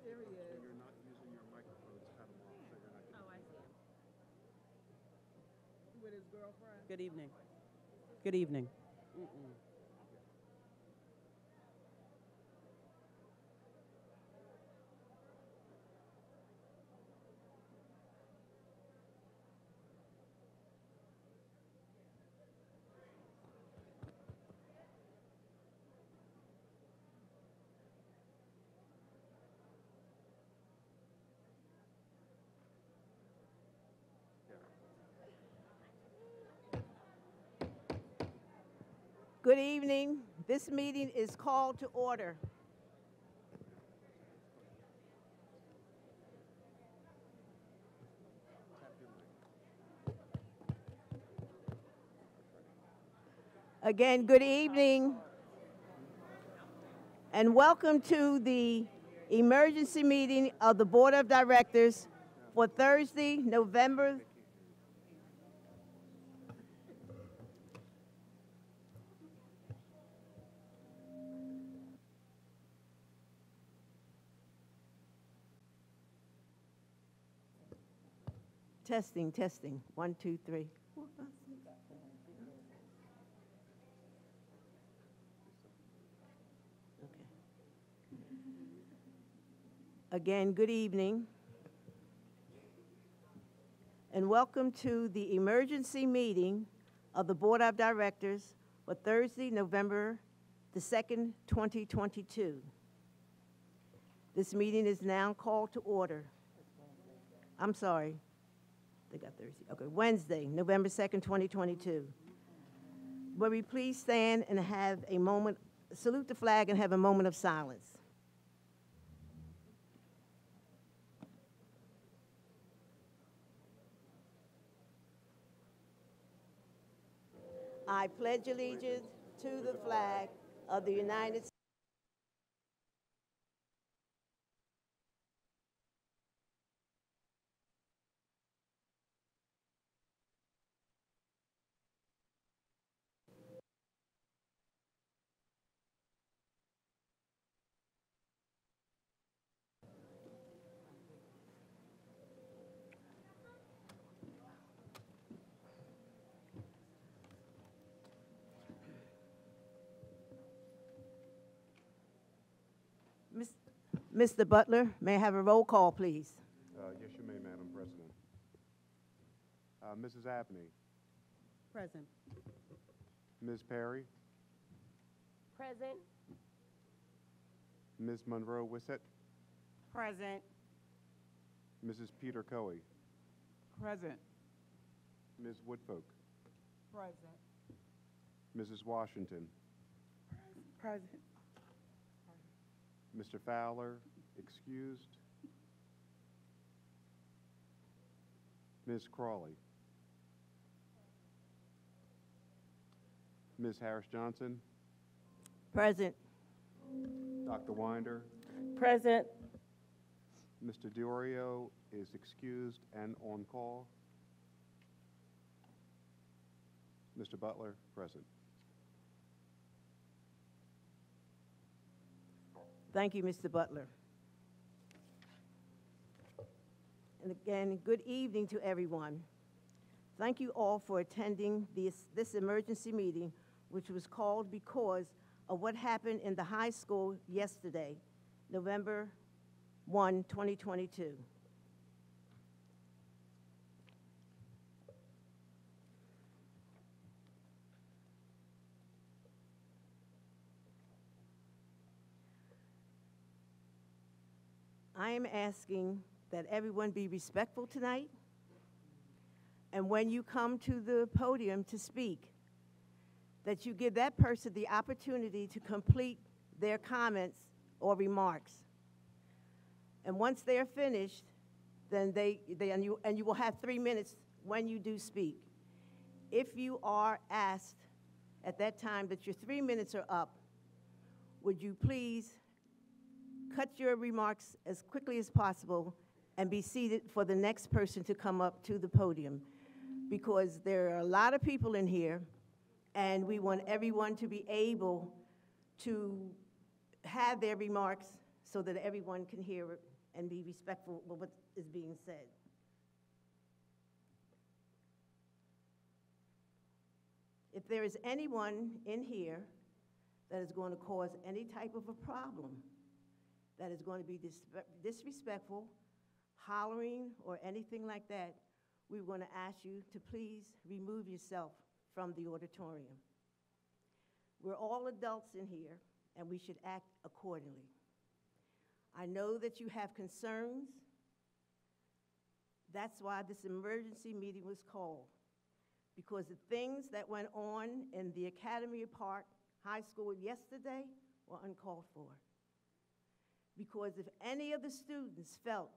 There he When is. you're not using your microphones, cut them off so you're not getting. Oh, I see him. With his girlfriend. Good evening. Good evening. Good evening. This meeting is called to order. Again, good evening and welcome to the emergency meeting of the Board of Directors for Thursday, November. Testing, testing. 1, 2, 3. Okay. Again, good evening. And welcome to the emergency meeting of the Board of Directors for Thursday, November the 2nd, 2022. This meeting is now called to order. I'm sorry. They got Thursday. Okay, Wednesday, November 2nd, 2022. Will we please stand and have a moment, salute the flag and have a moment of silence. I pledge allegiance to the flag of the United States. Mr. Butler, may I have a roll call, please? Yes, you may, Madam President. Mrs. Abney, Present. Ms. Perry, Present. Ms. Monroe Wissett, Present. Mrs. Peter Coey, Present. Ms. Woodfolk, Present. Mrs. Washington, Present. Mr. Fowler, excused, Ms. Crawley, Ms. Harris Johnson, Present. Dr. Winder, Present. Mr. Diorio is excused and on call. Mr. Butler, present. Thank you, Mr. Butler. And again, good evening to everyone. Thank you all for attending this emergency meeting, which was called because of what happened in the high school yesterday, November 1, 2022. I am asking that everyone be respectful tonight. And when you come to the podium to speak, that you give that person the opportunity to complete their comments or remarks. And once they're finished, then you will have 3 minutes when you do speak. If you are asked at that time that your 3 minutes are up, would you please cut your remarks as quickly as possible and be seated for the next person to come up to the podium, because there are a lot of people in here and we want everyone to be able to have their remarks so that everyone can hear it and be respectful of what is being said. If there is anyone in here that is going to cause any type of a problem, that is going to be disrespectful, hollering, or anything like that, we're going to ask you to please remove yourself from the auditorium. We're all adults in here, and we should act accordingly. I know that you have concerns. That's why this emergency meeting was called, because the things that went on in the Academy Park High School yesterday were uncalled for. Because if any of the students felt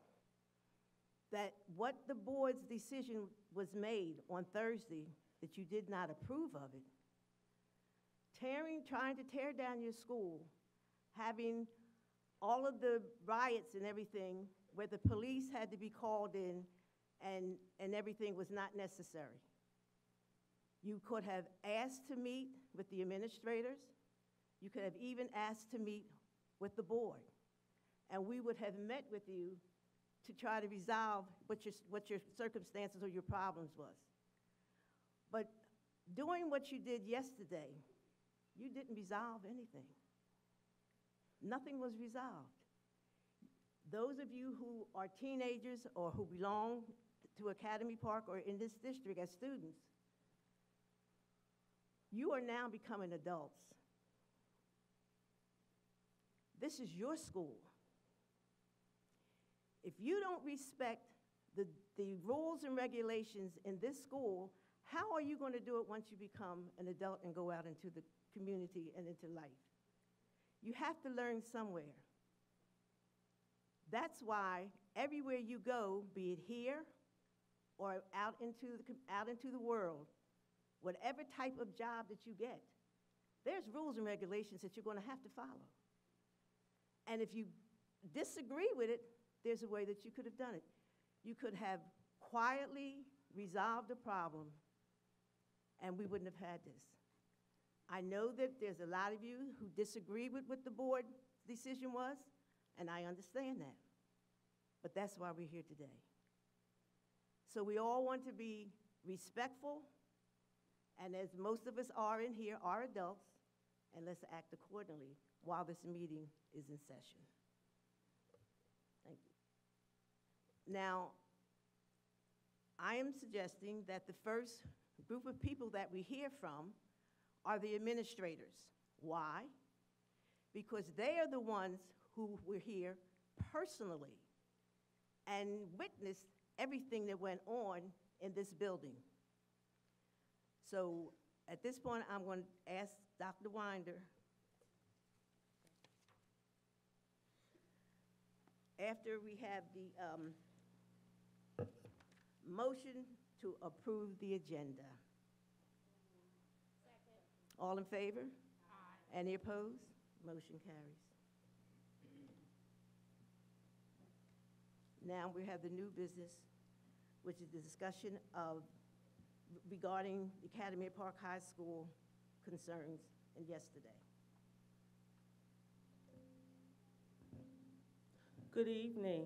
that what the board's decision was made on Thursday, that you did not approve of it, trying to tear down your school, having all of the riots and everything where the police had to be called in and everything was not necessary. You could have asked to meet with the administrators. You could have even asked to meet with the board. And we would have met with you to try to resolve what your circumstances or your problems was. But doing what you did yesterday, you didn't resolve anything. Nothing was resolved. Those of you who are teenagers or who belong to Academy Park or in this district as students, you are now becoming adults. This is your school. If you don't respect the rules and regulations in this school, how are you going to do it once you become an adult and go out into the community and into life? You have to learn somewhere. That's why everywhere you go, be it here or out into the world, whatever type of job that you get, there's rules and regulations that you're going to have to follow. And if you disagree with it, there's a way that you could have done it. You could have quietly resolved the problem, and we wouldn't have had this. I know that there's a lot of you who disagree with what the board's decision was, and I understand that. But that's why we're here today. So we all want to be respectful, and as most of us are in here, are adults, and let's act accordingly while this meeting is in session. Thank you. Now, I am suggesting that the first group of people that we hear from are the administrators. Why? Because they are the ones who were here personally and witnessed everything that went on in this building. So at this point, I'm going to ask Dr. Winder, after we have the motion to approve the agenda. Second. All in favor? Aye. Any opposed? Motion carries. Now we have the new business, which is the discussion of regarding Academy Park High School concerns and yesterday. Good evening.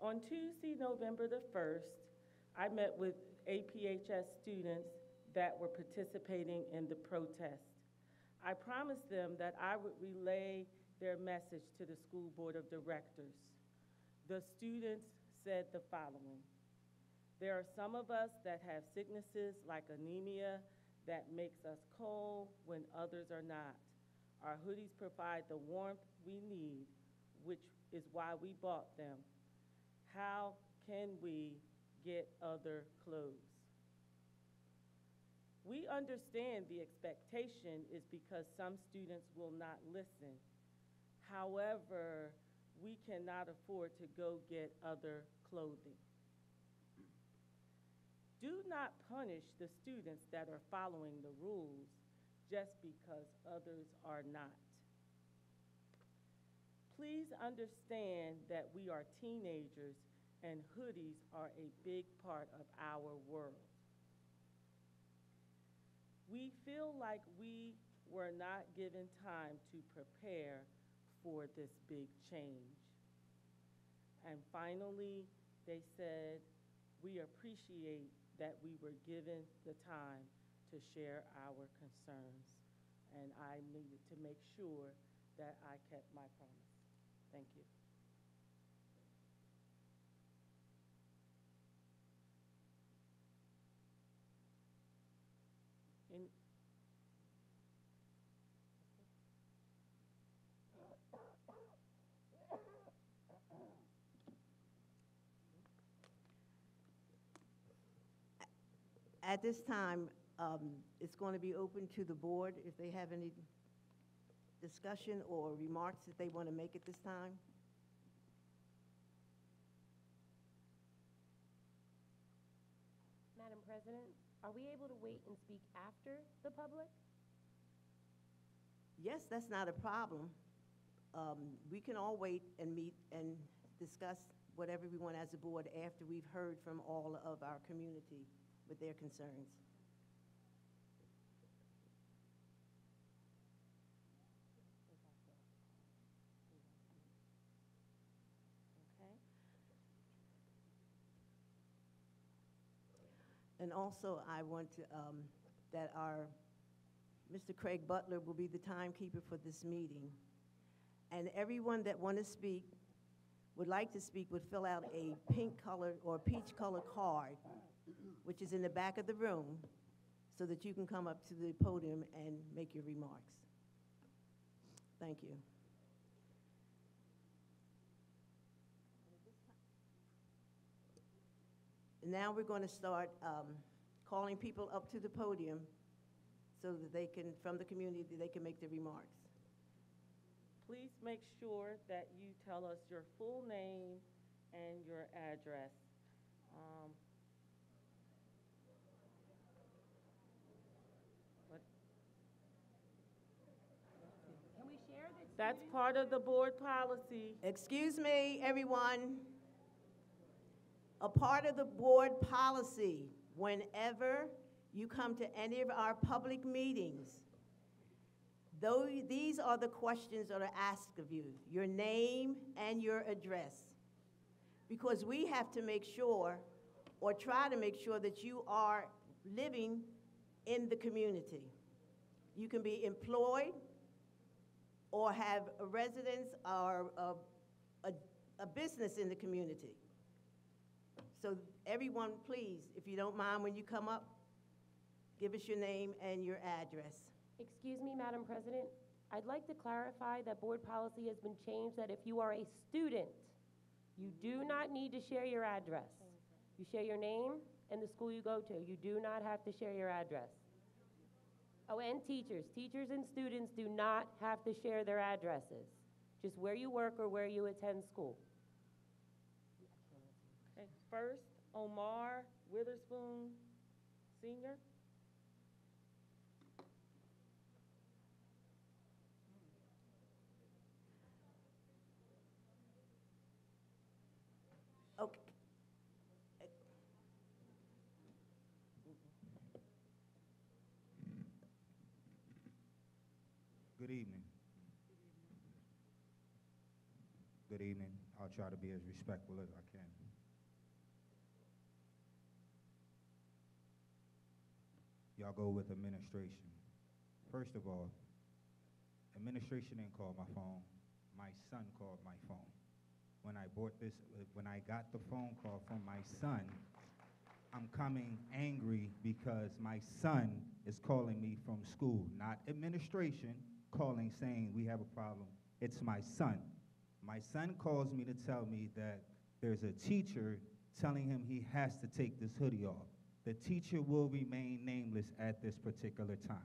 On Tuesday, November the 1st, I met with APHS students that were participating in the protest. I promised them that I would relay their message to the school board of directors. The students said the following: there are some of us that have sicknesses like anemia that makes us cold when others are not. Our hoodies provide the warmth we need, which is why we bought them. How can we get other clothes? We understand the expectation is because some students will not listen. However, we cannot afford to go get other clothing. Do not punish the students that are following the rules just because others are not. Please understand that we are teenagers and hoodies are a big part of our world. We feel like we were not given time to prepare for this big change. And finally, they said, we appreciate that we were given the time to share our concerns. And I needed to make sure that I kept my promise. Thank you. And At this time, it's going to be open to the board if they have any discussion or remarks that they want to make at this time. Madam President, are we able to wait and speak after the public? Yes, that's not a problem. We can all wait and meet and discuss whatever we want as a board after we've heard from all of our community with their concerns. okay. And also, I want to, that our, Mr. Craig Butler will be the timekeeper for this meeting. And everyone that want to speak, would like to speak, would fill out a pink color or peach color card, which is in the back of the room, so that you can come up to the podium and make your remarks. Thank you. Now we're going to start calling people up to the podium so that they can, from the community, they can make their remarks. Please make sure that you tell us your full name and your address. Can we share that? That's part of the board policy. Excuse me, everyone. A part of the board policy, whenever you come to any of our public meetings, these are the questions that are asked of you, your name and your address. Because we have to make sure, or try to make sure, that you are living in the community. You can be employed or have a residence or a business in the community. So everyone, please, if you don't mind, when you come up, give us your name and your address. Excuse me, Madam President. I'd like to clarify that board policy has been changed that if you are a student, you do not need to share your address. You share your name and the school you go to. You do not have to share your address. Oh, and teachers. Teachers and students do not have to share their addresses. Just where you work or where you attend school. Okay, first, Omar Witherspoon, Sr. Okay. Good evening. Good evening. I'll try to be as respectful as I can. Y'all go with administration. First of all, administration didn't call my phone. My son called my phone. When I got the phone call from my son, I'm coming angry because my son is calling me from school, not administration calling saying we have a problem. It's my son. My son calls me to tell me that there's a teacher telling him he has to take this hoodie off. The teacher will remain nameless at this particular time.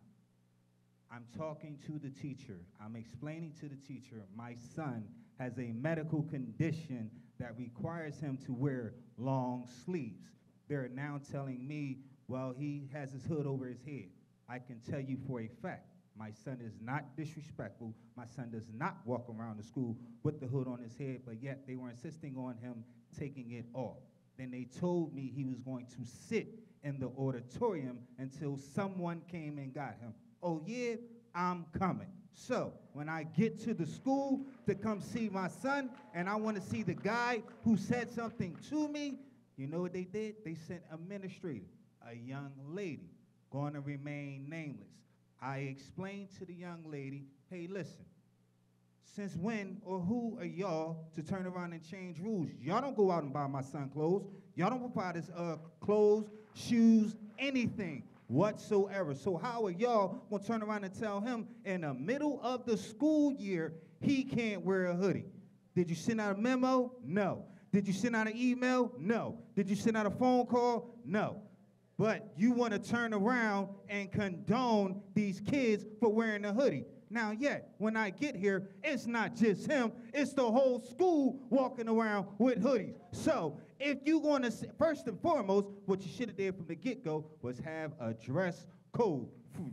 I'm talking to the teacher. I'm explaining to the teacher my son has a medical condition that requires him to wear long sleeves. They're now telling me, well, he has his hood over his head. I can tell you for a fact, my son is not disrespectful. My son does not walk around the school with the hood on his head, but yet they were insisting on him taking it off. Then they told me he was going to sit in the auditorium until someone came and got him. Oh yeah, I'm coming. So when I get to the school to come see my son and I want to see the guy who said something to me, you know what they did? They sent administrator, a young lady, going to remain nameless. I explained to the young lady, hey, listen, since when or who are y'all to turn around and change rules? Y'all don't go out and buy my son clothes. Y'all don't provide his clothes, shoes, anything whatsoever. So how are y'all gonna turn around and tell him in the middle of the school year he can't wear a hoodie? Did you send out a memo? No. Did you send out an email? No. Did you send out a phone call? No. But you want to turn around and condone these kids for wearing a hoodie. Now, yet, when I get here, it's not just him, it's the whole school walking around with hoodies. So, if you're going to, first and foremost, what you should have did from the get-go was have a dress code.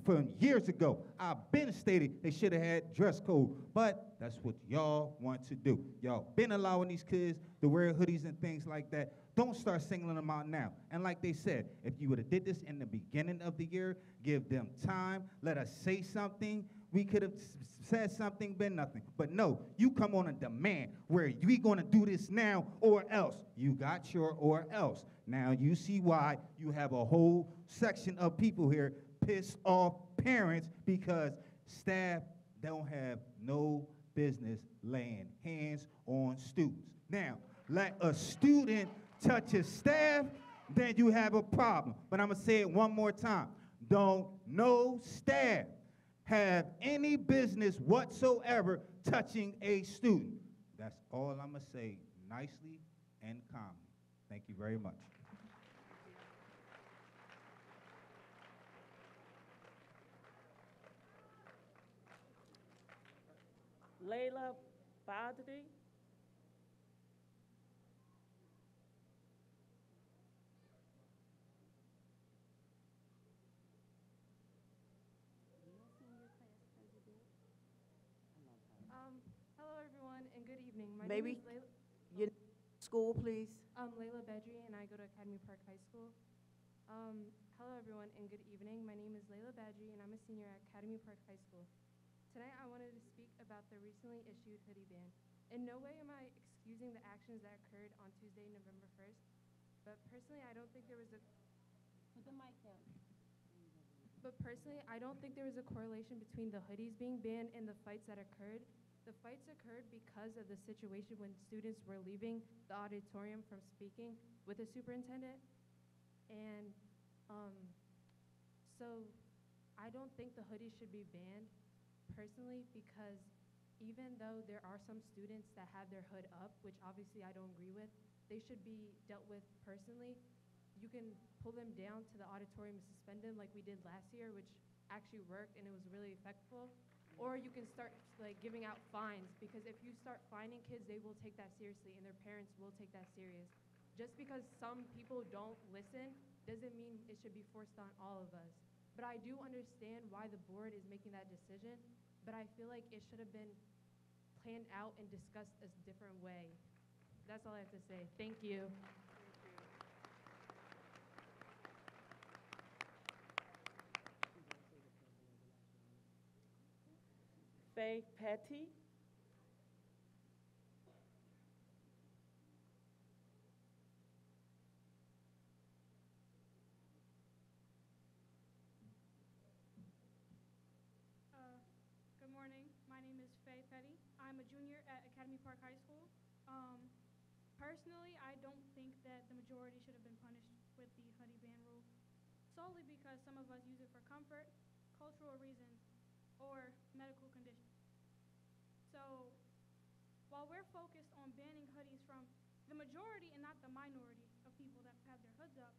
From years ago, I've been stated they should have had dress code, but that's what y'all want to do. Y'all been allowing these kids to wear hoodies and things like that. Don't start singling them out now. And like they said, if you would have did this in the beginning of the year, give them time, let us say something. We could have said something, been nothing. But no, you come on a demand where we gonna do this now or else. You got your or else. Now you see why you have a whole section of people here pissed off parents because staff don't have no business laying hands on students. Now, let a student touch his staff, then you have a problem. But I'm gonna say it one more time. Don't no staff have any business whatsoever touching a student. That's all I'm gonna say nicely and calmly. Thank you very much. Layla Badri. Hello everyone and good evening. My Maybe name is Layla, your school, please. Layla Bedri and I go to Academy Park High School. Hello everyone and good evening. My name is Layla Badri and I'm a senior at Academy Park High School. Tonight I wanted to speak about the recently issued hoodie ban. In no way am I excusing the actions that occurred on Tuesday, November 1st, but personally I don't think there was a Put the mic down. But personally, I don't think there was a correlation between the hoodies being banned and the fights that occurred. The fights occurred because of the situation when students were leaving the auditorium from speaking with the superintendent. And so I don't think the hoodies should be banned personally because even though there are some students that have their hood up, which obviously I don't agree with, they should be dealt with personally. You can pull them down to the auditorium and suspend them like we did last year, which actually worked and it was really effective. Or you can start like giving out fines, because if you start fining kids, they will take that seriously and their parents will take that serious. Just because some people don't listen doesn't mean it should be forced on all of us. But I do understand why the board is making that decision, but I feel like it should have been planned out and discussed a different way. That's all I have to say. Thank you. Faye Petty. Good morning. My name is Faye Petty. I'm a junior at Academy Park High School. Personally, I don't think that the majority should have been punished with the hoodie ban rule, solely because some of us use it for comfort, cultural reasons, or medical conditions. So, while we're focused on banning hoodies from the majority and not the minority of people that have their hoods up,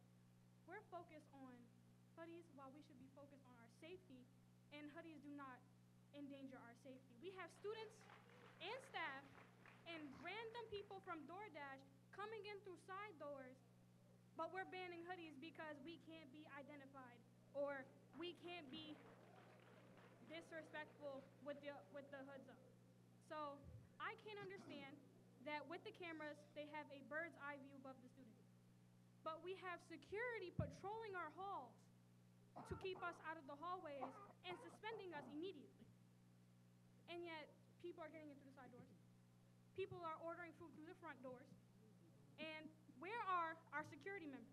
we're focused on hoodies while we should be focused on our safety, and hoodies do not endanger our safety. We have students and staff and random people from DoorDash coming in through side doors, but we're banning hoodies because we can't be identified or we can't be disrespectful with the hoods up. So I can't understand that with the cameras, they have a bird's eye view above the students. But we have security patrolling our halls to keep us out of the hallways and suspending us immediately. and yet people are getting in through the side doors. People are ordering food through the front doors. And where are our security members?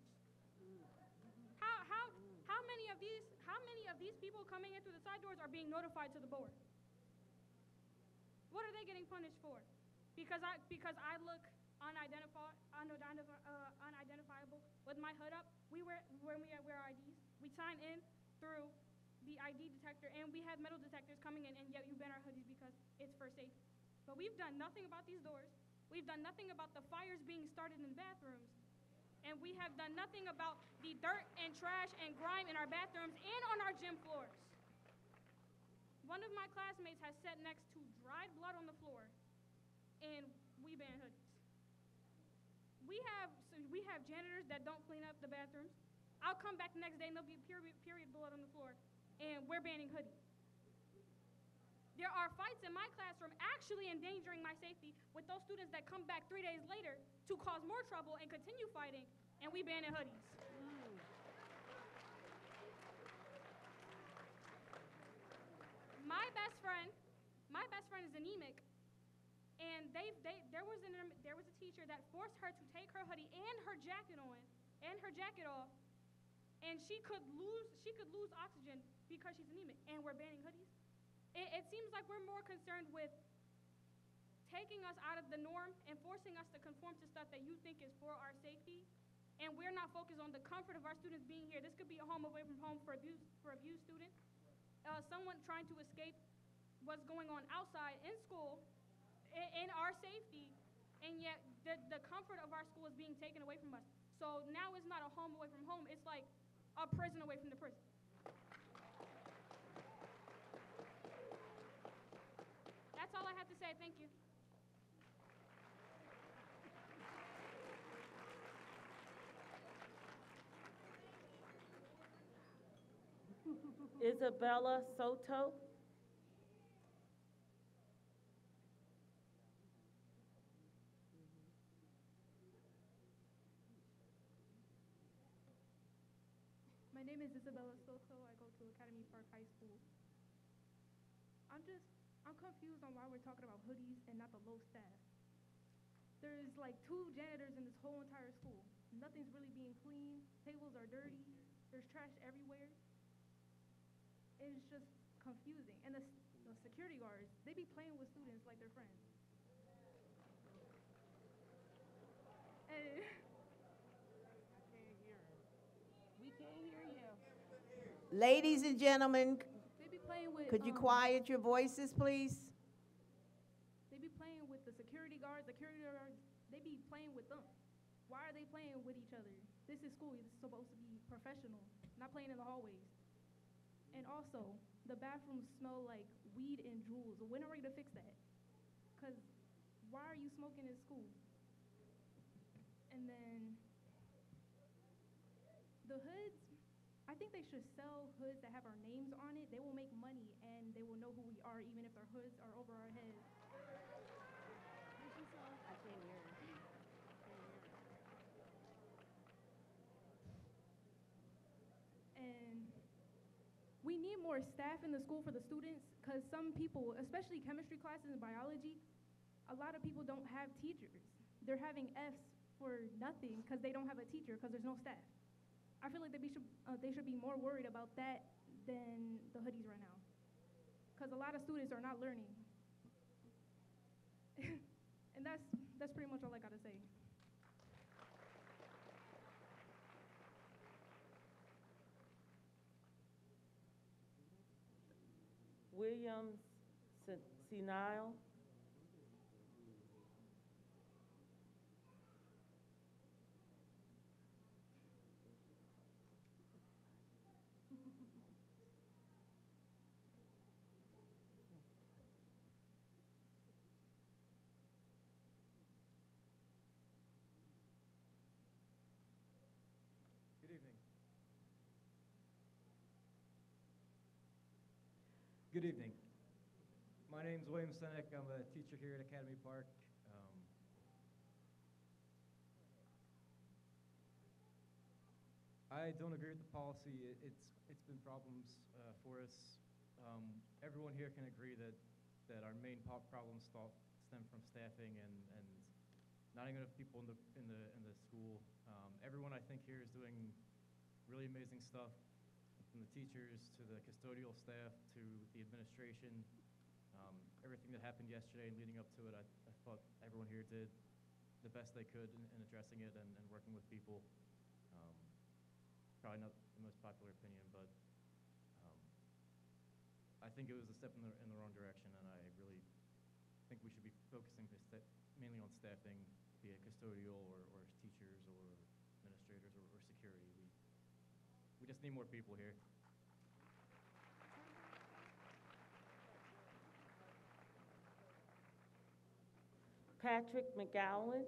How many of these people coming in through the side doors are being notified to the board? What are they getting punished for? Because I look unidentifiable with my hood up. When we wear IDs, we sign in through the ID detector, and we have metal detectors coming in, and yet you ban our hoodies because it's for safety. But we've done nothing about these doors. We've done nothing about the fires being started in bathrooms. And we have done nothing about the dirt and trash and grime in our bathrooms and on our gym floors. One of my classmates has sat next to dried blood on the floor, and we ban hoodies. We have janitors that don't clean up the bathrooms. I'll come back the next day and there'll be period blood on the floor, and we're banning hoodies. There are fights in my classroom actually endangering my safety with those students that come back 3 days later to cause more trouble and continue fighting, and we banning hoodies. My best friend is anemic, and there was a teacher that forced her to take her hoodie and her jacket off, and she could lose oxygen because she's anemic, and we're banning hoodies. It seems like we're more concerned with taking us out of the norm and forcing us to conform to stuff that you think is for our safety, and we're not focused on the comfort of our students being here. This could be a home away from home for abused students. Someone trying to escape what's going on outside in school, in our safety, and yet the comfort of our school is being taken away from us. So now it's not a home away from home, it's like a prison away from the prison. That's all I have to say. Thank you. Isabella Soto. My name is Isabella Soto. I go to Academy Park High School. I'm confused on why we're talking about hoodies and not the low staff. There's like 2 janitors in this whole entire school. Nothing's really being cleaned. Tables are dirty. There's trash everywhere. It's just confusing. And the security guards, they be playing with students like they're friends. And We can't hear you. Ladies and gentlemen, they be playing with. could you quiet your voices, please? They be playing with the security guards. The security guards, they be playing with them. Why are they playing with each other? This is school. This is supposed to be professional, not playing in the hallways. And also, the bathrooms smell like weed and jewels. When are we gonna fix that? Because why are you smoking in school? And then the hoods, I think they should sell hoods that have our names on it. They will make money and they will know who we are even if their hoods are over our heads. I can't hear you. And we need more staff in the school for the students because some people, especially chemistry classes and biology, a lot of people don't have teachers. They're having Fs for nothing because they don't have a teacher because there's no staff. I feel like they should be more worried about that than the hoodies right now because a lot of students are not learning. And that's pretty much all I got to say. Williams Senile. Good evening. Good evening. My name's William Senek. I'm a teacher here at Academy Park. I don't agree with the policy. It's been problems for us. Everyone here can agree that that our main problems stem from staffing and not even enough people in the school. Everyone I think here is doing really amazing stuff, from the teachers to the custodial staff to the administration. Everything that happened yesterday and leading up to it, I thought everyone here did the best they could in addressing it and working with people. Probably not the most popular opinion, but I think it was a step in the wrong direction, and I really think we should be focusing mainly on staffing, be it custodial or teachers or administrators or security. We just need more people here. Patrick McGowan.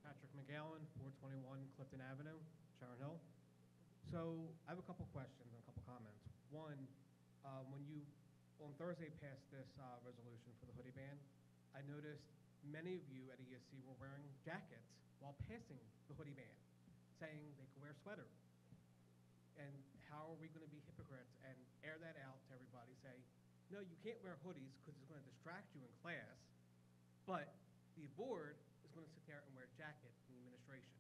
Patrick McGowan, 421 Clifton Avenue, Sharon Hill. So I have a couple questions and a couple comments. One, when you on Thursday passed this resolution for the hoodie ban, I noticed many of you at ESC were wearing jackets while passing the hoodie ban, saying they could wear sweaters. And how are we going to be hypocrites and air that out to everybody, say, no, you can't wear hoodies because it's going to distract you in class, but the board is going to sit there and wear a jacket in the administration.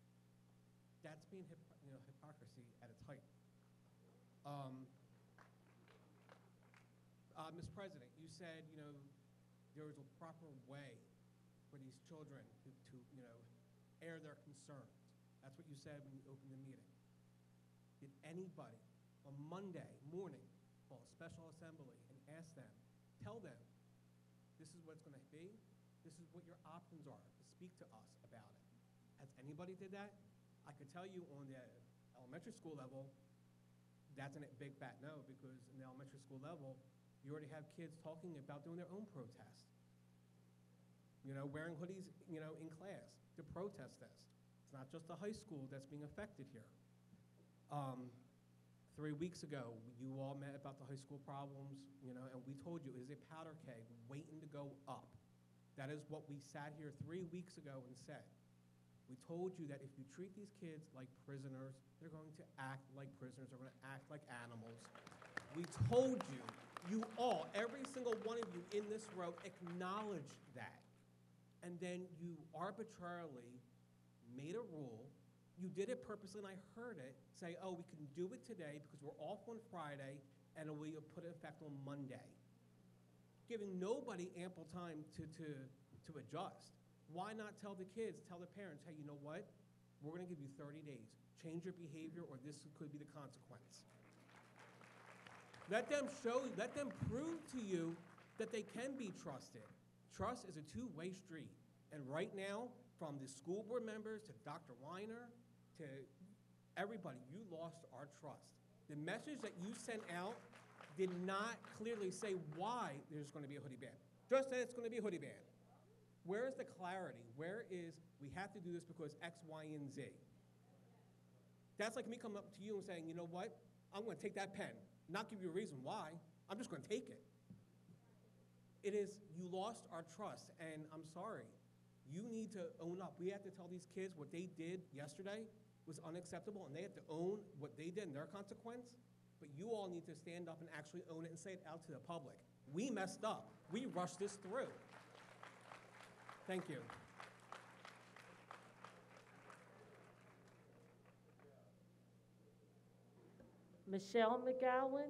That's being hypocrisy at its height. Ms. President, you said, there was a proper way for these children to air their concerns. That's what you said when you opened the meeting. Did anybody on Monday morning call a special assembly and ask them, tell them, this is what it's going to be, this is what your options are, to speak to us about it? Has anybody did that? I could tell you on the elementary school level, that's a big fat no, because in the elementary school level, you already have kids talking about doing their own protest. Wearing hoodies, in class to protest this. It's not just the high school that's being affected here. 3 weeks ago, you all met about the high school problems, and we told you it is a powder keg waiting to go up. That is what we sat here 3 weeks ago and said. We told you that if you treat these kids like prisoners, they're going to act like prisoners, they're going to act like animals. We told you, you all, every single one of you in this row acknowledged that. And then you arbitrarily made a rule. You did it purposely, and I heard it, say, oh, we can do it today because we're off on Friday, and we will put it in effect on Monday, giving nobody ample time to adjust. Why not tell the kids, tell the parents, hey, you know what? We're going to give you 30 days. Change your behavior, or this could be the consequence. Let them prove to you that they can be trusted. Trust is a two-way street. And right now, from the school board members to Dr. Weiner to everybody, you lost our trust. The message that you sent out did not clearly say why there's going to be a hoodie ban. Just that it's going to be a hoodie ban. Where is the clarity? Where is, we have to do this because X, Y, and Z? That's like me coming up to you and saying, you know what? I'm going to take that pen, not give you a reason why. I'm just going to take it. It is, you lost our trust, and I'm sorry. You need to own up. We have to tell these kids what they did yesterday was unacceptable, and they have to own what they did and their consequence. But you all need to stand up and actually own it and say it out to the public. We messed up. We rushed this through. Thank you. Michelle McGowan.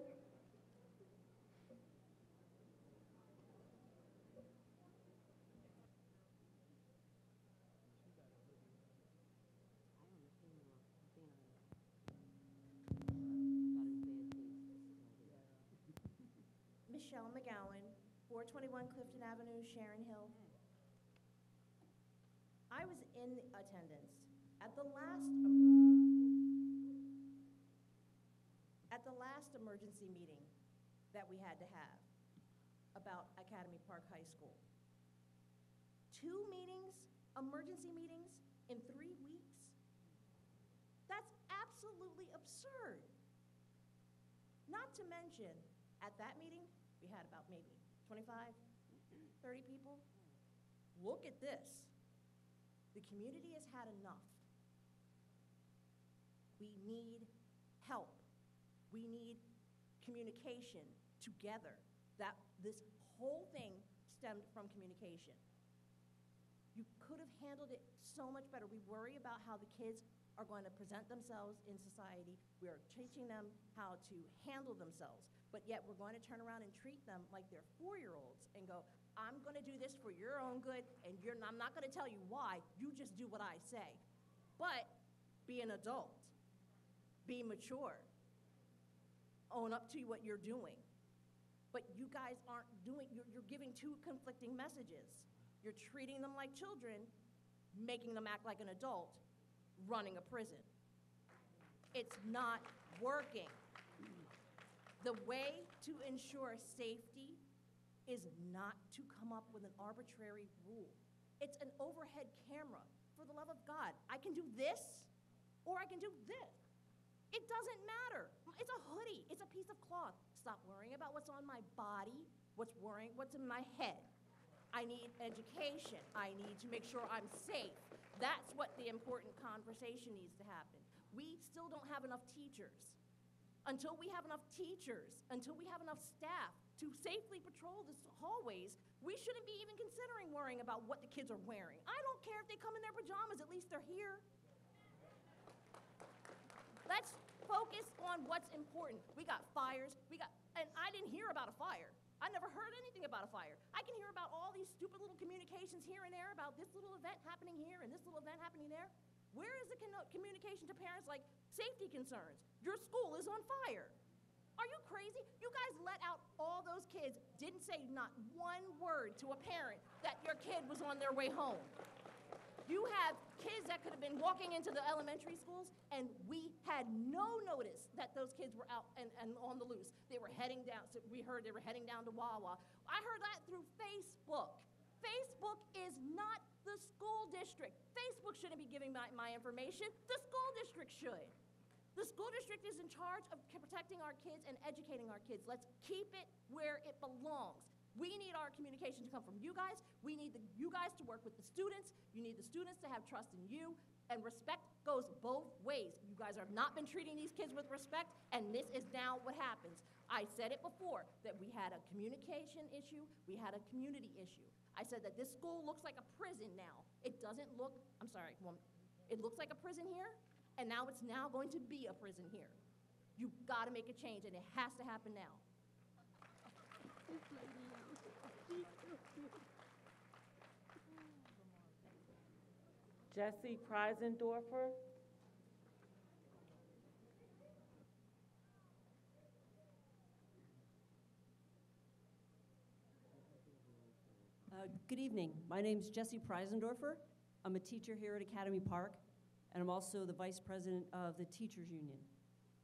Michelle McGowan, 421 Clifton Avenue, Sharon Hill. I was in attendance at the last emergency meeting that we had to have about Academy Park High School. 2 meetings, emergency meetings, in 3 weeks? That's absolutely absurd. Not to mention, at that meeting, we had about maybe 25, 30 people. Look at this. The community has had enough. We need help. We need communication together. This whole thing stemmed from communication. You could have handled it so much better. We worry about how the kids are going to present themselves in society. We are teaching them how to handle themselves, but yet we're going to turn around and treat them like they're 4-year-olds and go, I'm going to do this for your own good, and I'm not going to tell you why. You just do what I say. But be an adult. Be mature. Own up to what you're doing. But you guys aren't doing, you're giving two conflicting messages. You're treating them like children, making them act like an adult, running a prison. It's not working. The way to ensure safety is not to come up with an arbitrary rule. It's an overhead camera. For the love of God, I can do this or I can do this. It doesn't matter. It's a hoodie. It's a piece of cloth. Stop worrying about what's on my body, what's in my head. I need education. I need to make sure I'm safe. That's what the important conversation needs to happen. We still don't have enough teachers. Until we have enough teachers, until we have enough staff to safely patrol the hallways, we shouldn't be even considering worrying about what the kids are wearing. I don't care if they come in their pajamas, at least they're here. Let's focus on what's important. We got fires, and I didn't hear about a fire. I never heard anything about a fire. I can hear about all these stupid little communications here and there about this little event happening here and this little event happening there. Where is the communication to parents like safety concerns? Your school is on fire. Are you crazy? You guys let out all those kids, didn't say not one word to a parent that your kid was on their way home. You have kids that could have been walking into the elementary schools, and we had no notice that those kids were out and on the loose. They were heading down, so we heard they were heading down to Wawa. I heard that through Facebook. Facebook is not the school district. Facebook shouldn't be giving my information. The school district should. The school district is in charge of protecting our kids and educating our kids. Let's keep it where it belongs. We need our communication to come from you guys. We need you guys to work with the students. You need the students to have trust in you. And respect goes both ways. You guys have not been treating these kids with respect, and this is now what happens. I said it before, that we had a communication issue, we had a community issue. I said that this school looks like a prison now. It doesn't look, it looks like a prison here, and now it's now going to be a prison here. You've got to make a change, and it has to happen now. Jesse Preisendorfer. Good evening. My name's Jessie Preisendorfer. I'm a teacher here at Academy Park, and I'm also the vice president of the Teachers Union.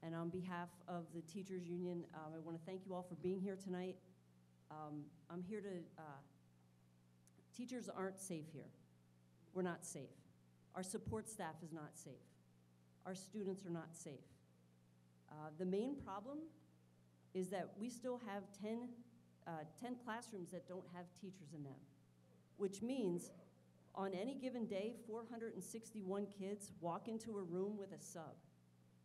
And on behalf of the Teachers Union, I want to thank you all for being here tonight. I'm here to, teachers aren't safe here. We're not safe. Our support staff is not safe. Our students are not safe. The main problem is that we still have 10 classrooms that don't have teachers in them, which means on any given day, 461 kids walk into a room with a sub.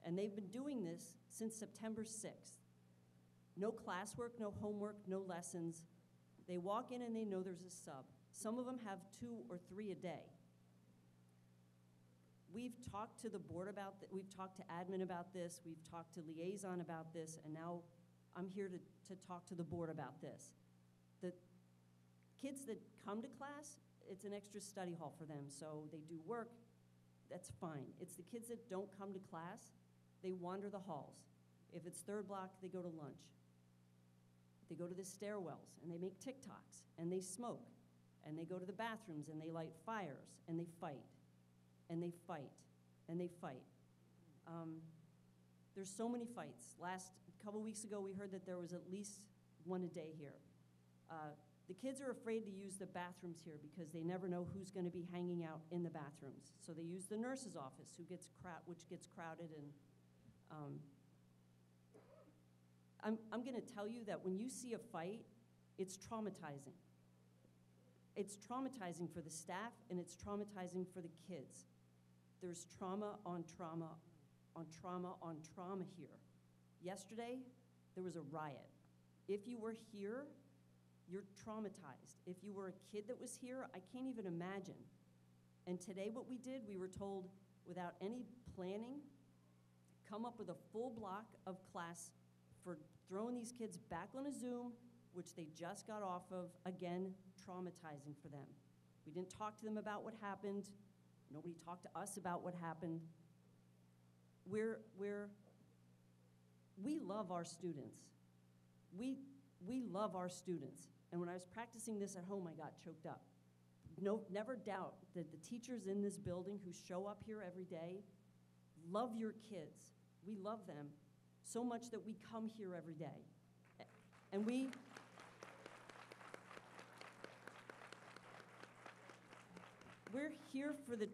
And they've been doing this since September 6th. No classwork, no homework, no lessons. They walk in and they know there's a sub. Some of them have 2 or 3 a day. We've talked to the board about this, we've talked to admin about this, we've talked to liaison about this, and now I'm here to talk to the board about this. The kids that come to class, it's an extra study hall for them, so they do work, that's fine. It's the kids that don't come to class, they wander the halls. If it's third block, they go to lunch. They go to the stairwells, and they make TikToks, and they smoke, and they go to the bathrooms, and they light fires, and they fight, and they fight, and they fight. There's so many fights. Last couple weeks ago, we heard that there was at least one a day here. The kids are afraid to use the bathrooms here because they never know who's going to be hanging out in the bathrooms. So they use the nurse's office, which gets crowded. And I'm going to tell you that when you see a fight, it's traumatizing. It's traumatizing for the staff, and it's traumatizing for the kids. There's trauma on trauma on trauma here. Yesterday, there was a riot. If you were here, you're traumatized. If you were a kid that was here, I can't even imagine. And today what we did, we were told without any planning, come up with a full block of class for throwing these kids back on a Zoom, which they just got off of, again, traumatizing for them. We didn't talk to them about what happened. Nobody talked to us about what happened. We love our students. We love our students. And when I was practicing this at home, I got choked up. No, never doubt that the teachers in this building who show up here every day love your kids. We love them so much that we come here every day. And we're here for the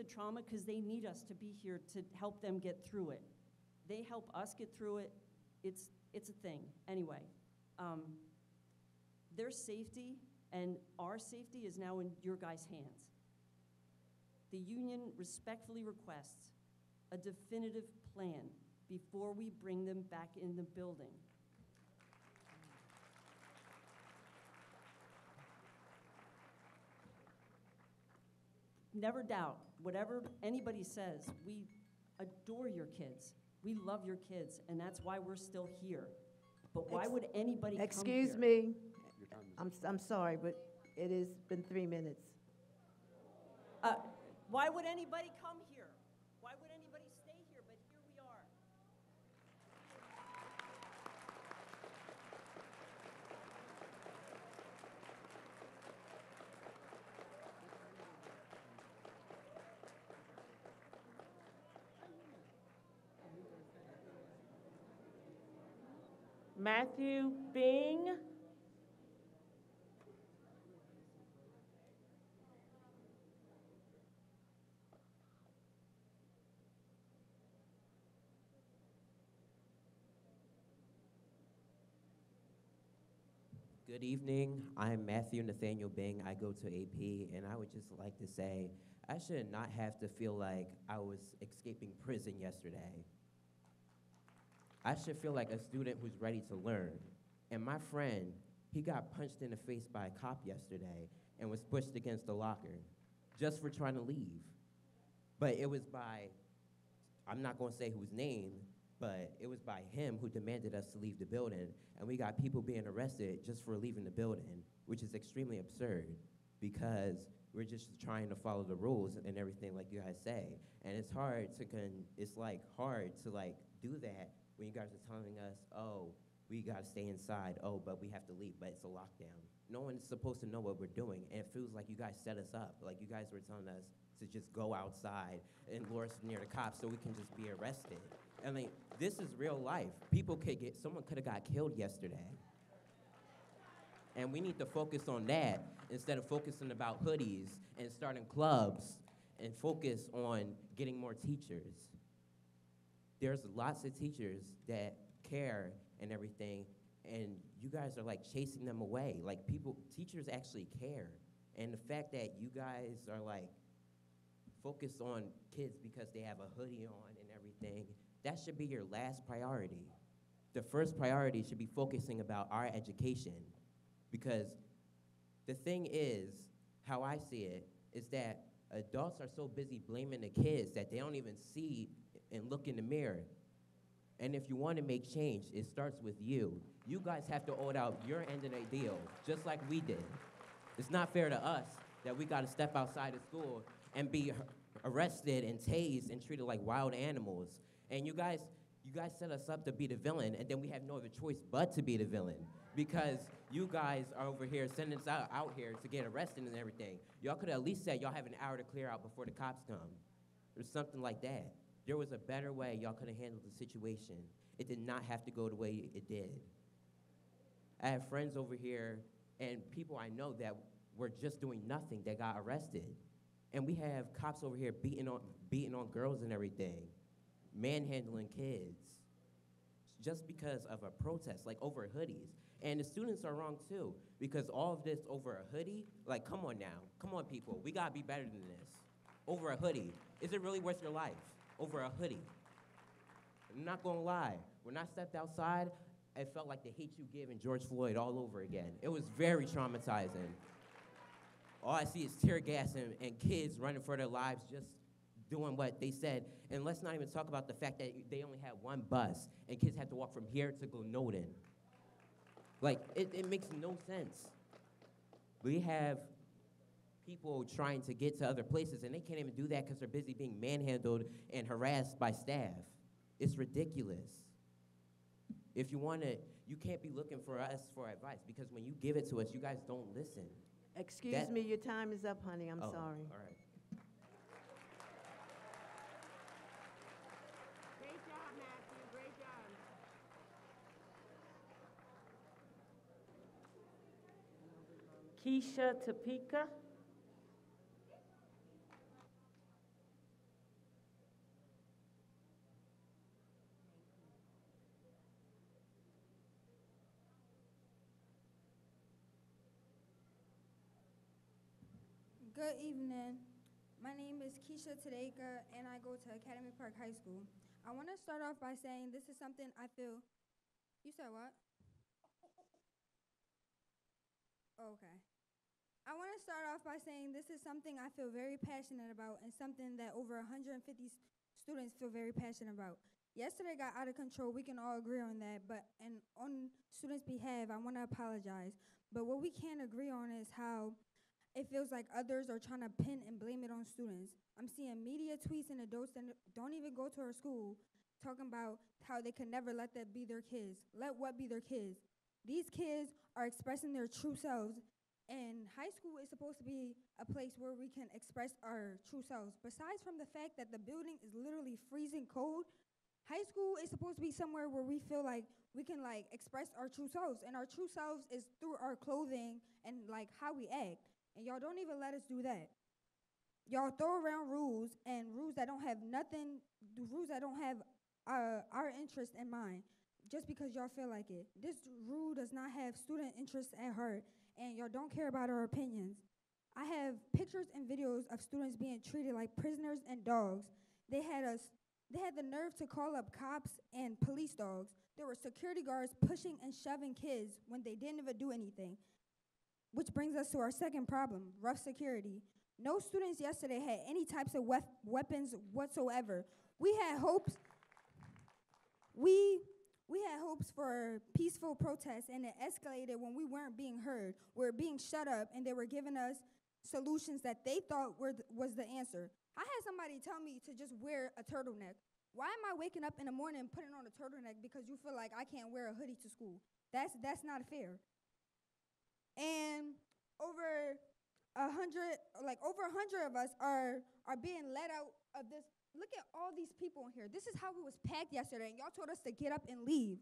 trauma because they need us to be here to help them get through it. They help us get through it. It's a thing. Anyway, their safety and our safety is now in your guys' hands. The union respectfully requests a definitive plan before we bring them back in the building. Never doubt, whatever anybody says, we adore your kids. We love your kids, and that's why we're still here. But why would anybody come here? Excuse me. Your time is up. I'm sorry, but it has been 3 minutes. Why would anybody come here? Why would anybody stay here? But here we are. Matthew Bing. Good evening. I'm Matthew Nathaniel Bing. I go to AP, and I would just like to say I should not have to feel like I was escaping prison yesterday. I should feel like a student who's ready to learn. And my friend, he got punched in the face by a cop yesterday and was pushed against the locker just for trying to leave. But it was by, I'm not going to say whose name, but it was by him who demanded us to leave the building, and we got people being arrested just for leaving the building, which is extremely absurd because we're just trying to follow the rules and everything like you guys say. And it's hard to do that when you guys are telling us, oh, we gotta stay inside, oh, but we have to leave, but it's a lockdown. No one's supposed to know what we're doing, and it feels like you guys set us up, like you guys were telling us to just go outside and lure us near the cops so we can just be arrested. I mean, this is real life. Someone could have got killed yesterday. And we need to focus on that instead of focusing about hoodies and starting clubs and focus on getting more teachers. There's lots of teachers that care and everything, and you guys are like chasing them away. Like teachers actually care. And the fact that you guys are like focused on kids because they have a hoodie on and everything, that should be your last priority. The first priority should be focusing about our education, because the thing is, how I see it, is that adults are so busy blaming the kids that they don't even see and look in the mirror. And if you want to make change, it starts with you. You guys have to hold out your end of the deal, just like we did. It's not fair to us that we got to step outside of school and be arrested and tased and treated like wild animals. And you guys set us up to be the villain, and then we have no other choice but to be the villain, because you guys are over here sending us out here to get arrested and everything. Y'all could have at least said y'all have an hour to clear out before the cops come, or something like that. There was a better way y'all could have handled the situation. It did not have to go the way it did. I have friends over here and people I know that were just doing nothing that got arrested. And we have cops over here beating on girls and everything, manhandling kids, just because of a protest, like over hoodies. And the students are wrong too, because all of this over a hoodie, like come on now, come on people, we gotta be better than this. Over a hoodie, is it really worth your life? Over a hoodie. I'm not gonna lie. When I stepped outside, it felt like the hate you give in George Floyd all over again. It was very traumatizing. All I see is tear gas and kids running for their lives just doing what they said. And let's not even talk about the fact that they only had one bus and kids had to walk from here to Glenolden. Like, it makes no sense. We have people trying to get to other places, and they can't even do that because they're busy being manhandled and harassed by staff. It's ridiculous. If you want to, you can't be looking for us for advice, because when you give it to us, you guys don't listen. Excuse me, your time is up, honey. I'm Oh, sorry. All right. Great job, Matthew, great job. Keisha Topeka. Good evening. My name is Keisha Tadeka, and I go to Academy Park High School. I want to start off by saying this is something I feel. You said what? Okay. I want to start off by saying this is something I feel very passionate about, and something that over 150 students feel very passionate about. Yesterday got out of control. We can all agree on that, but and on students' behalf, I want to apologize. But what we can't agree on is how it feels like others are trying to pin and blame it on students. I'm seeing media tweets and adults that don't even go to our school talking about how they could never let that be their kids. Let what be their kids? These kids are expressing their true selves, and high school is supposed to be a place where we can express our true selves. Besides from the fact that the building is literally freezing cold, high school is supposed to be somewhere where we feel like we can express our true selves, and our true selves is through our clothing and how we act. And y'all don't even let us do that. Y'all throw around rules, and rules that don't have rules that don't have our interest in mind, just because y'all feel like it. This rule does not have student interest at heart, and y'all don't care about our opinions. I have pictures and videos of students being treated like prisoners and dogs. They had the nerve to call up cops and police dogs. There were security guards pushing and shoving kids when they didn't even do anything. Which brings us to our second problem, rough security. No students yesterday had any types of weapons whatsoever. We had hopes for peaceful protests, and it escalated when we weren't being heard. We were being shut up, and they were giving us solutions that they thought was the answer. I had somebody tell me to just wear a turtleneck. Why am I waking up in the morning and putting on a turtleneck because you feel like I can't wear a hoodie to school? That's not fair. And over 100 of us are being let out of this. Look at all these people in here. This is how it was packed yesterday, and y'all told us to get up and leave.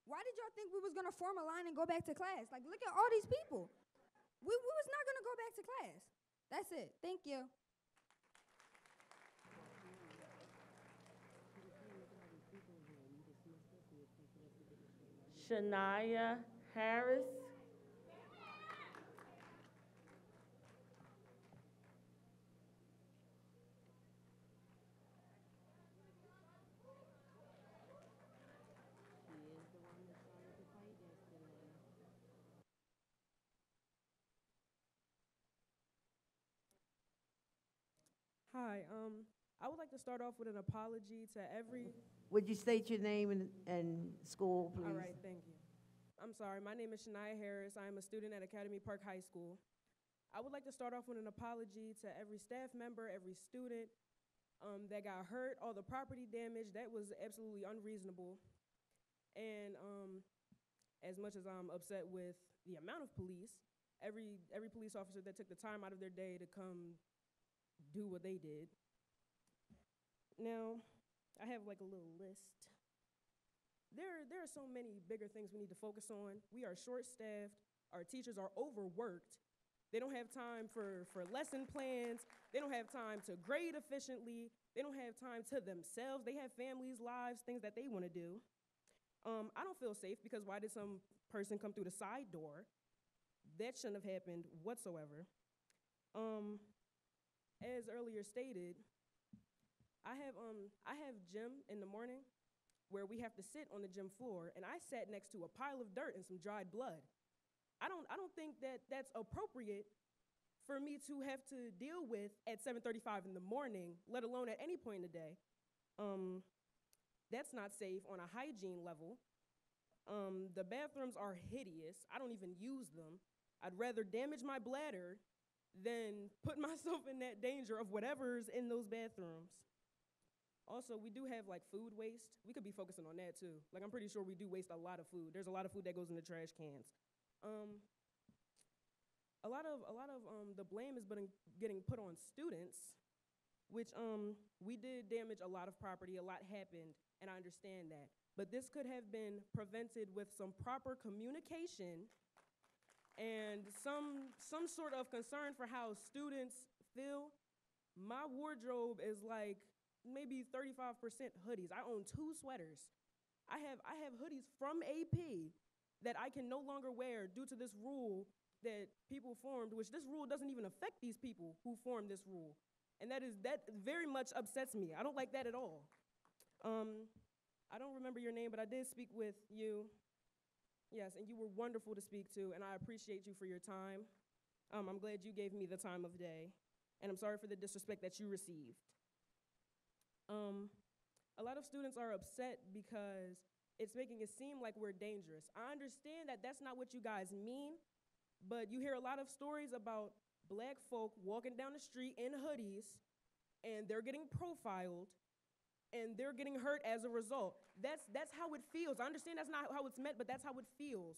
Why did y'all think we was gonna form a line and go back to class? Look at all these people. We was not gonna go back to class. That's it. Thank you. Shania Harris. Hi, I would like to start off with an apology to every... Would you state your name and school, please? All right, thank you. I'm sorry, my name is Shania Harris. I am a student at Academy Park High School. I would like to start off with an apology to every staff member, every student that got hurt, all the property damage. That was absolutely unreasonable. And as much as I'm upset with the amount of police, every police officer that took the time out of their day to come do what they did. Now, I have a little list. There are so many bigger things we need to focus on. We are short-staffed. Our teachers are overworked. They don't have time for lesson plans. They don't have time to grade efficiently. They don't have time to themselves. They have families, lives, things that they want to do. I don't feel safe because why did some person come through the side door? That shouldn't have happened whatsoever. As earlier stated, I have gym in the morning, where we have to sit on the gym floor, and I sat next to a pile of dirt and some dried blood. I don't think that that's appropriate for me to have to deal with at 7:35 in the morning, let alone at any point in the day. That's not safe on a hygiene level. The bathrooms are hideous. I don't even use them. I'd rather damage my bladder than put myself in that danger of whatever's in those bathrooms. Also, we do have like food waste. We could be focusing on that too. Like, I'm pretty sure we do waste a lot of food. There's a lot of food that goes in the trash cans. A lot of the blame is getting put on students, which we did damage a lot of property, a lot happened, and I understand that. But this could have been prevented with some proper communication and some sort of concern for how students feel. My wardrobe is like maybe 35% hoodies. I own 2 sweaters. I have hoodies from AP that I can no longer wear due to this rule that people formed, which this rule doesn't even affect these people who formed this rule. And that very much upsets me. I don't like that at all. I don't remember your name, but I did speak with you. Yes, and you were wonderful to speak to, and I appreciate you for your time. I'm glad you gave me the time of day, and I'm sorry for the disrespect that you received. A lot of students are upset because it's making it seem like we're dangerous. I understand that that's not what you guys mean, but you hear a lot of stories about black folk walking down the street in hoodies, and they're getting profiled, and they're getting hurt as a result. That's how it feels. I understand that's not how it's meant, but that's how it feels.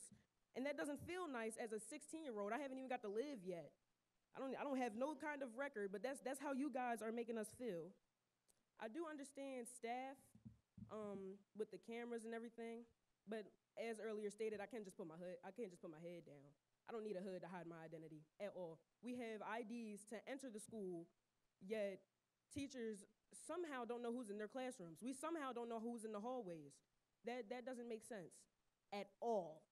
And that doesn't feel nice as a 16-year-old. I haven't even got to live yet. I don't have no kind of record, but that's how you guys are making us feel. I do understand staff with the cameras and everything, but as earlier stated, I can't just put my head down. I don't need a hood to hide my identity at all. We have IDs to enter the school, yet teachers somehow don't know who's in their classrooms. We somehow don't know who's in the hallways. That doesn't make sense at all.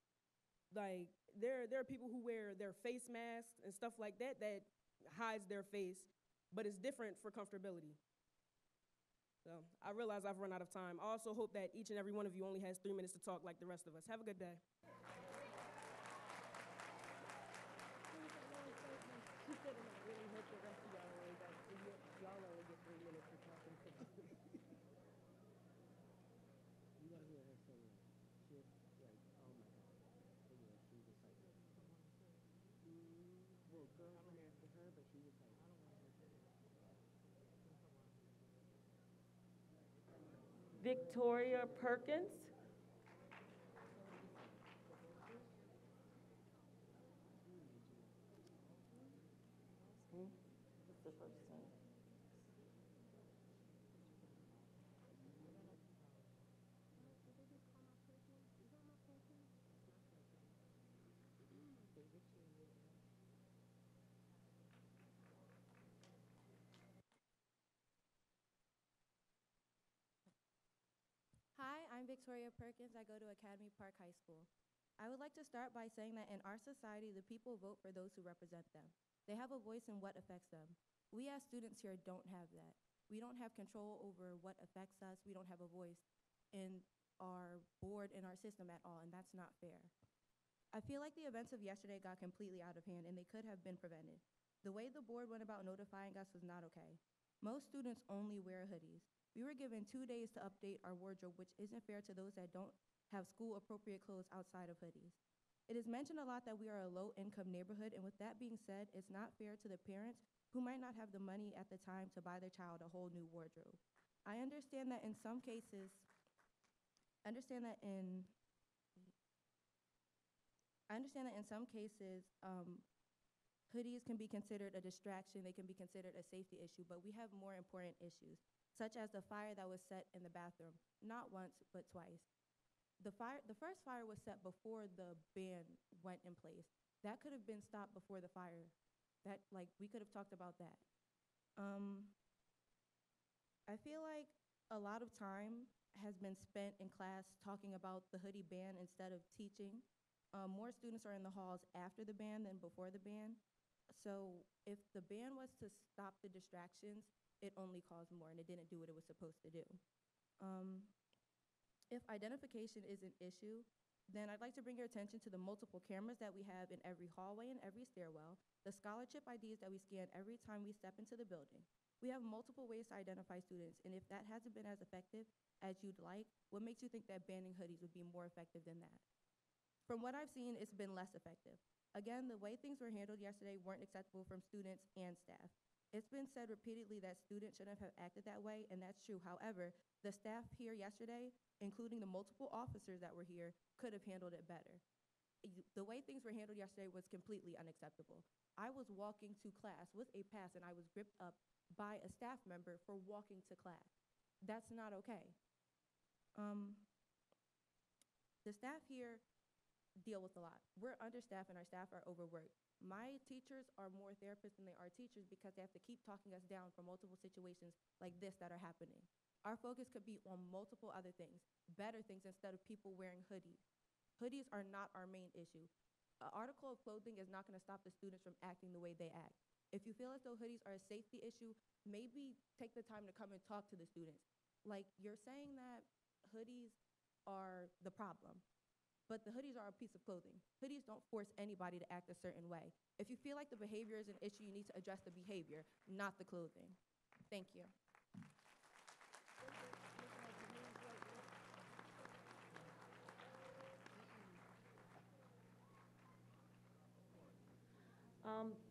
Like, there are people who wear their face masks and stuff like that that hides their face, but it's different for comfortability. So I realize I've run out of time. I also hope that each and every one of you only has 3 minutes to talk like the rest of us. Have a good day. Victoria Perkins. What's the first name? Hi, I'm Victoria Perkins. I go to Academy Park High School. I would like to start by saying that in our society, the people vote for those who represent them. They have a voice in what affects them. We as students here don't have that. We don't have control over what affects us. We don't have a voice in our board, in our system at all, and that's not fair. I feel like the events of yesterday got completely out of hand, and they could have been prevented. The way the board went about notifying us was not okay. Most students only wear hoodies. We were given 2 days to update our wardrobe, which isn't fair to those that don't have school-appropriate clothes outside of hoodies. It is mentioned a lot that we are a low-income neighborhood, and with that being said, it's not fair to the parents who might not have the money at the time to buy their child a whole new wardrobe. I understand that in some cases, hoodies can be considered a distraction, they can be considered a safety issue, but we have more important issues, such as the fire that was set in the bathroom, not once, but twice. The first fire was set before the ban went in place. That could have been stopped before the fire. We could have talked about that. I feel like a lot of time has been spent in class talking about the hoodie ban instead of teaching. More students are in the halls after the ban than before the ban. So if the ban was to stop the distractions, it only caused more, and it didn't do what it was supposed to do. If identification is an issue, then I'd like to bring your attention to the multiple cameras that we have in every hallway and every stairwell, the scholarship IDs that we scan every time we step into the building. We have multiple ways to identify students, and if that hasn't been as effective as you'd like, what makes you think that banning hoodies would be more effective than that? From what I've seen, it's been less effective. Again, the way things were handled yesterday weren't acceptable from students and staff. It's been said repeatedly that students shouldn't have acted that way, and that's true. However, the staff here yesterday, including the multiple officers that were here, could have handled it better. The way things were handled yesterday was completely unacceptable. I was walking to class with a pass, and I was gripped up by a staff member for walking to class. That's not okay. The staff here deal with a lot. We're understaffed and our staff are overworked. My teachers are more therapists than they are teachers because they have to keep talking us down for multiple situations like this that are happening. Our focus could be on multiple other things, better things instead of people wearing hoodies. Hoodies are not our main issue. An article of clothing is not going to stop the students from acting the way they act. If you feel as though hoodies are a safety issue, maybe take the time to come and talk to the students. Like, you're saying that hoodies are the problem, but the hoodies are a piece of clothing. Hoodies don't force anybody to act a certain way. If you feel like the behavior is an issue, you need to address the behavior, not the clothing. Thank you.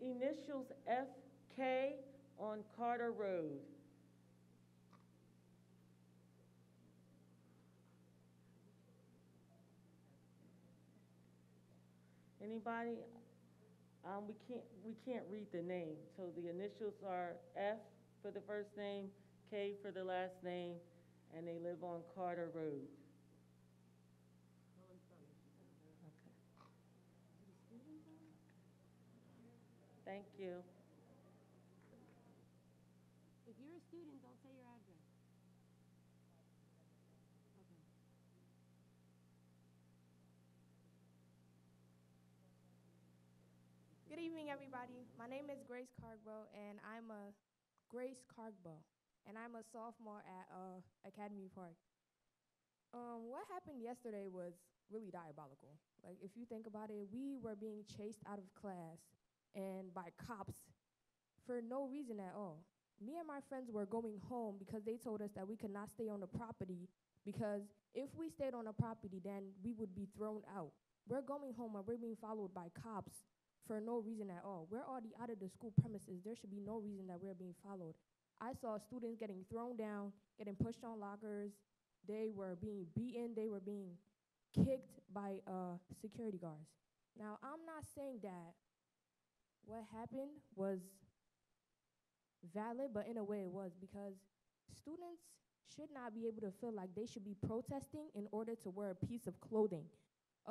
Initials FK on Carter Road. Anybody? We can't read the name. So the initials are F for the first name, K for the last name, and they live on Carter Road. Thank you. If you're a student, don't say your address. Good evening, everybody. My name is Grace Cargbo, and I'm a sophomore at Academy Park. What happened yesterday was really diabolical. Like, if you think about it, we were being chased out of class and by cops for no reason at all. Me and my friends were going home because they told us that we could not stay on the property because if we stayed on the property, then we would be thrown out. We're going home and we're being followed by cops for no reason at all. We're already out of the school premises. There should be no reason that we're being followed. I saw students getting thrown down, getting pushed on lockers. They were being beaten. They were being kicked by security guards. Now, I'm not saying that what happened was valid, but in a way it was, because students should not be able to feel like they should be protesting in order to wear a piece of clothing.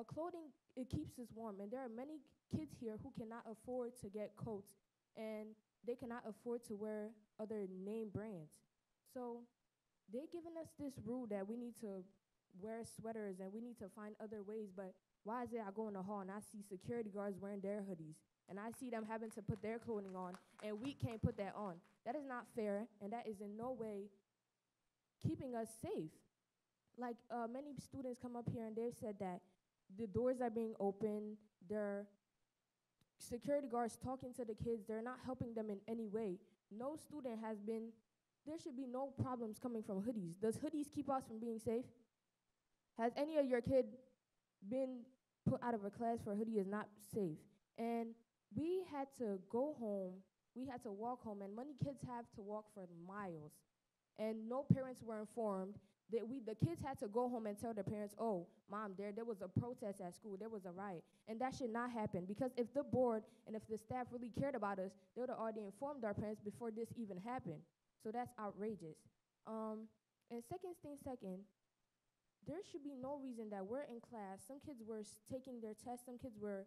Clothing, it keeps us warm, and there are many kids here who cannot afford to get coats, and they cannot afford to wear other name brands. So they're giving us this rule that we need to wear sweaters and we need to find other ways, but why is it I go in the hall and I see security guards wearing their hoodies, and I see them having to put their clothing on, and we can't put that on? That is not fair, and that is in no way keeping us safe. Like, many students come up here and they've said that the doors are being opened, there are security guards talking to the kids, they're not helping them in any way. No student has been, there should be no problems coming from hoodies. Does hoodies keep us from being safe? Has any of your kid been put out of a class for a hoodie is not safe? And we had to go home, we had to walk home, and many kids have to walk for miles. And no parents were informed. The kids had to go home and tell their parents, oh, Mom, there was a protest at school, there was a riot. And that should not happen, because if the board and if the staff really cared about us, they would have already informed our parents before this even happened. So that's outrageous. And second, there should be no reason that we're in class. Some kids were taking their tests, some kids were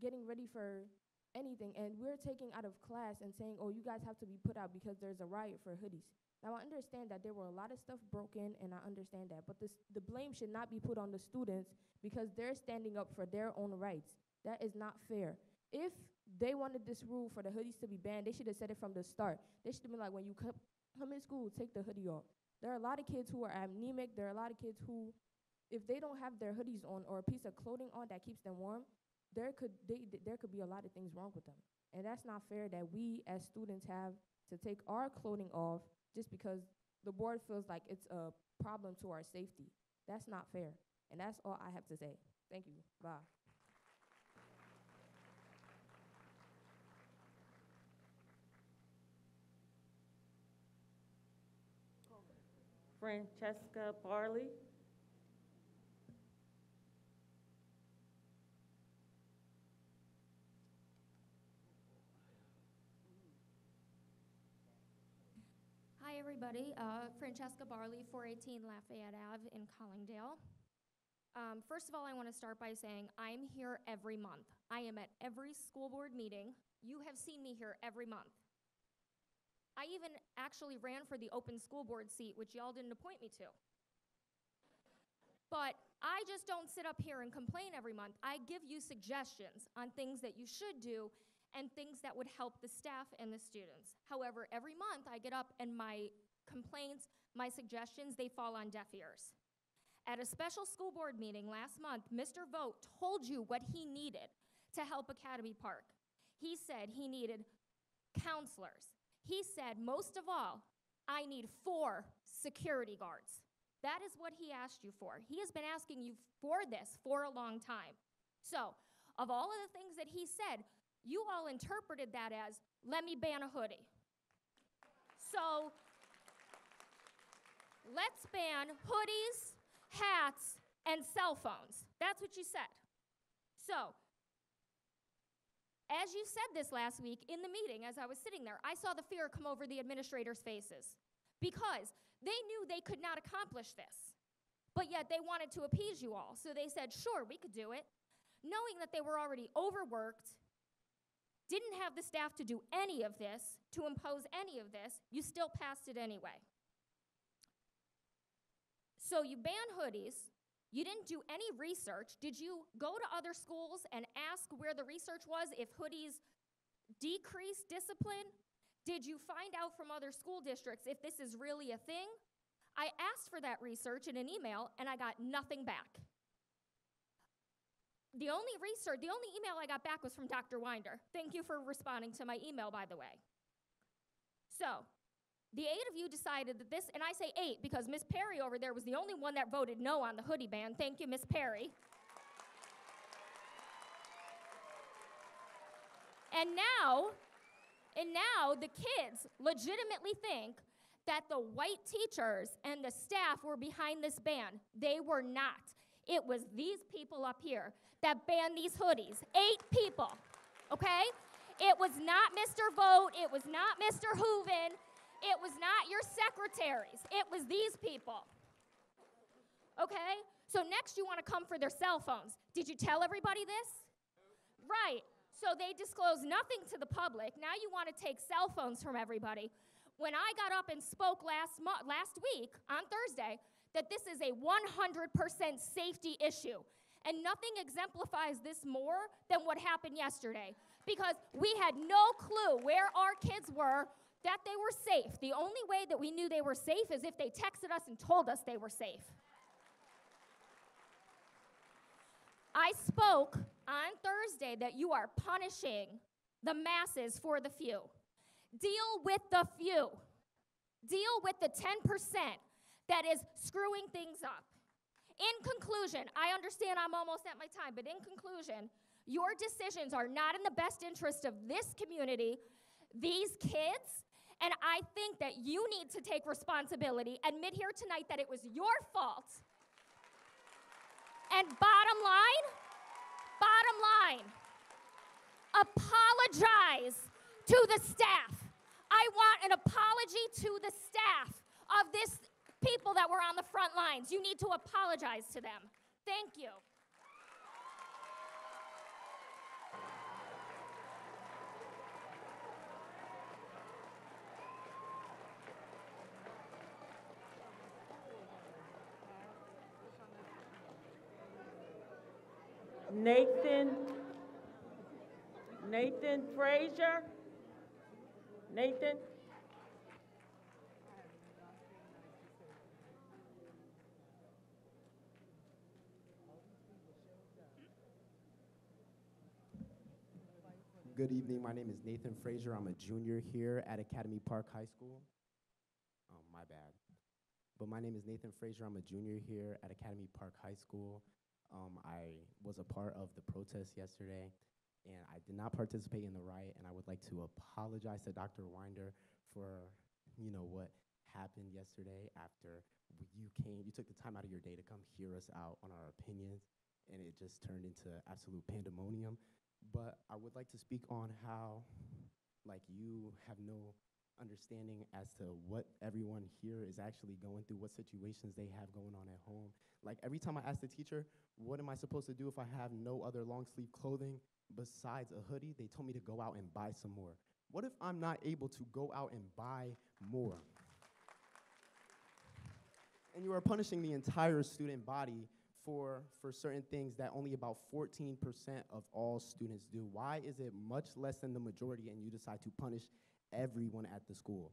getting ready for anything, and we're taking out of class and saying, oh, you guys have to be put out because there's a riot for hoodies. Now, I understand that there were a lot of stuff broken, and I understand that, but the blame should not be put on the students because they're standing up for their own rights. That is not fair. If they wanted this rule for the hoodies to be banned, they should have said it from the start. They should have been like, when you come in school, take the hoodie off. There are a lot of kids who are anemic. There are a lot of kids who, if they don't have their hoodies on or a piece of clothing on that keeps them warm, there could be a lot of things wrong with them. And that's not fair that we as students have to take our clothing off just because the board feels like it's a problem to our safety. That's not fair. And that's all I have to say. Thank you. Bye. Francesca Barley. Hi, everybody. Francesca Barley, 418 Lafayette Ave in Collingdale. First of all, I want to start by saying I'm here every month. I am at every school board meeting. You have seen me here every month. I even actually ran for the open school board seat, which y'all didn't appoint me to. But I just don't sit up here and complain every month. I give you suggestions on things that you should do and things that would help the staff and the students. However, every month I get up and my complaints, my suggestions, they fall on deaf ears. At a special school board meeting last month, Mr. Vogt told you what he needed to help Academy Park. He said he needed counselors. He said, most of all, I need 4 security guards. That is what he asked you for. He has been asking you for this for a long time. So, of all of the things that he said, you all interpreted that as, let me ban a hoodie. So, let's ban hoodies, hats, and cell phones. That's what you said. So, as you said this last week in the meeting, as I was sitting there, I saw the fear come over the administrators' faces because they knew they could not accomplish this, but yet they wanted to appease you all. So they said, sure, we could do it. Knowing that they were already overworked, didn't have the staff to do any of this, to impose any of this, you still passed it anyway. So you banned hoodies. You didn't do any research. Did you go to other schools and ask where the research was if hoodies decrease discipline? Did you find out from other school districts if this is really a thing? I asked for that research in an email and I got nothing back. The only email I got back was from Dr. Winder. Thank you for responding to my email, by the way. So, the 8 of you decided that this, and I say 8 because Miss Perry over there was the only one that voted no on the hoodie ban. Thank you, Miss Perry. And now the kids legitimately think that the white teachers and the staff were behind this ban. They were not. It was these people up here that banned these hoodies. 8 people, okay? It was not Mr. Vogt. It was not Mr. Hooven. It was not your secretaries. It was these people. Okay? So next you want to come for their cell phones. Did you tell everybody this? Right. So they disclosed nothing to the public. Now you want to take cell phones from everybody. When I got up and spoke last week on Thursday that this is a 100% safety issue. And nothing exemplifies this more than what happened yesterday. Because we had no clue where our kids were, that they were safe. The only way that we knew they were safe is if they texted us and told us they were safe. I spoke on Thursday that you are punishing the masses for the few. Deal with the few. Deal with the 10% that is screwing things up. In conclusion, I understand I'm almost at my time, but in conclusion, your decisions are not in the best interest of this community, these kids, and I think that you need to take responsibility, admit here tonight that it was your fault. And bottom line, apologize to the staff. I want an apology to the staff of this people that were on the front lines. You need to apologize to them. Thank you. Nathan Frazier. Nathan. Good evening. My name is Nathan Frazier. I'm a junior here at Academy Park High School. My bad. But my name is Nathan Frazier. I'm a junior here at Academy Park High School. I was a part of the protest yesterday, and I did not participate in the riot, and I would like to apologize to Dr. Winder for, what happened yesterday after you took the time out of your day to come hear us out on our opinions, and it just turned into absolute pandemonium. But I would like to speak on how, you have no understanding as to what everyone here is actually going through, what situations they have going on at home. Like, every time I ask the teacher, what am I supposed to do if I have no other long sleeve clothing besides a hoodie? They told me to go out and buy some more. What if I'm not able to go out and buy more? And you are punishing the entire student body for certain things that only about 14% of all students do. Why is it much less than the majority and you decide to punish everyone at the school?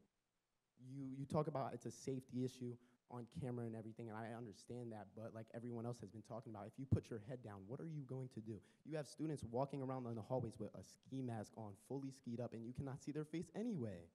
You talk about it's a safety issue on camera and everything, and I understand that, but like everyone else has been talking about, if you put your head down, what are you going to do? You have students walking around in the hallways with a ski mask on, fully skied up, and you cannot see their face anyway.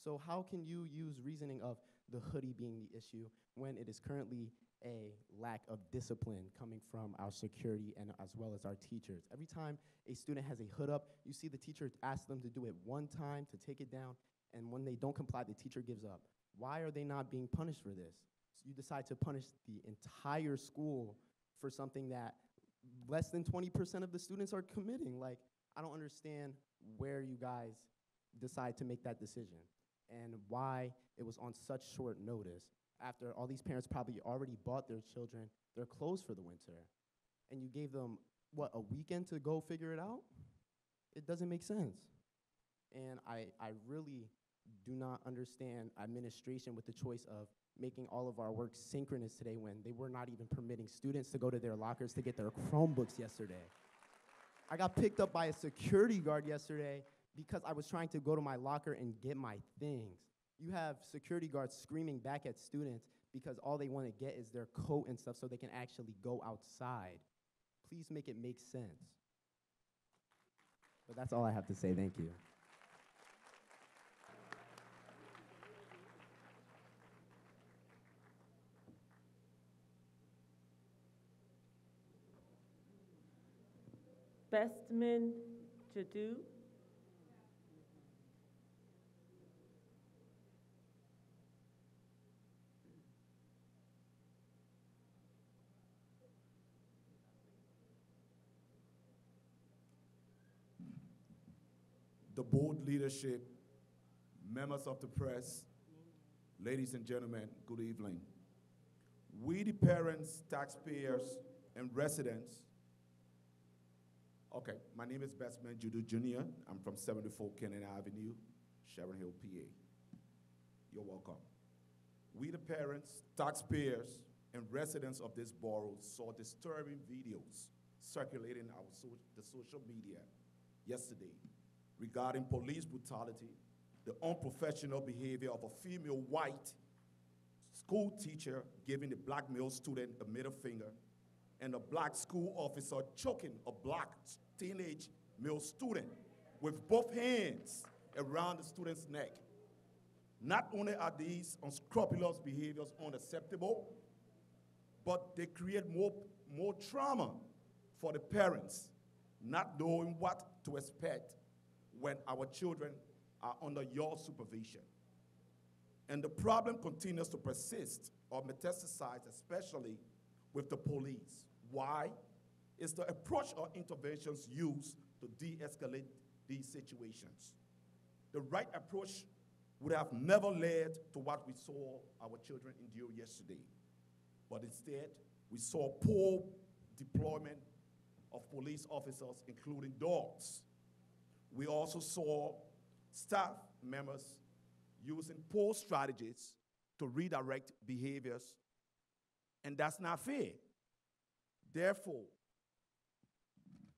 So how can you use reasoning of the hoodie being the issue when it is currently a lack of discipline coming from our security and as well as our teachers? Every time a student has a hood up, you see the teacher ask them to do it one time to take it down, and when they don't comply, the teacher gives up. Why are they not being punished for this? So you decide to punish the entire school for something that less than 20% of the students are committing. Like, I don't understand where you guys decide to make that decision and why it was on such short notice after all these parents probably already bought their children their clothes for the winter. And you gave them, what, a weekend to go figure it out? It doesn't make sense. And I really do not understand administration with the choice of making all of our work synchronous today when they were not even permitting students to go to their lockers to get their Chromebooks yesterday. I got picked up by a security guard yesterday because I was trying to go to my locker and get my things. You have security guards screaming back at students because all they want to get is their coat and stuff so they can actually go outside. Please make it make sense. But that's all I have to say. Thank you. Bestman Jadu. The board leadership, members of the press, ladies and gentlemen, good evening. We, the parents, taxpayers, and residents. Okay, my name is Bestman Judu Jr. I'm from 74 Kennedy Avenue, Sharon Hill, PA. You're welcome. We, the parents, taxpayers, and residents of this borough saw disturbing videos circulating the social media yesterday regarding police brutality, the unprofessional behavior of a female white school teacher giving the black male student a middle finger, and a black school officer choking a black teenage male student with both hands around the student's neck. Not only are these unscrupulous behaviors unacceptable, but they create more trauma for the parents, not knowing what to expect when our children are under your supervision. And the problem continues to persist or metastasize, especially with the police. Why? It's the approach or interventions used to de-escalate these situations. The right approach would have never led to what we saw our children endure yesterday. But instead, we saw poor deployment of police officers, including dogs. We also saw staff members using poor strategies to redirect behaviors, and that's not fair. Therefore,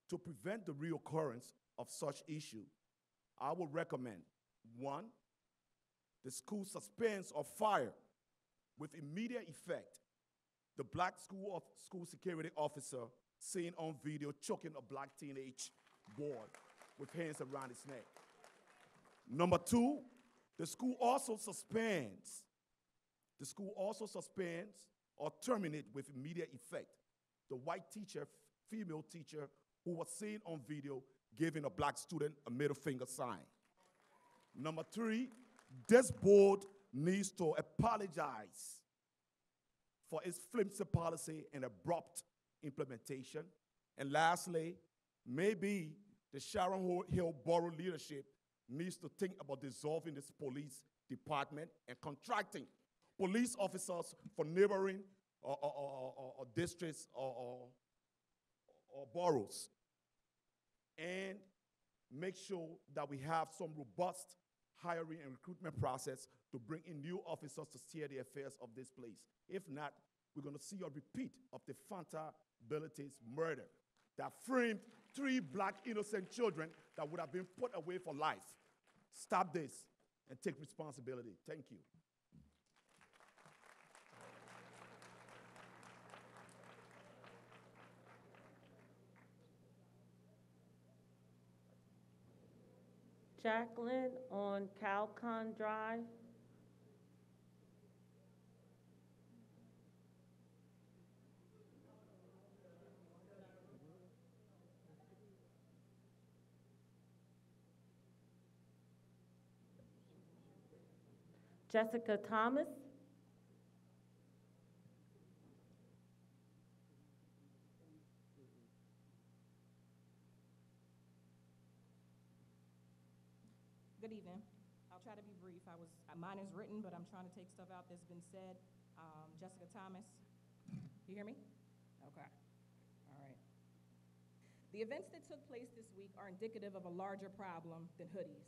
to prevent the reoccurrence of such issue, I would recommend, 1, the school suspends or fire with immediate effect the black school security officer seen on video choking a black teenage boy with hands around his neck. Number two, the school also suspends or terminate with immediate effect the white teacher, female teacher, who was seen on video giving a black student a middle finger sign. Number three, this board needs to apologize for its flimsy policy and abrupt implementation. And lastly, maybe the Sharon Hill Borough leadership needs to think about dissolving this police department and contracting police officers for neighboring districts or boroughs. And make sure that we have some robust hiring and recruitment process to bring in new officers to steer the affairs of this place. If not, we're going to see a repeat of the Fanta Bilitis murder that framed 3 black innocent children that would have been put away for life. Stop this and take responsibility. Thank you. Jacqueline on Calcon Drive. Jessica Thomas. Good evening. I'll try to be brief. Mine is written, but I'm trying to take stuff out that's been said. Jessica Thomas. You hear me? Okay. All right. The events that took place this week are indicative of a larger problem than hoodies.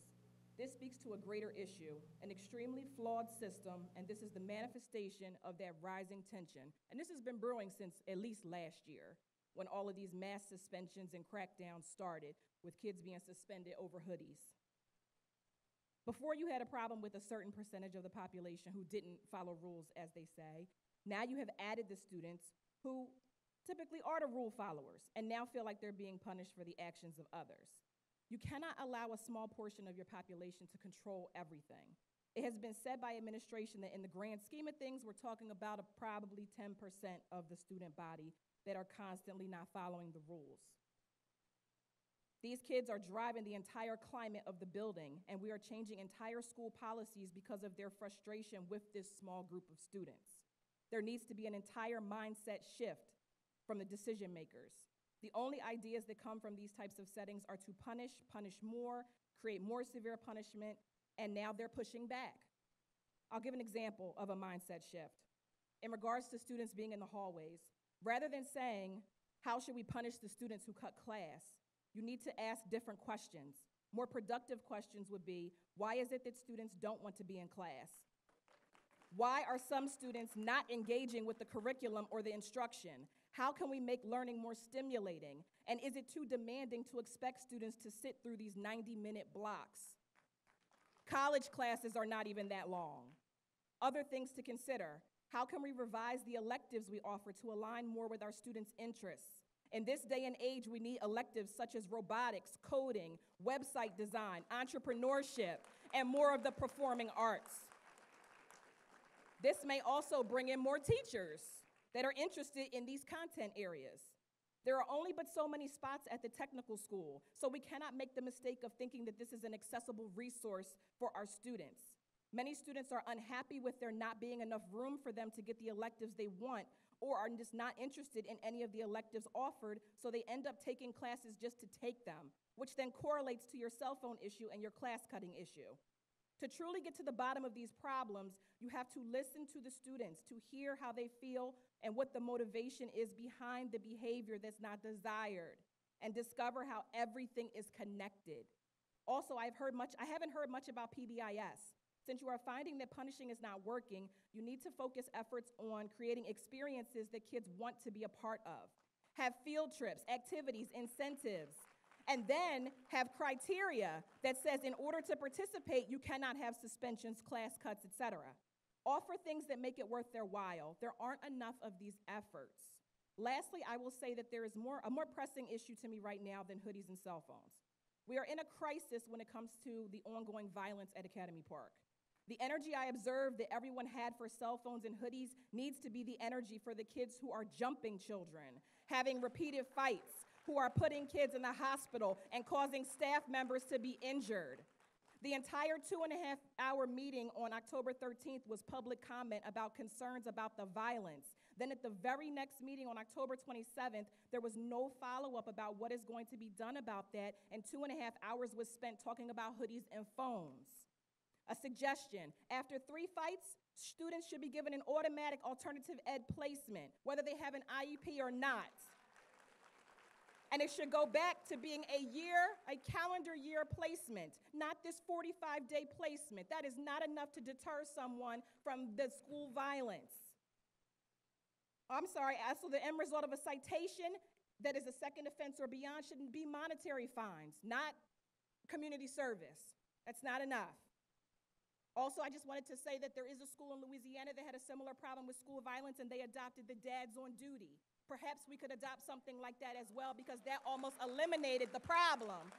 This speaks to a greater issue, an extremely flawed system, and this is the manifestation of that rising tension. And this has been brewing since at least last year, when all of these mass suspensions and crackdowns started, with kids being suspended over hoodies. Before, you had a problem with a certain percentage of the population who didn't follow rules, as they say. Now you have added the students who typically are the rule followers and now feel like they're being punished for the actions of others. You cannot allow a small portion of your population to control everything. It has been said by administration that in the grand scheme of things, we're talking about probably 10% of the student body that are constantly not following the rules. These kids are driving the entire climate of the building, and we are changing entire school policies because of their frustration with this small group of students. There needs to be an entire mindset shift from the decision makers. The only ideas that come from these types of settings are to punish more, create more severe punishment, and now they're pushing back. I'll give an example of a mindset shift. In regards to students being in the hallways, rather than saying, how should we punish the students who cut class, you need to ask different questions. More productive questions would be, why is it that students don't want to be in class? Why are some students not engaging with the curriculum or the instruction? How can we make learning more stimulating? And is it too demanding to expect students to sit through these 90-minute blocks? College classes are not even that long. Other things to consider. How can we revise the electives we offer to align more with our students' interests? In this day and age, we need electives such as robotics, coding, website design, entrepreneurship, and more of the performing arts. This may also bring in more teachers that are interested in these content areas. There are only but so many spots at the technical school, so we cannot make the mistake of thinking that this is an accessible resource for our students. Many students are unhappy with there not being enough room for them to get the electives they want, or are just not interested in any of the electives offered, so they end up taking classes just to take them, which then correlates to your cell phone issue and your class cutting issue. To truly get to the bottom of these problems, you have to listen to the students, to hear how they feel and what the motivation is behind the behavior that's not desired, and discover how everything is connected. Also, I haven't heard much about PBIS. Since you are finding that punishing is not working, you need to focus efforts on creating experiences that kids want to be a part of. Have field trips, activities, incentives, and then have criteria that says in order to participate, you cannot have suspensions, class cuts, etc. Offer things that make it worth their while. There aren't enough of these efforts. Lastly, I will say that there is a more pressing issue to me right now than hoodies and cell phones. We are in a crisis when it comes to the ongoing violence at Academy Park. The energy I observed that everyone had for cell phones and hoodies needs to be the energy for the kids who are jumping children, having repeated fights, who are putting kids in the hospital and causing staff members to be injured. The entire 2.5-hour meeting on October 13th was public comment about concerns about the violence. Then at the very next meeting on October 27th, there was no follow-up about what is going to be done about that, and 2.5 hours was spent talking about hoodies and phones. A suggestion: after 3 fights, students should be given an automatic alternative ed placement, whether they have an IEP or not. And it should go back to being a calendar year placement, not this 45-day placement. That is not enough to deter someone from the school violence. I'm sorry, so the end result of a citation that is a second offense or beyond shouldn't be monetary fines, not community service. That's not enough. Also, I just wanted to say that there is a school in Louisiana that had a similar problem with school violence, and they adopted the dads on duty. Perhaps we could adopt something like that as well, because that almost eliminated the problem.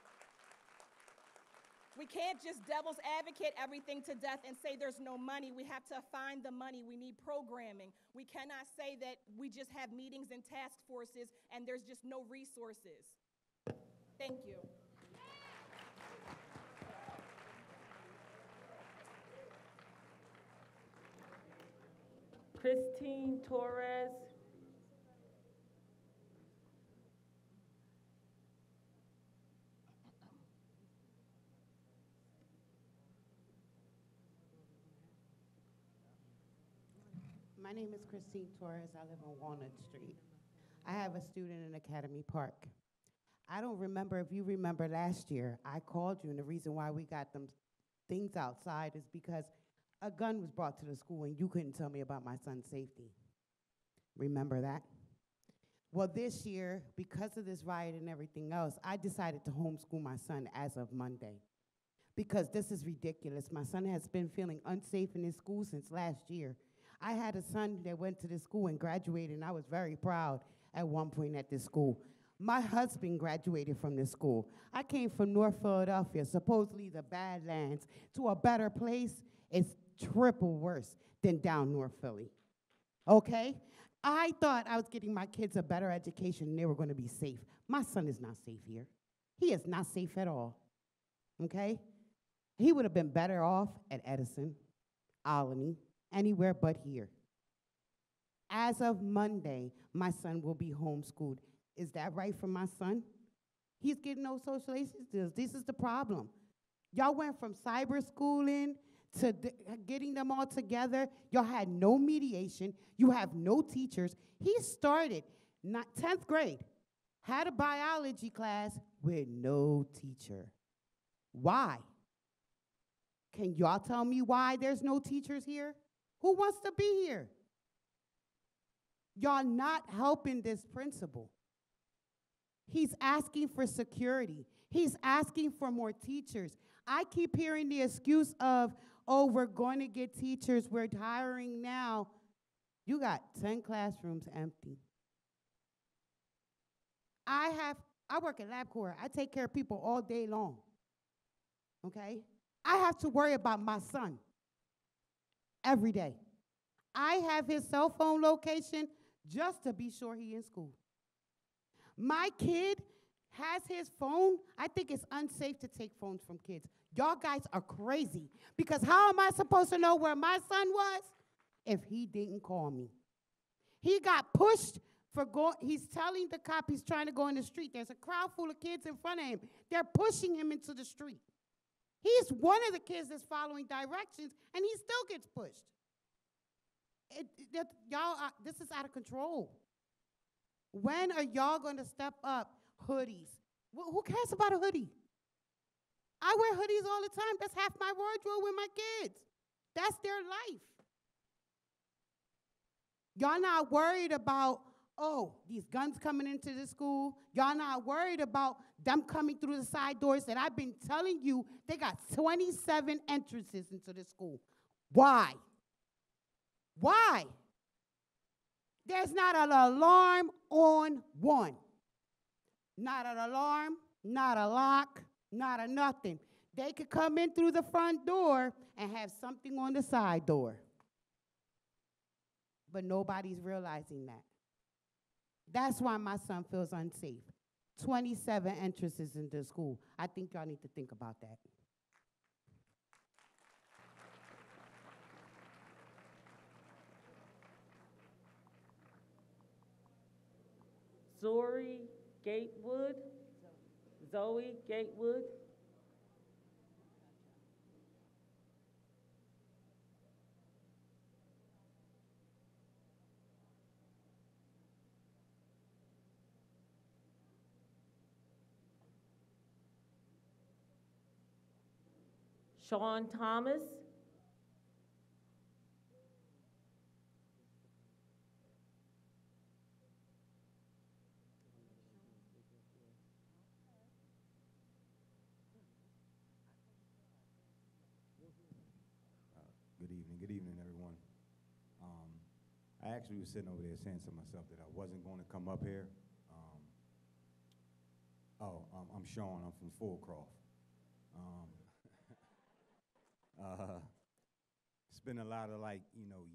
We can't just devil's advocate everything to death and say there's no money. We have to find the money. We need programming. We cannot say that we just have meetings and task forces and there's just no resources. Thank you. Christine Torres. My name is Christine Torres. I live on Walnut Street. I have a student in Academy Park. I don't remember if you remember last year, I called you, and the reason why we got them things outside is because a gun was brought to the school and you couldn't tell me about my son's safety. Remember that? Well, this year, because of this riot and everything else, I decided to homeschool my son as of Monday, because this is ridiculous. My son has been feeling unsafe in his school since last year. I had a son that went to this school and graduated, and I was very proud at one point at this school. My husband graduated from this school. I came from North Philadelphia, supposedly the Badlands, to a better place. It's triple worse than down North Philly, okay? I thought I was getting my kids a better education and they were going to be safe. My son is not safe here. He is not safe at all, okay? He would have been better off at Edison, Albany, anywhere but here. As of Monday, my son will be homeschooled. Is that right for my son? He's getting no socialization skills. This is the problem. Y'all went from cyber schooling to getting them all together. Y'all had no mediation. You have no teachers. He started 10th grade, had a biology class with no teacher. Why? Can y'all tell me why there's no teachers here? Who wants to be here? Y'all not helping this principal. He's asking for security. He's asking for more teachers. I keep hearing the excuse of, oh, we're going to get teachers, we're hiring now. You got 10 classrooms empty. I work at LabCorp. I take care of people all day long, okay? I have to worry about my son every day. I have his cell phone location just to be sure he's in school. My kid has his phone. I think it's unsafe to take phones from kids. Y'all guys are crazy, because how am I supposed to know where my son was if he didn't call me? He got pushed for he's telling the cop he's trying to go in the street. There's a crowd full of kids in front of him. They're pushing him into the street. He's one of the kids that's following directions, and he still gets pushed. This is out of control. When are y'all going to step up? Hoodies. Who cares about a hoodie? I wear hoodies all the time. That's half my wardrobe with my kids. That's their life. Y'all not worried about, oh, these guns coming into the school. Y'all not worried about them coming through the side doors that I've been telling you they got 27 entrances into the school. Why? Why? There's not an alarm on one. Not an alarm, not a lock, Not a nothing. They could come in through the front door and have something on the side door. But nobody's realizing that. That's why my son feels unsafe. 27 entrances into school. I think y'all need to think about that. Zori Gatewood. Zoe Gatewood. Sean Thomas. Good evening, everyone. I actually was sitting over there saying to myself that I wasn't going to come up here. I'm Sean, I'm from Fullcroft. It's been a lot of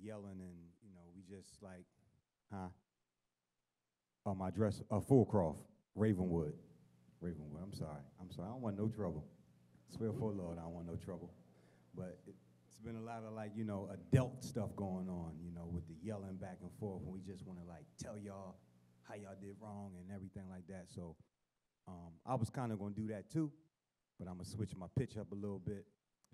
yelling and, we just my address, Fullcroft, Ravenwood. I'm sorry, I don't want no trouble. Swear for the Lord, I don't want no trouble. But it's been a lot of adult stuff going on, with the yelling back and forth, and we just want to tell y'all how y'all did wrong and everything like that. So I was kind of going to do that too, but I'm going to switch my pitch up a little bit,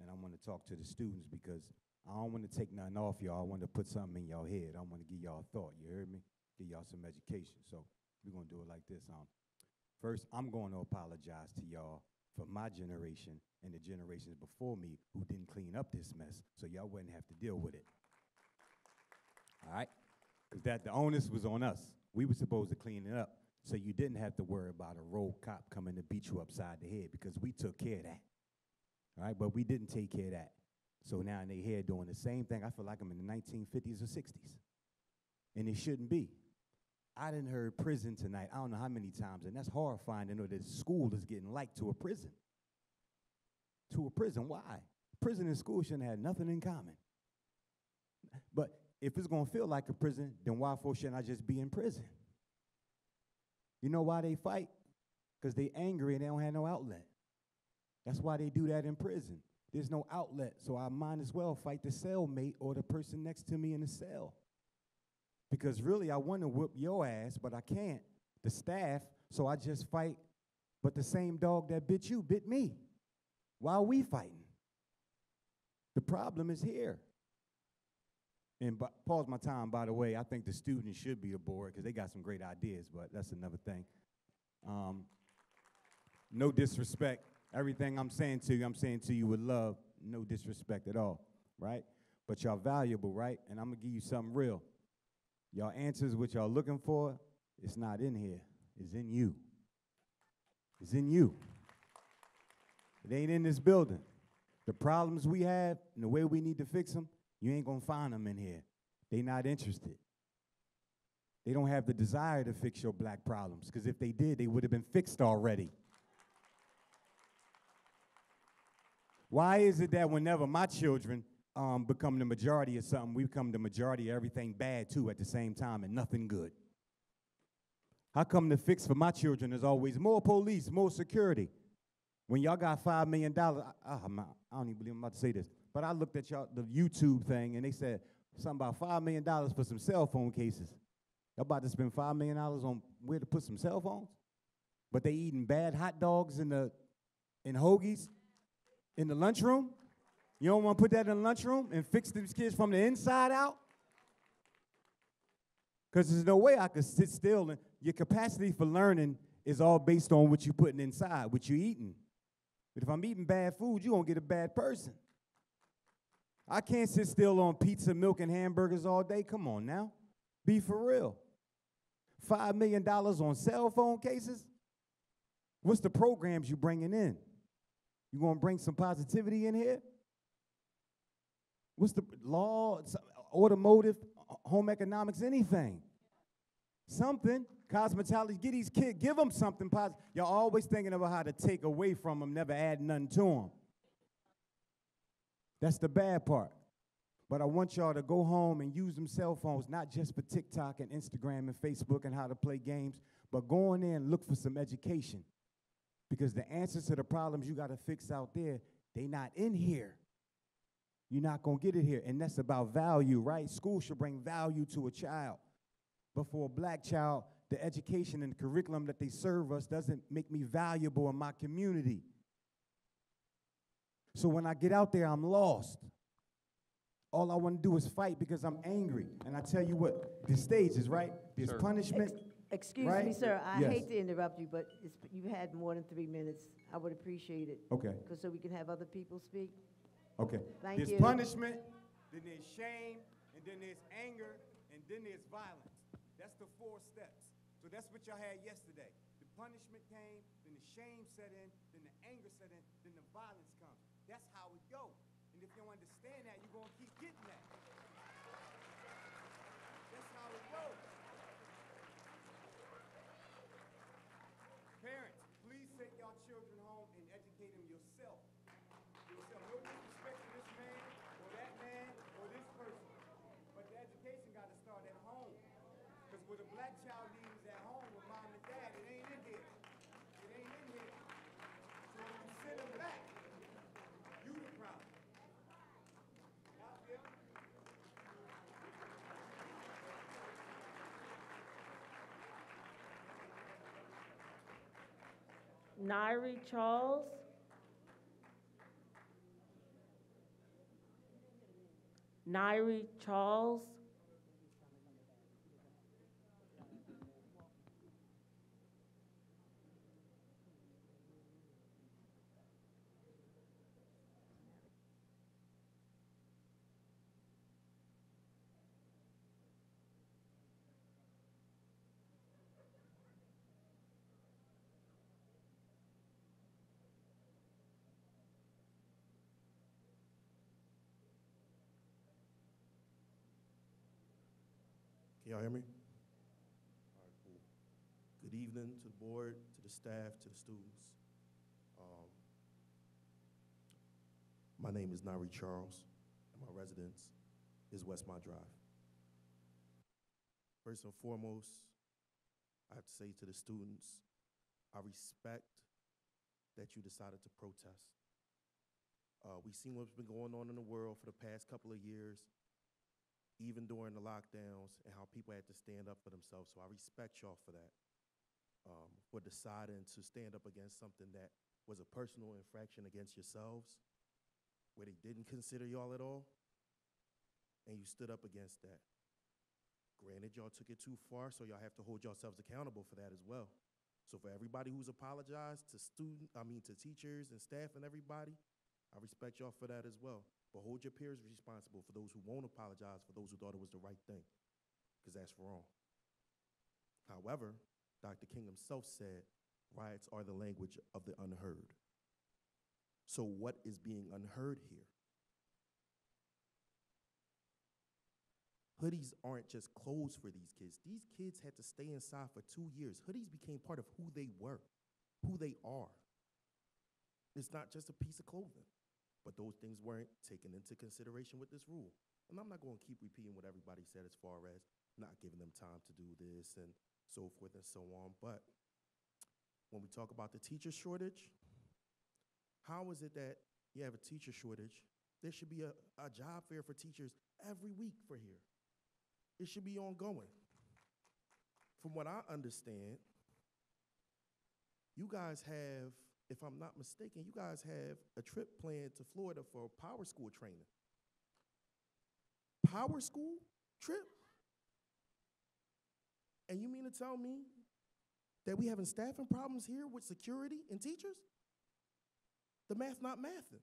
and I want to talk to the students because I don't want to take nothing off y'all. I want to put something in y'all head. I want to give y'all a thought, you heard me? Give y'all some education. So we're going to do it like this. First, I'm going to apologize to y'all for my generation and the generations before me who didn't clean up this mess, so y'all wouldn't have to deal with it. All right? Because the onus was on us. We were supposed to clean it up, so you didn't have to worry about a road cop coming to beat you upside the head because we took care of that. All right? But we didn't take care of that. So now they're here doing the same thing. I feel like I'm in the 1950s or 60s. And it shouldn't be. I done heard prison tonight, I don't know how many times, and that's horrifying to know that school is getting like to a prison. To a prison, why? Prison and school shouldn't have nothing in common. But if it's gonna feel like a prison, then why for shouldn't I just be in prison? You know why they fight? Because they angry and they don't have no outlet. That's why they do that in prison. There's no outlet, so I might as well fight the cellmate or the person next to me in the cell. Because really, I want to whoop your ass, but I can't. The staff, so I just fight. But the same dog that bit you bit me. Why are we fighting? The problem is here. And pause my time, by the way. I think the students should be aboard because they got some great ideas, but that's another thing. No disrespect. Everything I'm saying to you with love. No disrespect at all, right? But y'all valuable, right? And I'm going to give you something real. Y'all answers what y'all looking for, it's not in here. It's in you. It's in you. It ain't in this building. The problems we have and the way we need to fix them, you ain't going to find them in here. They not interested. They don't have the desire to fix your black problems, because if they did, they would have been fixed already. Why is it that whenever my children become the majority of something, we become the majority of everything bad too at the same time and nothing good? How come the fix for my children is always more police, more security? When y'all got $5 million, I don't even believe I'm about to say this, but I looked at the YouTube thing and they said something about $5 million for some cell phone cases. Y'all about to spend $5 million on where to put some cell phones? But they eating bad hot dogs in hoagies in the lunchroom? You don't want to put that in the lunchroom and fix these kids from the inside out? Because there's no way I could sit still. And your capacity for learning is all based on what you're putting inside, what you're eating. But if I'm eating bad food, you're going to get a bad person. I can't sit still on pizza, milk, and hamburgers all day. Come on now. Be for real. $5 million on cell phone cases? What's the programs you bringing in? You going to bring some positivity in here? What's the law, automotive, home economics, anything? Something, cosmetology, get these kids, give them something positive. Y'all always thinking about how to take away from them, never add nothing to them. That's the bad part. But I want y'all to go home and use them cell phones, not just for TikTok and Instagram and Facebook and how to play games, but go in there and look for some education. Because the answers to the problems you got to fix out there, they not in here. You're not going to get it here. And that's about value, right? School should bring value to a child. But for a black child, the education and the curriculum that they serve us doesn't make me valuable in my community. So when I get out there, I'm lost. All I want to do is fight because I'm angry. And I tell you what, the stages, right? There's punishment. Excuse right? me, sir. I Yes. hate to interrupt you, but you've had more than 3 minutes. I would appreciate it. Okay. So we can have other people speak. Okay. Thank There's you. punishment, then there's shame, and then there's anger, and then there's violence. That's the 4 steps. So that's what y'all had yesterday. The punishment came, then the shame set in, then the anger set in, then the violence comes. That's how it goes. And if you don't understand that, you're going to keep getting that. That's how it goes. Parents, please take y'all children home and educate them yourself. No disrespect to this man or that man or this person. But the education got to start at home. Because what a black child needs at home with mom and dad, it ain't in here. It ain't in here. So when you send them back, you the problem. Y'all feel? Nairi Charles. Nairi Charles. Can y'all hear me? All right, cool. Good evening to the board, to the staff, to the students. My name is Nairi Charles, and my residence is Westmont Drive. First and foremost, I have to say to the students, I respect that you decided to protest. We've seen what's been going on in the world for the past couple of years, even during the lockdowns, and how people had to stand up for themselves. So I respect y'all for that, for deciding to stand up against something that was a personal infraction against yourselves, where they didn't consider y'all at all, and you stood up against that. Granted, y'all took it too far, so y'all have to hold yourselves accountable for that as well. So for everybody who's apologized to to teachers and staff and everybody, I respect y'all for that as well. But hold your peers responsible for those who won't apologize, for those who thought it was the right thing, because that's wrong. However, Dr. King himself said, riots are the language of the unheard. So what is being unheard here? Hoodies aren't just clothes for these kids. These kids had to stay inside for 2 years. Hoodies became part of who they were, who they are. It's not just a piece of clothing. But those things weren't taken into consideration with this rule. And I'm not going to keep repeating what everybody said as far as not giving them time to do this and so forth and so on. But when we talk about the teacher shortage, how is it that you have a teacher shortage? There should be a job fair for teachers every week for here. It should be ongoing. From what I understand, you guys have, if I'm not mistaken, you guys have a trip planned to Florida for power school training. Power school trip? And you mean to tell me that we having staffing problems here with security and teachers? The math not mathing.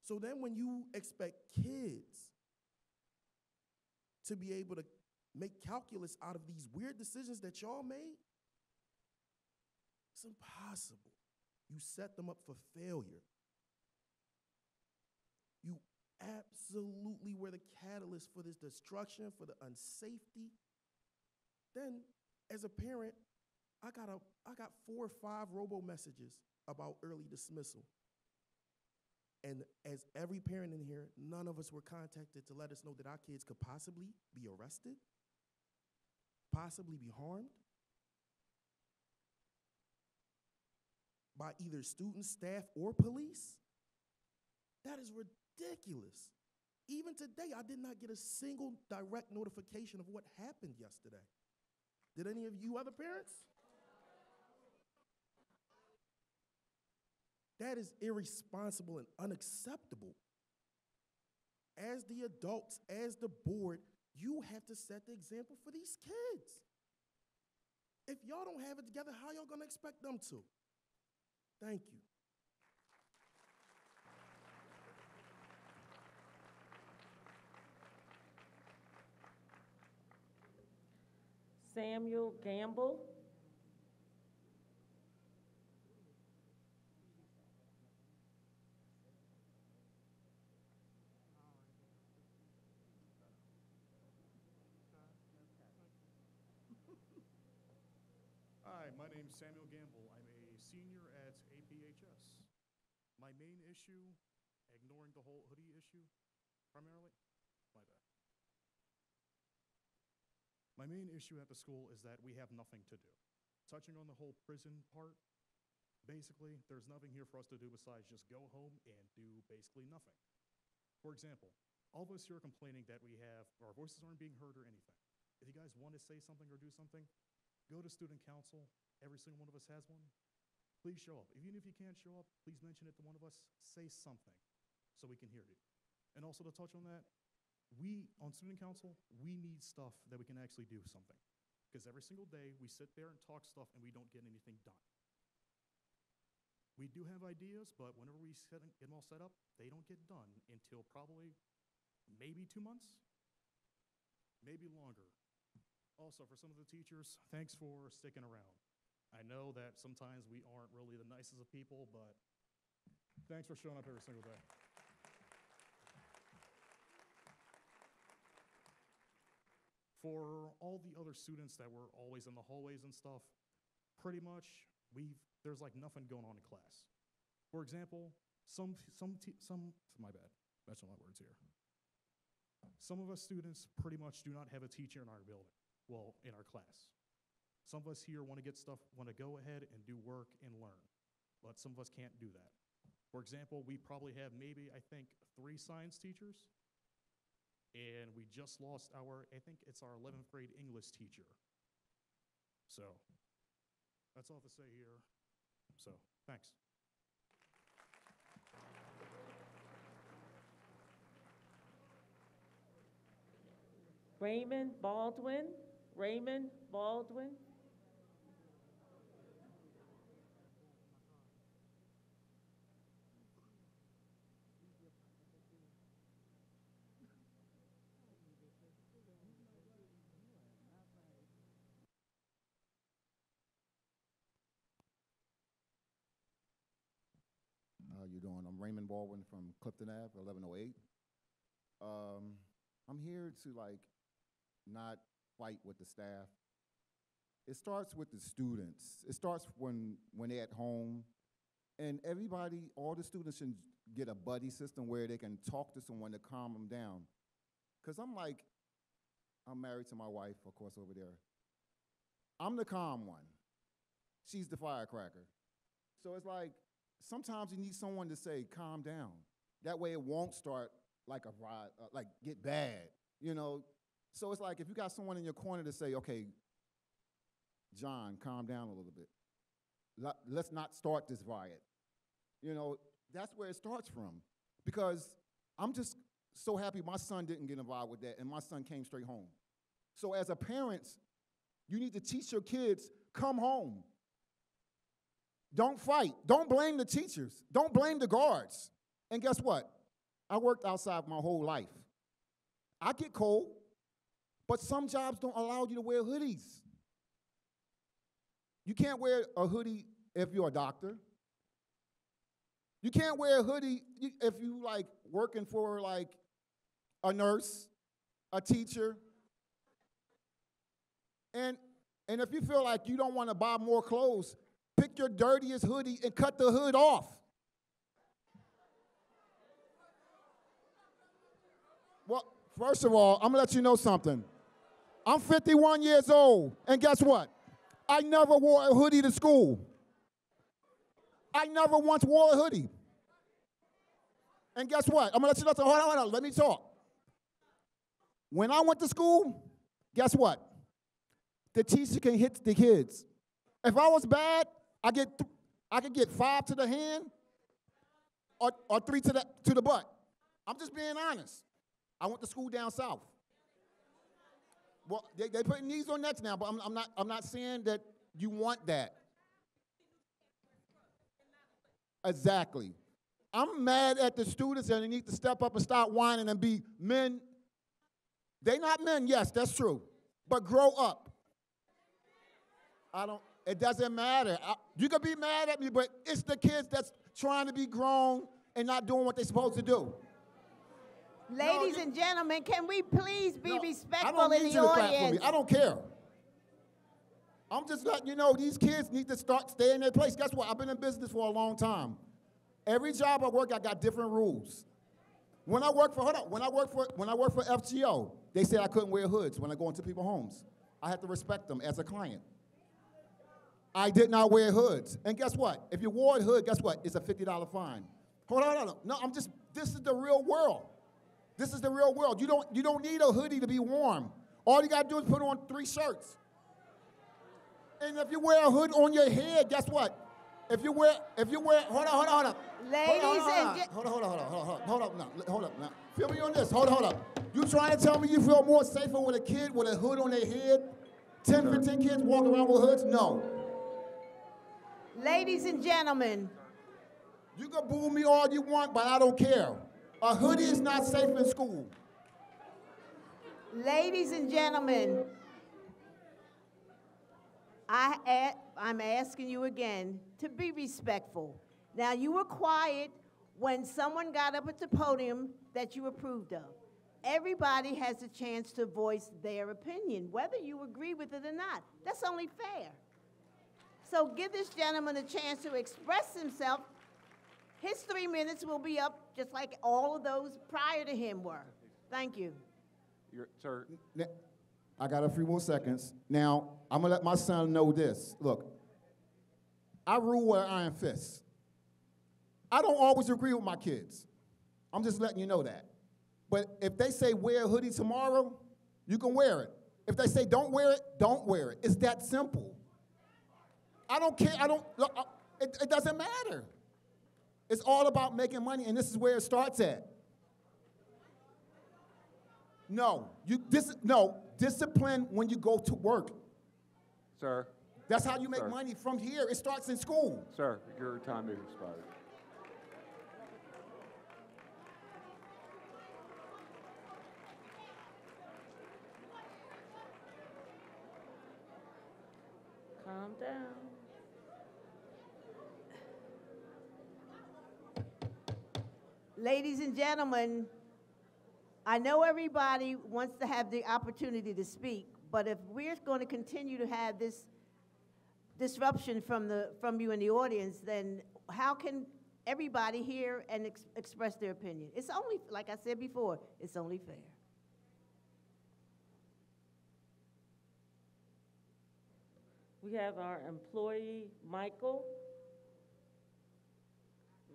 So then when you expect kids to be able to make calculus out of these weird decisions that y'all made, it's impossible. You set them up for failure. You absolutely were the catalyst for this destruction, for the unsafety, then as a parent, I got 4 or 5 robo messages about early dismissal. And as every parent in here, none of us were contacted to let us know that our kids could possibly be arrested, possibly be harmed by either students, staff, or police. That is ridiculous. Even today, I did not get a single direct notification of what happened yesterday. Did any of you other parents? That is irresponsible and unacceptable. As the adults, as the board, you have to set the example for these kids. If y'all don't have it together, how y'all gonna expect them to? Thank you. Samuel Gamble. Hi, my name's Samuel Gamble. I'm a senior at APHS. My main issue, ignoring the whole hoodie issue primarily, my bad. My main issue at the school is that we have nothing to do. Touching on the whole prison part, basically, there's nothing here for us to do besides just go home and do basically nothing. For example, all of us here are complaining that our voices aren't being heard or anything. If you guys want to say something or do something, go to student council. Every single one of us has one. Please show up. Even if you can't show up, please mention it to one of us. Say something so we can hear you. And also to touch on that, on student council, we need stuff that we can actually do something. Because every single day we sit there and talk stuff and we don't get anything done. We do have ideas, but whenever we get them all set up, they don't get done until probably maybe 2 months, maybe longer. Also, for some of the teachers, thanks for sticking around. I know that sometimes we aren't really the nicest of people, but thanks for showing up every single day. For all the other students that were always in the hallways and stuff, pretty much there's like nothing going on in class. For example, my bad, that's not my words here. Some of us students pretty much do not have a teacher in our building. Well, in our class. Some of us here want to go ahead and do work and learn, but some of us can't do that. For example, we probably have maybe, I think, 3 science teachers, and we just lost I think it's our 11th grade English teacher. So, that's all to say here. So, thanks. Raymond Baldwin. Raymond Baldwin. How you doing? I'm Raymond Baldwin from Clifton Ave, 1108. I'm here to not fight with the staff. It starts with the students. It starts when they're at home, and everybody, all the students should get a buddy system where they can talk to someone to calm them down. Because I'm married to my wife, of course, over there. I'm the calm one. She's the firecracker. So it's like, sometimes you need someone to say, calm down. That way it won't start like a riot, get bad, you know? So it's like if you got someone in your corner to say, okay, John, calm down a little bit. Let's not start this riot. You know, that's where it starts from. Because I'm just so happy my son didn't get involved with that, and my son came straight home. So as a parent, you need to teach your kids, come home. Don't fight. Don't blame the teachers. Don't blame the guards. And guess what? I worked outside my whole life. I get cold, but some jobs don't allow you to wear hoodies. You can't wear a hoodie if you're a doctor. You can't wear a hoodie if you like working for like a nurse, a teacher. And if you feel like you don't want to buy more clothes, pick your dirtiest hoodie and cut the hood off. Well, first of all, I'm gonna let you know something. I'm 51 years old, and guess what? I never wore a hoodie to school. I never once wore a hoodie. And guess what? I'm gonna let you know something. Hold on, let me talk. When I went to school, guess what? The teacher can hit the kids. If I was bad, I could get 5 to the hand or 3 to the butt. I'm just being honest. I went to school down south. Well, they put knees on necks now, but I'm not saying that you want that. Exactly. I'm mad at the students and they need to step up and stop whining and be men. They not men, yes, that's true. But grow up. It doesn't matter. You can be mad at me, but it's the kids that's trying to be grown and not doing what they're supposed to do. Ladies and gentlemen, can we please be respectful I don't in need the you to clap for me. audience? I don't care. I'm just letting you know these kids need to stay in their place. Guess what? I've been in business for a long time. Every job I work, I got different rules. When I work for FGO, they said I couldn't wear hoods when I go into people's homes. I had to respect them as a client. I did not wear hoods. And guess what? If you wore a hood, guess what? It's a $50 fine. Hold on. No, this is the real world. This is the real world. You don't need a hoodie to be warm. All you gotta do is put on 3 shirts. And if you wear a hood on your head, guess what? If you wear, hold on. Hold up now. Feel me on this, hold up. You trying to tell me you feel more safer with a kid with a hood on their head? 10, 15 kids walking around with hoods? No. Ladies and gentlemen. You can boo me all you want, but I don't care. A hoodie is not safe in school. Ladies and gentlemen, I'm asking you again to be respectful. Now, you were quiet when someone got up at the podium that you approved of. Everybody has a chance to voice their opinion, whether you agree with it or not. That's only fair. So give this gentleman a chance to express himself. His 3 minutes will be up just like all of those prior to him were. Thank you. Sir. I got a few more seconds. Now, I'm gonna let my son know this. Look, I rule with an iron fist. I don't always agree with my kids. I'm just letting you know that. But if they say wear a hoodie tomorrow, you can wear it. If they say don't wear it, don't wear it. It's that simple. I don't care. It doesn't matter. It's all about making money, and this is where it starts at. No, discipline when you go to work. Sir. That's how you make money from here. It starts in school. Sir, your time is expired. Calm down. Ladies and gentlemen, I know everybody wants to have the opportunity to speak, but if we're going to continue to have this disruption from you in the audience, then how can everybody hear and express their opinion? It's only, like I said before, it's only fair. We have our employee, Michael.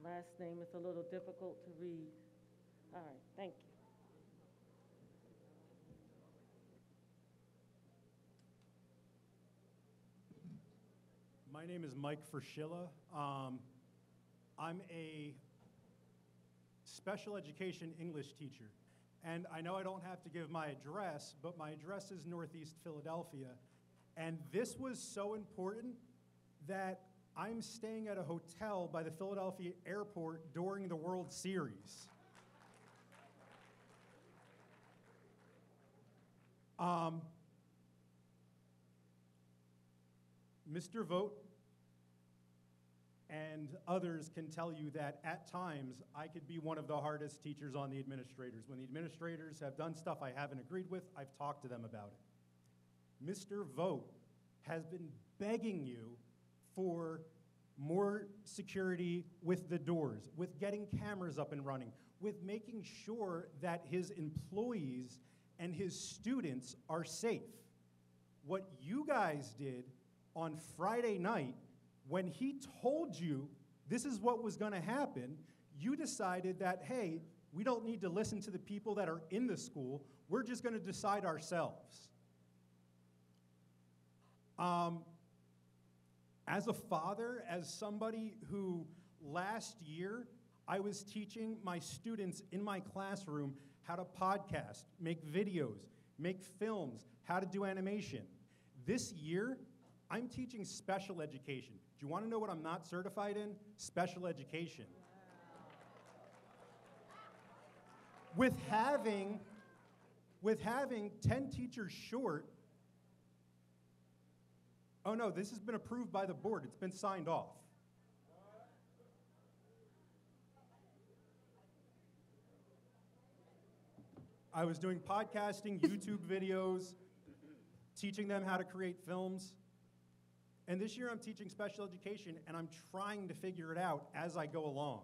Last name is a little difficult to read. All right, thank you. My name is Mike Ferschilla. I'm a special education English teacher. And I know I don't have to give my address, but my address is Northeast Philadelphia. And this was so important that I'm staying at a hotel by the Philadelphia airport during the World Series. Mr. Vogt and others can tell you that at times I could be one of the hardest teachers on the administrators. When the administrators have done stuff I haven't agreed with, I've talked to them about it. Mr. Vogt has been begging you for more security with the doors, with getting cameras up and running, with making sure that his employees and his students are safe. What you guys did on Friday night, when he told you this is what was going to happen, you decided that, hey, we don't need to listen to the people that are in the school. We're just going to decide ourselves. As a father, as somebody who last year I was teaching my students in my classroom how to podcast, make videos, make films, how to do animation. This year, I'm teaching special education. Do you want to know what I'm not certified in? Special education. With having 10 teachers short, oh no, this has been approved by the board. It's been signed off. I was doing podcasting, YouTube videos, teaching them how to create films. And this year I'm teaching special education, and I'm trying to figure it out as I go along.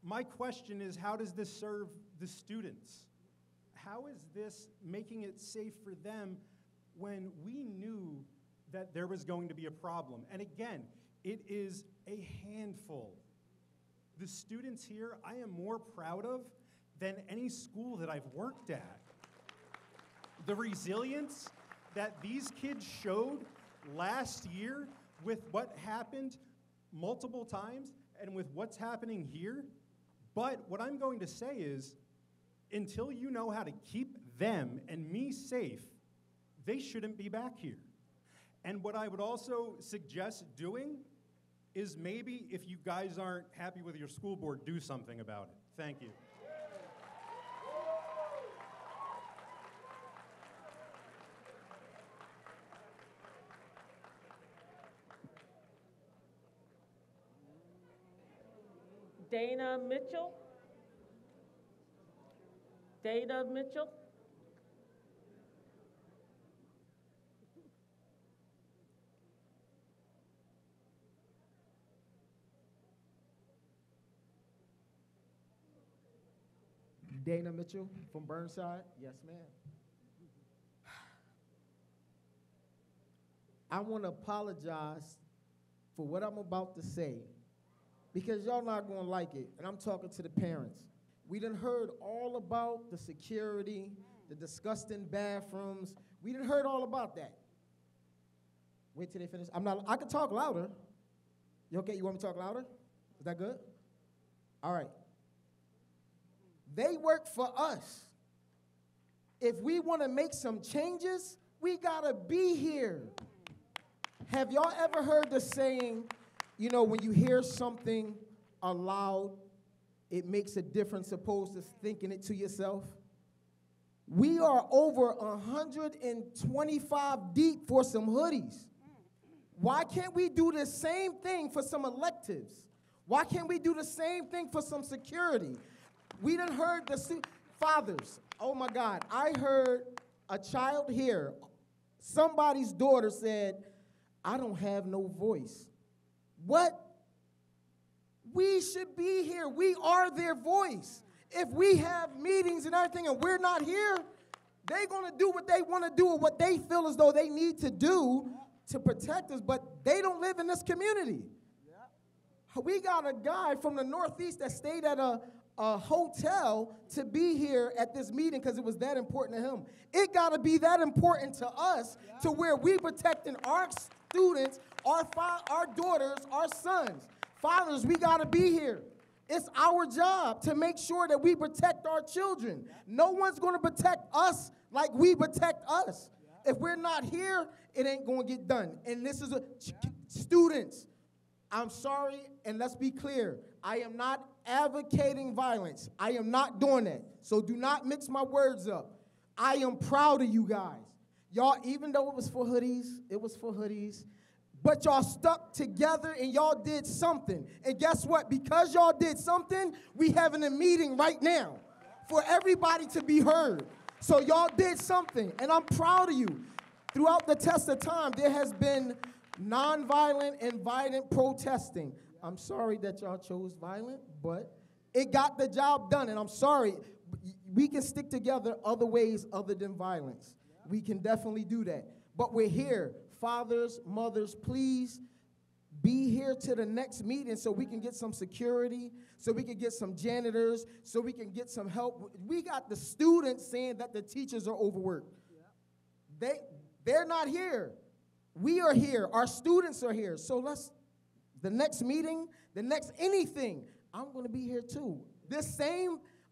My question is, how does this serve the students? How is this making it safe for them when we knew that there was going to be a problem? And again, it is a handful. The students here I am more proud of than any school that I've worked at. The resilience that these kids showed last year with what happened multiple times and with what's happening here. But what I'm going to say is, until you know how to keep them and me safe, they shouldn't be back here. And what I would also suggest doing is maybe if you guys aren't happy with your school board, do something about it. Thank you. Dana Mitchell? Dana Mitchell? Dana Mitchell from Burnside. Yes, ma'am. I want to apologize for what I'm about to say, because y'all not going to like it, and I'm talking to the parents. We done heard all about the security, the disgusting bathrooms. We done heard all about that. Wait till they finish. I can talk louder. You okay? You want me to talk louder? Is that good? All right. They work for us. If we want to make some changes, we got to be here. Have y'all ever heard the saying, you know, when you hear something aloud, it makes a difference opposed to thinking it to yourself? We are over 125 deep for some hoodies. Why can't we do the same thing for some electives? Why can't we do the same thing for some security? We done heard the fathers. Oh my God, I heard a child here. Somebody's daughter said, I don't have no voice. What? We should be here. We are their voice. If we have meetings and everything and we're not here, they're going to do what they want to do or what they feel as though they need to do to protect us, but they don't live in this community. We got a guy from the Northeast that stayed at a hotel to be here at this meeting because it was that important to him. It got to be that important to us to where we protecting our students, our daughters, our sons. Fathers, we got to be here. It's our job to make sure that we protect our children. No one's going to protect us like we protect us. If we're not here, it ain't going to get done. And this is students, I'm sorry, and let's be clear. I am not advocating violence. I am not doing that. So do not mix my words up. I am proud of you guys. Y'all, even though it was for hoodies, but y'all stuck together and y'all did something. And guess what? Because y'all did something, we having a meeting right now for everybody to be heard. So y'all did something, and I'm proud of you. Throughout the test of time, there has been nonviolent and violent protesting. I'm sorry that y'all chose violent, but it got the job done, and I'm sorry. We can stick together other ways other than violence. We can definitely do that. But we're here. Fathers, mothers, please be here to the next meeting so we can get some security, so we can get some janitors, so we can get some help. We got the students saying that the teachers are overworked. They're not here. We are here. Our students are here. So the next meeting, the next anything, I'm going to be here too.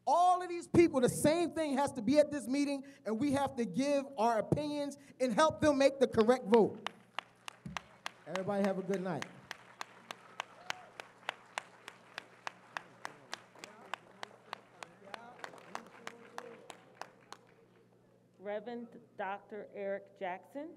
All of these people, the same thing has to be at this meeting, and we have to give our opinions and help them make the correct vote. Everybody have a good night. Reverend Dr. Eric Jackson.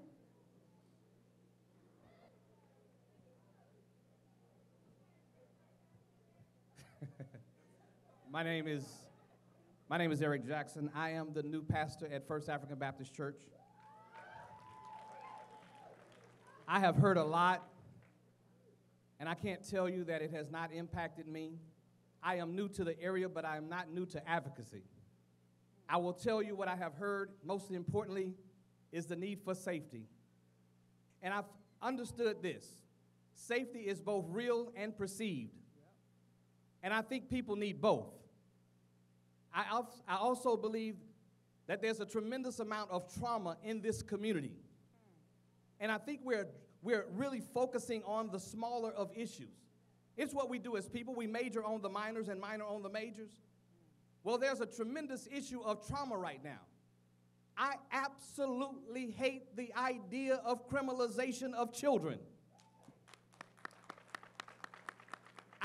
My name is Eric Jackson. I am the new pastor at First African Baptist Church. I have heard a lot, and I can't tell you that it has not impacted me. I am new to the area, but I am not new to advocacy. I will tell you what I have heard, most importantly, is the need for safety. And I've understood this. Safety is both real and perceived. And I think people need both. I also believe that there's a tremendous amount of trauma in this community. And I think we're really focusing on the smaller of issues. It's what we do as people. We major on the minors and minor on the majors. Well, there's a tremendous issue of trauma right now. I absolutely hate the idea of criminalization of children.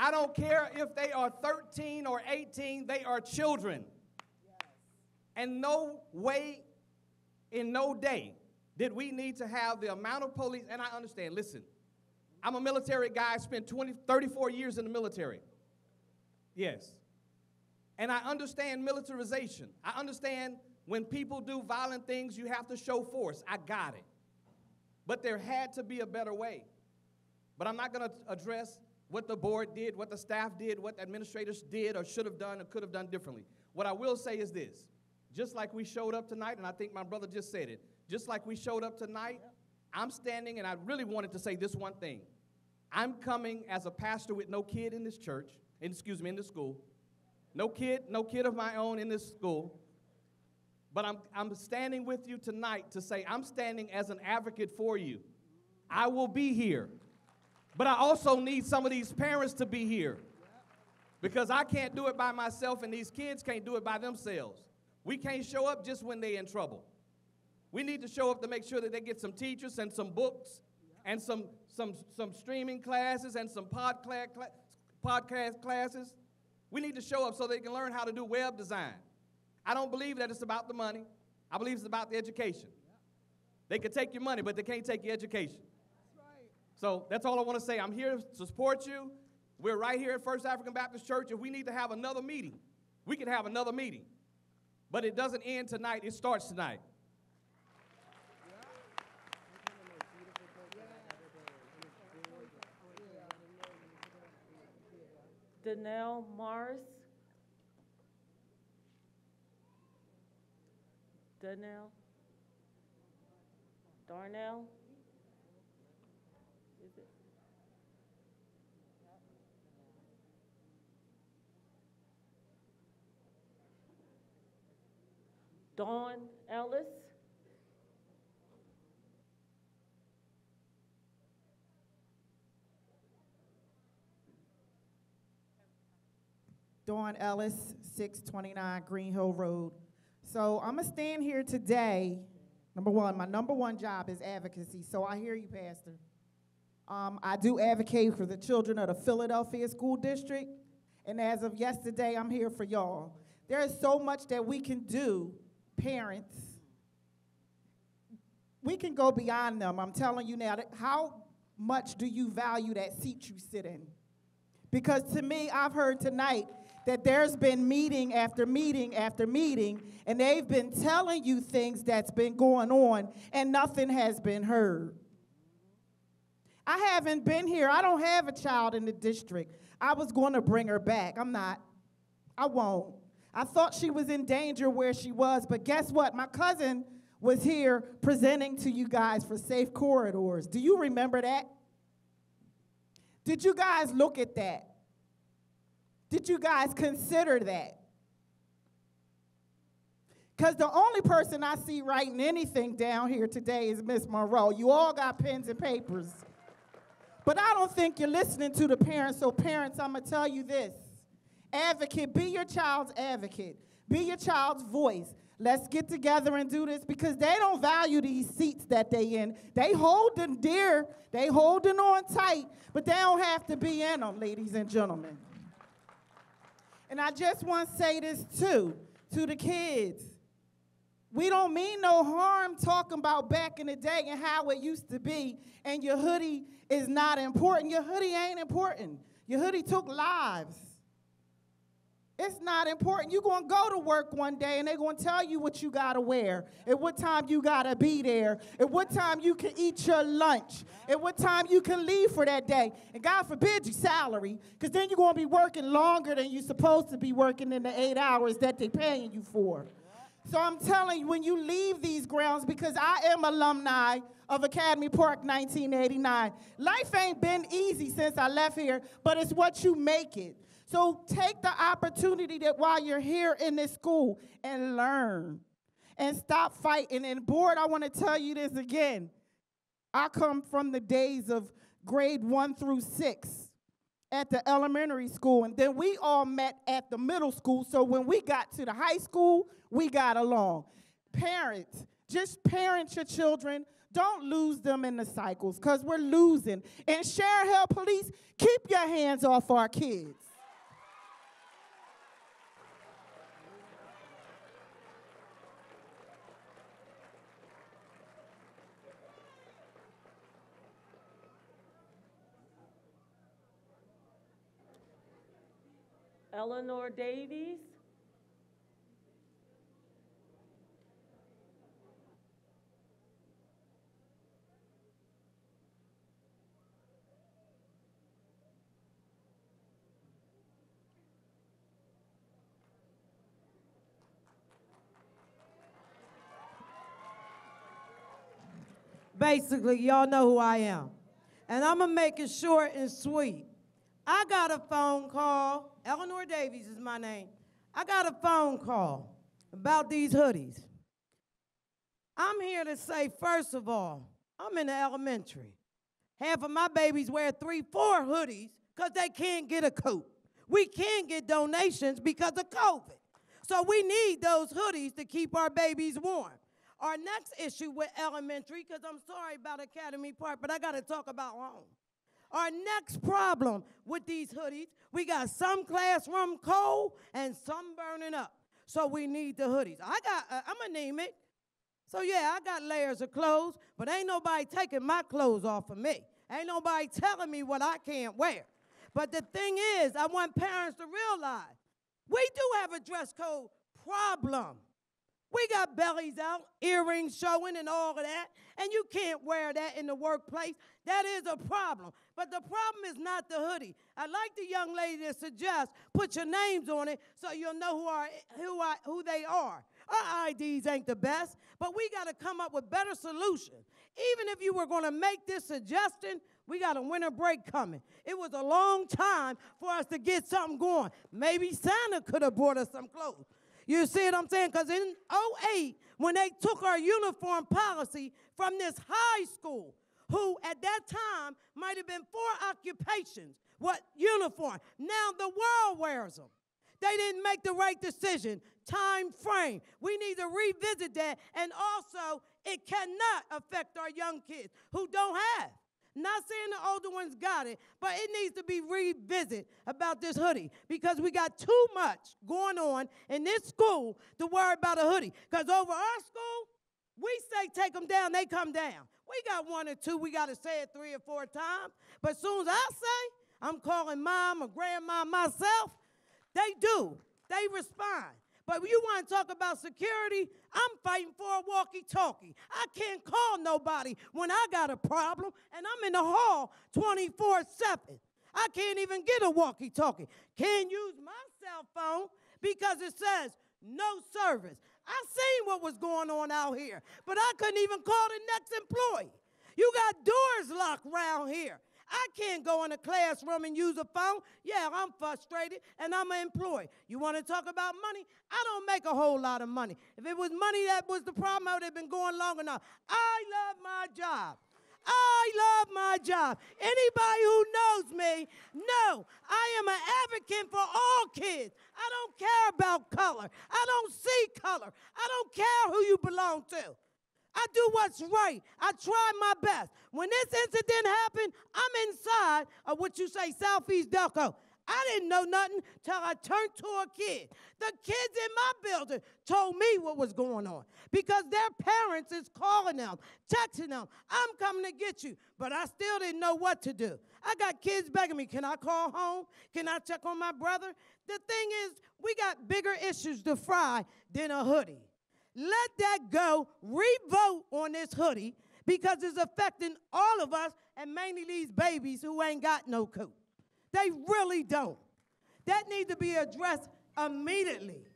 I don't care if they are 13 or 18, they are children. And no way, in no day, did we need to have the amount of police, and I understand, listen, I'm a military guy, I spent 34 years in the military. Yes. And I understand militarization. I understand when people do violent things, you have to show force. I got it. But there had to be a better way. But I'm not going to address what the board did, what the staff did, what the administrators did or should have done or could have done differently. What I will say is this. Just like we showed up tonight, and I think my brother just said it, just like we showed up tonight, I'm standing, and I really wanted to say this one thing. I'm coming as a pastor with no kid in this church, in this school. No kid of my own in this school. But I'm standing with you tonight to say I'm standing as an advocate for you. I will be here. But I also need some of these parents to be here. Because I can't do it by myself, and these kids can't do it by themselves. We can't show up just when they're in trouble. We need to show up to make sure that they get some teachers and some books and some streaming classes and some podcast classes. We need to show up so they can learn how to do web design. I don't believe that it's about the money. I believe it's about the education. They can take your money, but they can't take your education. So that's all I want to say. I'm here to support you. We're right here at First African Baptist Church. If we need to have another meeting, we can have another meeting. But it doesn't end tonight. It starts tonight. Danelle Morris. Darnell. Is it? Dawn Ellis. Dawn Ellis, 629 Green Hill Road. So I'm going to stand here today. Number one, my number one job is advocacy. So I hear you, Pastor. I do advocate for the children of the Philadelphia School District. And as of yesterday, I'm here for y'all. There is so much that we can do, parents. We can go beyond them. I'm telling you now, how much do you value that seat you sit in? Because to me, I've heard tonight that there's been meeting after meeting after meeting, and they've been telling you things that's been going on, and nothing has been heard. I haven't been here. I don't have a child in the district. I was going to bring her back. I'm not. I won't. I thought she was in danger where she was, but guess what? My cousin was here presenting to you guys for Safe Corridors. Do you remember that? Did you guys look at that? Did you guys consider that? Because the only person I see writing anything down here today is Miss Monroe. You all got pens and papers. But I don't think you're listening to the parents. So parents, I'm going to tell you this. Advocate, be your child's advocate. Be your child's voice. Let's get together and do this because they don't value these seats that they in. They holding dear, they holding on tight, but they don't have to be in them, ladies and gentlemen. And I just want to say this too, to the kids. We don't mean no harm talking about back in the day and how it used to be, and your hoodie is not important. Your hoodie ain't important. Your hoodie took lives. It's not important. You're going to go to work one day, and they're going to tell you what you got to wear, at what time you got to be there, at what time you can eat your lunch, at what time you can leave for that day. And God forbid your salary, because then you're going to be working longer than you're supposed to be working in the 8 hours that they're paying you for. So I'm telling you, when you leave these grounds, because I am alumni of Academy Park 1989, life ain't been easy since I left here, but it's what you make it. So take the opportunity that while you're here in this school and learn and stop fighting. And board, I want to tell you this again. I come from the days of grade 1 through 6 at the elementary school, and then we all met at the middle school. So when we got to the high school, we got along. Parents, just parent your children. Don't lose them in the cycles because we're losing. And Sharon Hill Police, keep your hands off our kids. Eleanor Davies. Basically, y'all know who I am. And I'm going to make it short and sweet. I got a phone call. Eleanor Davies is my name. I got a phone call about these hoodies. I'm here to say, first of all, I'm in the elementary. Half of my babies wear 3, 4 hoodies because they can't get a coat. We can't get donations because of COVID. So we need those hoodies to keep our babies warm. Our next issue with elementary, because I'm sorry about Academy Park, but I got to talk about home. Our next problem with these hoodies, we got some classroom cold and some burning up. So we need the hoodies. I'm going to name it. So yeah, I got layers of clothes, but ain't nobody taking my clothes off of me. Ain't nobody telling me what I can't wear. But the thing is, I want parents to realize, we do have a dress code problem. We got bellies out, earrings showing and all of that, and you can't wear that in the workplace. That is a problem. But the problem is not the hoodie. I'd like the young lady to suggest put your names on it so you'll know who they are. Our IDs ain't the best, but we got to come up with better solutions. Even if you were going to make this suggestion, we got a winter break coming. It was a long time for us to get something going. Maybe Santa could have brought us some clothes. You see what I'm saying? Because in 2008, when they took our uniform policy from this high school, who at that time might have been 4 occupations, what uniform? Now the world wears them. They didn't make the right decision. Time frame. We need to revisit that. And also, it cannot affect our young kids who don't have. Not saying the older ones got it, but it needs to be revisited about this hoodie because we got too much going on in this school to worry about a hoodie. Because over our school, we say take them down, they come down. We got one or two, we got to say it 3 or 4 times. But as soon as I say, I'm calling mom or grandma myself, they do. They respond. But when you want to talk about security, I'm fighting for a walkie-talkie. I can't call nobody when I got a problem, and I'm in the hall 24/7. I can't even get a walkie-talkie. Can't use my cell phone because it says no service. I seen what was going on out here, but I couldn't even call the next employee. You got doors locked around here. I can't go in a classroom and use a phone. Yeah, I'm frustrated, and I'm an employee. You want to talk about money? I don't make a whole lot of money. If it was money that was the problem, I would have been going long enough. I love my job. I love my job. Anybody who knows me, know I am an advocate for all kids. I don't care about color. I don't see color. I don't care who you belong to. I do what's right. I try my best. When this incident happened, I'm inside of what you say, Southeast Delco. I didn't know nothing till I turned to a kid. The kids in my building told me what was going on because their parents is calling them, texting them, I'm coming to get you. But I still didn't know what to do. I got kids begging me, can I call home? Can I check on my brother? The thing is, we got bigger issues to fry than a hoodie. Let that go. Re-vote on this hoodie because it's affecting all of us and mainly these babies who ain't got no coat. They really don't. That needs to be addressed immediately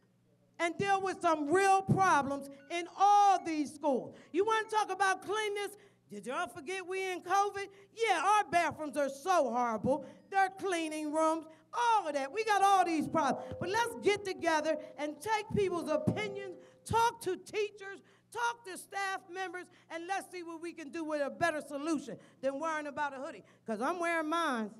and deal with some real problems in all these schools. You want to talk about cleanliness? Did y'all forget we in COVID? Yeah, our bathrooms are so horrible. They're cleaning rooms, all of that. We got all these problems. But let's get together and take people's opinions, talk to teachers, talk to staff members, and let's see what we can do with a better solution than worrying about a hoodie. Because I'm wearing mine.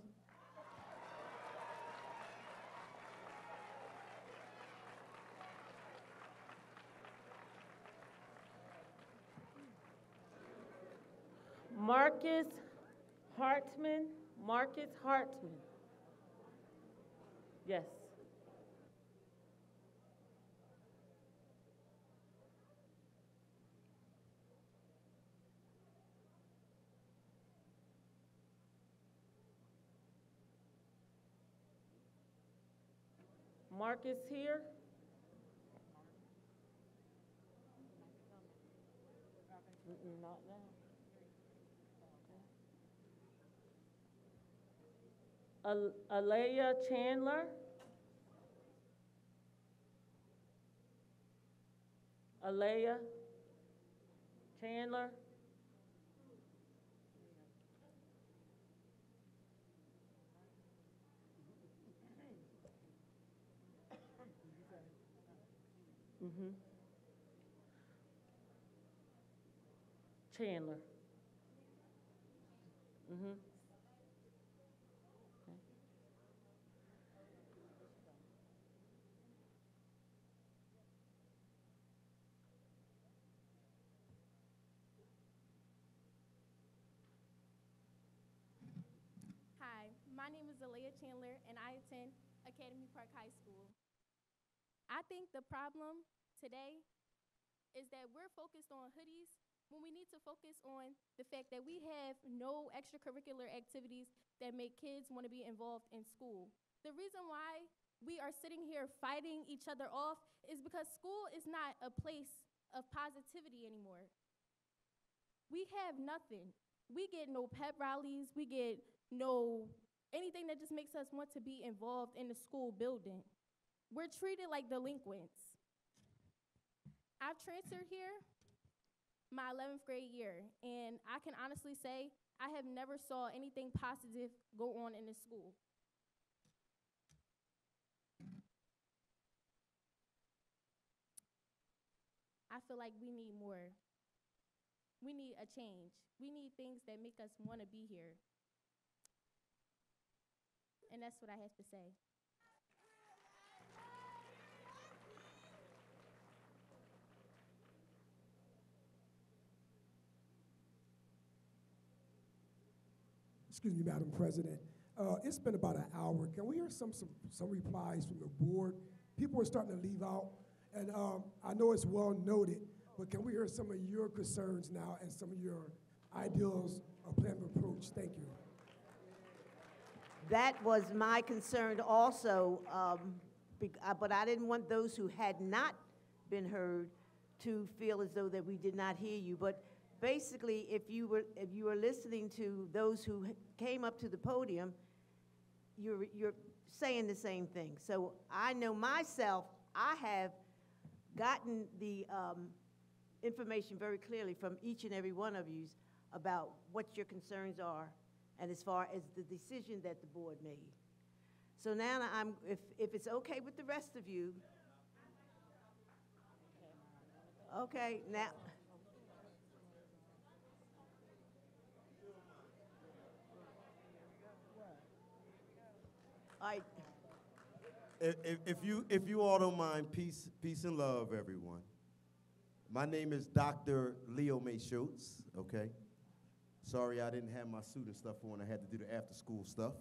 Marcus Hartman. Marcus Hartman. Yes. Marcus here. Not now. Alea Chandler. Alea Chandler. Chandler. Hi, my name is Alea Chandler, and I attend Academy Park High School. I think the problem today is that we're focused on hoodies when we need to focus on the fact that we have no extracurricular activities that make kids want to be involved in school. The reason why we are sitting here fighting each other off is because school is not a place of positivity anymore. We have nothing. We get no pep rallies, we get no anything that just makes us want to be involved in the school building. We're treated like delinquents. I've transferred here my 11th grade year, and I can honestly say I have never saw anything positive go on in this school. I feel like we need more. We need a change. We need things that make us want to be here. And that's what I have to say. Excuse me, Madam President. It's been about an hour. Can we hear some replies from the board? People are starting to leave out, and I know it's well noted, but can we hear some of your concerns now and some of your ideals or plan of approach. Thank you. That was my concern also, but I didn't want those who had not been heard to feel as though that we did not hear you. But basically, if you were listening to those who came up to the podium, you're saying the same thing. So I know myself, I have gotten the information very clearly from each and every one of you about what your concerns are, and as far as the decision that the board made. So now if it's okay with the rest of you, okay, now. All right. If you all don't mind, peace and love, everyone. My name is Dr. Leo May Schultz, okay? Sorry I didn't have my suit and stuff on. I had to do the after-school stuff.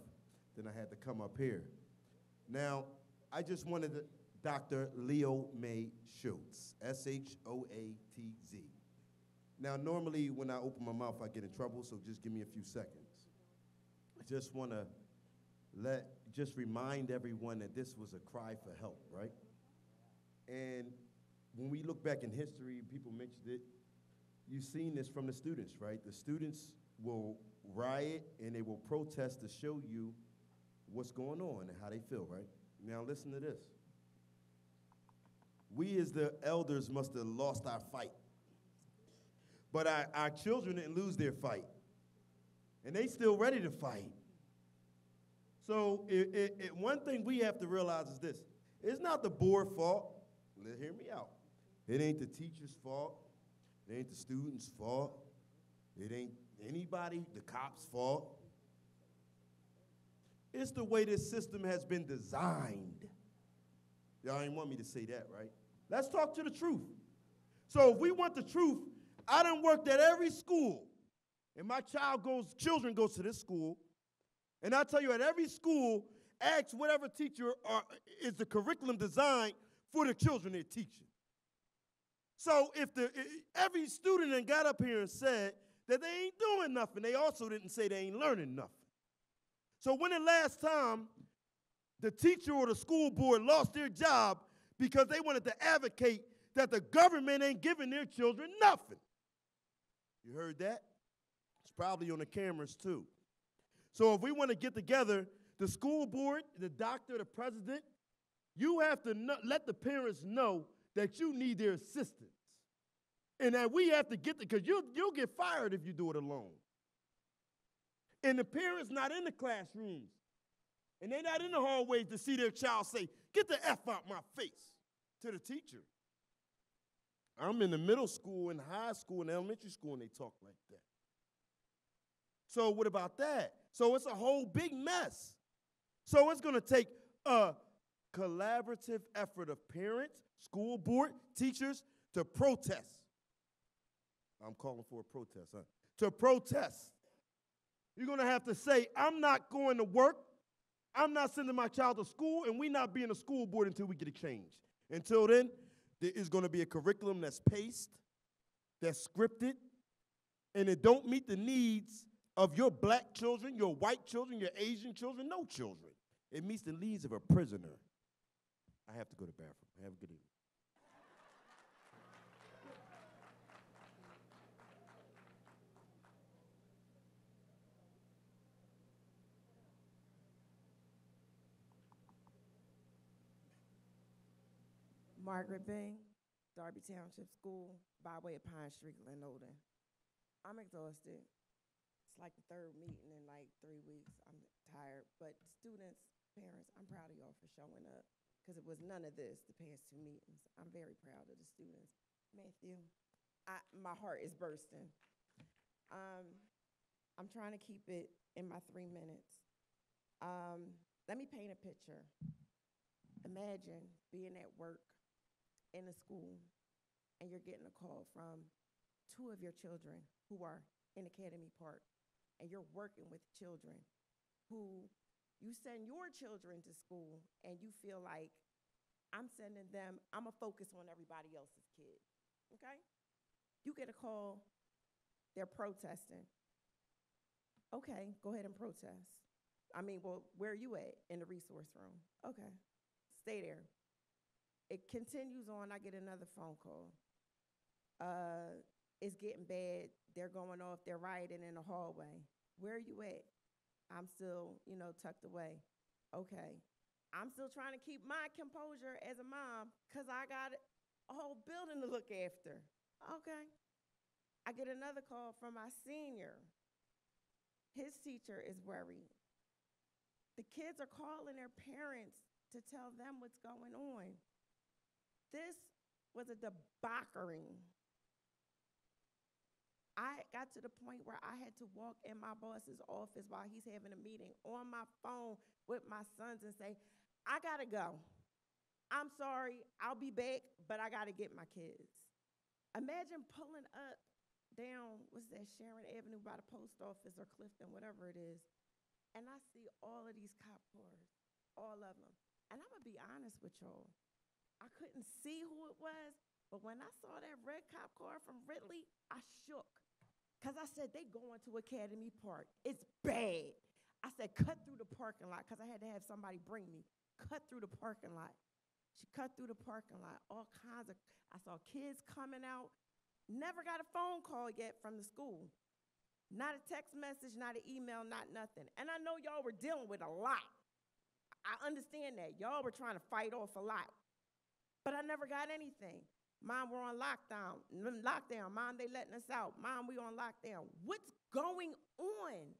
Then I had to come up here. Now, I just wanted to, Dr. Leo May Schultz, S-H-O-A-T-Z. Now, normally when I open my mouth, I get in trouble, so just give me a few seconds. I just want to just remind everyone that this was a cry for help, right? And when we look back in history, people mentioned it, you've seen this from the students, right? The students will riot and they will protest to show you what's going on and how they feel, right? Now listen to this. We as the elders must have lost our fight. But our children didn't lose their fight. And they still ready to fight. So one thing we have to realize is this. It's not the board fault. Hear me out. It ain't the teacher's fault. It ain't the student's fault. It ain't anybody, the cops' fault. It's the way this system has been designed. Y'all ain't want me to say that, right? Let's talk to the truth. So if we want the truth, I done worked at every school, and my children goes to this school, and I tell you, at every school, ask whatever teacher is the curriculum designed for the children they're teaching. So if every student then got up here and said that they ain't doing nothing, they also didn't say they ain't learning nothing. So when the last time the teacher or the school board lost their job because they wanted to advocate that the government ain't giving their children nothing? You heard that? It's probably on the cameras too. So if we want to get together, the school board, the doctor, the president, you have to let the parents know that you need their assistance. And that we have to get because you'll get fired if you do it alone. And the parents not in the classrooms. And they're not in the hallways to see their child say, "Get the F out my face," to the teacher. I'm in the middle school and high school and elementary school and they talk like that. So what about that? So it's a whole big mess. So it's going to take a collaborative effort of parents, school board, teachers to protest. I'm calling for a protest, huh? To protest. You're going to have to say, I'm not going to work. I'm not sending my child to school, and we're not being a school board until we get a change. Until then, there is going to be a curriculum that's paced, that's scripted, and it don't meet the needs of your black children, your white children, your Asian children, no children. It meets the needs of a prisoner. I have to go to the bathroom. Have a good evening. Margaret Bing, Darby Township School, by way of Pine Street, Glen-Olden. I'm exhausted. It's like the third meeting in like 3 weeks. I'm tired, but students, parents, I'm proud of y'all for showing up because it was none of this the past 2 meetings. I'm very proud of the students. Matthew, my heart is bursting. I'm trying to keep it in my 3 minutes. Let me paint a picture. Imagine being at work in a school and you're getting a call from 2 of your children who are in Academy Park, and you're working with children who you send your children to school and you feel like I'm sending them, I'm gonna focus on everybody else's kid, okay? You get a call they're protesting. Okay, go ahead and protest. I mean, well, where are you at? In the resource room. Okay, stay there. It continues on, I get another phone call. It's getting bad, they're going off, they're rioting in the hallway. Where are you at? I'm still, tucked away. Okay, I'm still trying to keep my composure as a mom because I got a whole building to look after. Okay. I get another call from my senior. His teacher is worried. The kids are calling their parents to tell them what's going on. This was a debauchery. I got to the point where I had to walk in my boss's office while he's having a meeting on my phone with my sons and say, I gotta go. I'm sorry, I'll be back, but I gotta get my kids. Imagine pulling up down, what's that, Sharon Avenue by the post office or Clifton, whatever it is, and I see all of these cop cars, all of them. And I'm gonna be honest with y'all, I couldn't see who it was, but when I saw that red cop car from Ridley, I shook. Because I said, they going to Academy Park. It's bad. I said, cut through the parking lot, because I had to have somebody bring me. Cut through the parking lot. She cut through the parking lot, all kinds of, I saw kids coming out. Never got a phone call yet from the school. Not a text message, not an email, not nothing. And I know y'all were dealing with a lot. I understand that. Y'all were trying to fight off a lot. But I never got anything. Mom, we're on lockdown. Mom, they letting us out. Mom, we on lockdown. What's going on?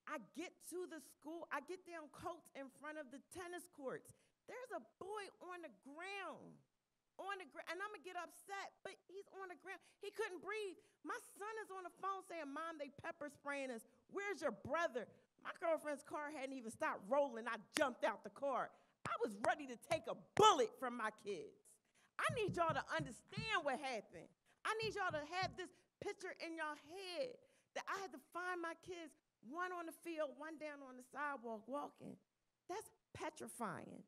I get to the school. I get down Coates in front of the tennis courts. There's a boy on the ground. And I'm going to get upset, but he's on the ground. He couldn't breathe. My son is on the phone saying, Mom, they pepper spraying us. Where's your brother? My girlfriend's car hadn't even stopped rolling. I jumped out the car. I was ready to take a bullet from my kids. I need y'all to understand what happened. I need y'all to have this picture in your head that I had to find my kids, one on the field, one down on the sidewalk walking. That's petrifying.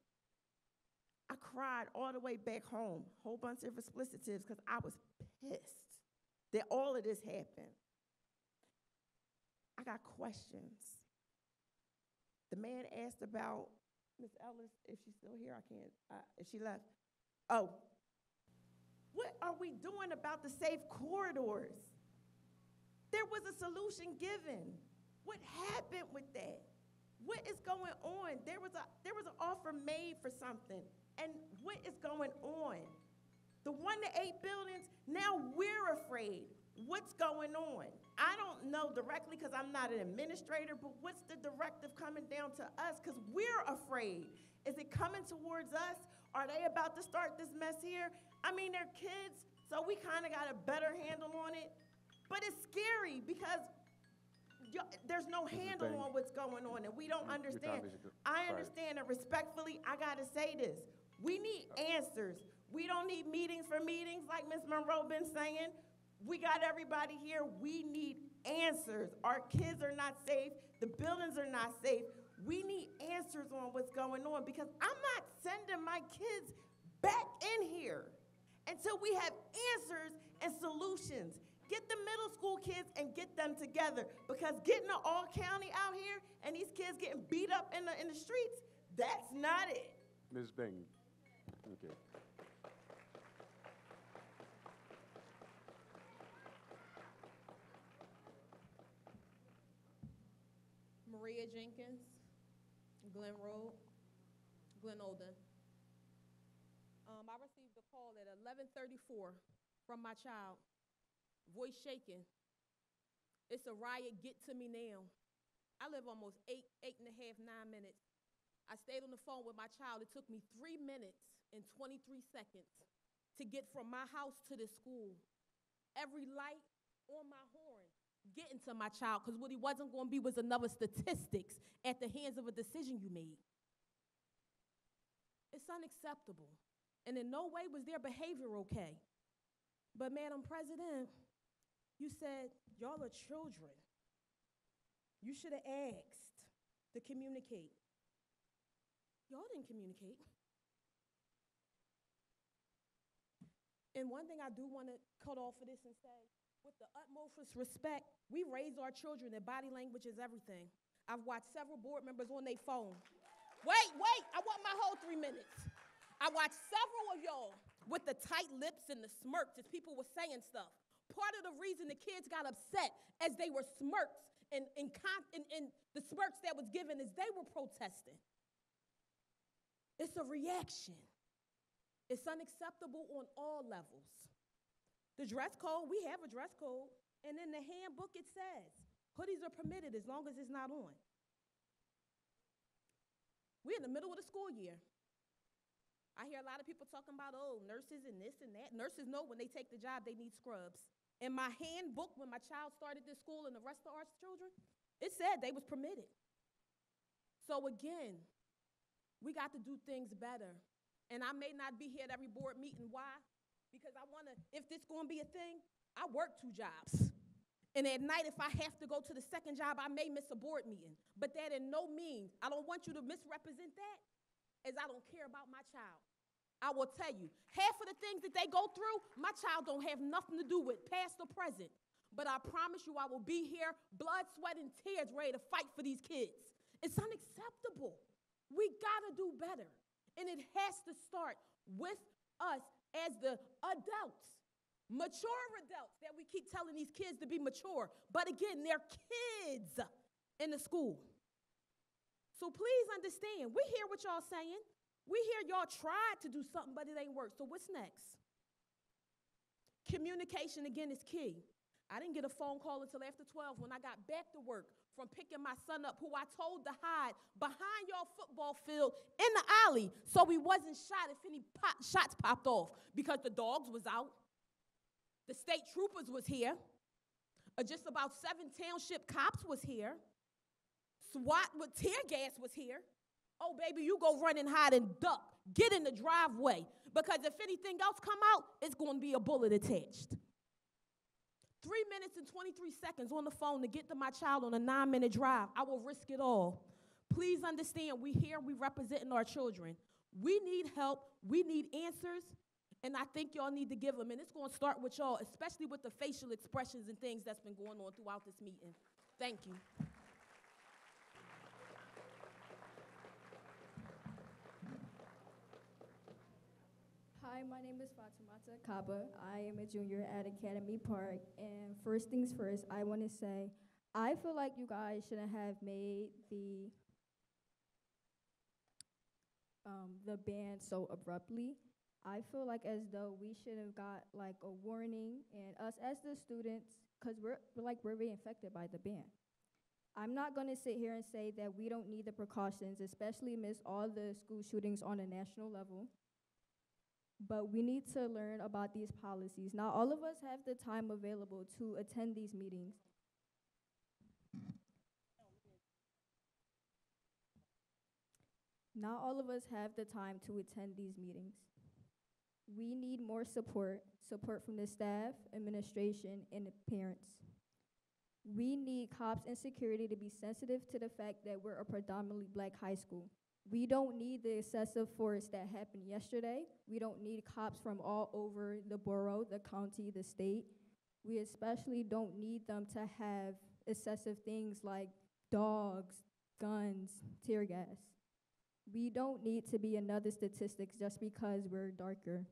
I cried all the way back home, whole bunch of explicitives, because I was pissed that all of this happened. I got questions. The man asked about Miss Ellis, if she's still here, I can't, if she left. Oh, what are we doing about the safe corridors? There was a solution given. What happened with that? What is going on? There was an offer made for something. And what is going on? The 1 to 8 buildings, now we're afraid. What's going on? I don't know directly because I'm not an administrator, but what's the directive coming down to us? Because we're afraid. Is it coming towards us? Are they about to start this mess here? I mean, they're kids, so we kind of got a better handle on it. But it's scary because there's no handle on what's going on, and we don't understand. I understand, and respectfully, I got to say this. We need answers. We don't need meetings for meetings like Ms. Monroe been saying. We got everybody here. We need answers. Our kids are not safe. The buildings are not safe. We need answers on what's going on because I'm not sending my kids back in here until we have answers and solutions. Get the middle school kids and get them together because getting the all county out here and these kids getting beat up in the streets, that's not it. Ms. Bing. Okay. Maria Jenkins, Glen Road, Glen Olden. I received a call at 11:34 from my child, voice shaking. It's a riot, get to me now. I live almost 8.5, 9 minutes. I stayed on the phone with my child. It took me 3 minutes and 23 seconds to get from my house to the school. Every light on my horn, getting to my child, because what he wasn't going to be was another statistics at the hands of a decision you made. It's unacceptable. And in no way was their behavior okay. But Madam President, you said, y'all are children. You should have asked to communicate. Y'all didn't communicate. And one thing I do want to cut off of this and say, with the utmost respect, we raise our children, their body language is everything. I've watched several board members on their phone. Wait, I want my whole 3 minutes. I watched several of y'all with the tight lips and the smirks as people were saying stuff. Part of the reason the kids got upset as they were smirks and the smirks that was given is they were protesting. It's a reaction. It's unacceptable on all levels. The dress code, we have a dress code, and in the handbook it says hoodies are permitted as long as it's not on. We're in the middle of the school year. I hear a lot of people talking about, oh, nurses and this and that. Nurses know when they take the job, they need scrubs. In my handbook, when my child started this school and the rest of our children, it said they was permitted. So again, we got to do things better. And I may not be here at every board meeting. Why? Because I want to, if this going to be a thing, I work 2 jobs. And at night, if I have to go to the second job, I may miss a board meeting. But that in no means, I don't want you to misrepresent that as I don't care about my child. I will tell you, half of the things that they go through, my child don't have nothing to do with, past or present. But I promise you I will be here, blood, sweat, and tears, ready to fight for these kids. It's unacceptable. We gotta do better. And it has to start with us as the adults. Mature adults that we keep telling these kids to be mature. But again, they're kids in the school. So please understand, we hear what y'all saying. We hear y'all tried to do something, but it ain't worked. So what's next? Communication, again, is key. I didn't get a phone call until after 12 when I got back to work from picking my son up, who I told to hide behind y'all football field in the alley so he wasn't shot if any shots popped off because the dogs was out. The state troopers was here. Just about 7 township cops was here. SWAT with tear gas was here. Oh, baby, you go run and hide and duck. Get in the driveway. Because if anything else come out, it's going to be a bullet attached. 3 minutes and 23 seconds on the phone to get to my child on a 9-minute drive. I will risk it all. Please understand, we here, we representing our children. We need help. We need answers. And I think y'all need to give them. And it's going to start with y'all, especially with the facial expressions and things that's been going on throughout this meeting. Thank you. Hi, my name is Fatimata Kaba. I am a junior at Academy Park. And first things first, I want to say, I feel like you guys shouldn't have made the ban so abruptly. I feel like as though we should have got like a warning, and us as the students, because we're being affected by the ban. I'm not going to sit here and say that we don't need the precautions, especially amidst all the school shootings on a national level. But we need to learn about these policies. Not all of us have the time available to attend these meetings. Not all of us have the time to attend these meetings. We need more support from the staff, administration, and the parents. We need cops and security to be sensitive to the fact that we're a predominantly Black high school. We don't need the excessive force that happened yesterday. We don't need cops from all over the borough, the county, the state. We especially don't need them to have excessive things like dogs, guns, tear gas. We don't need to be another statistics just because we're darker.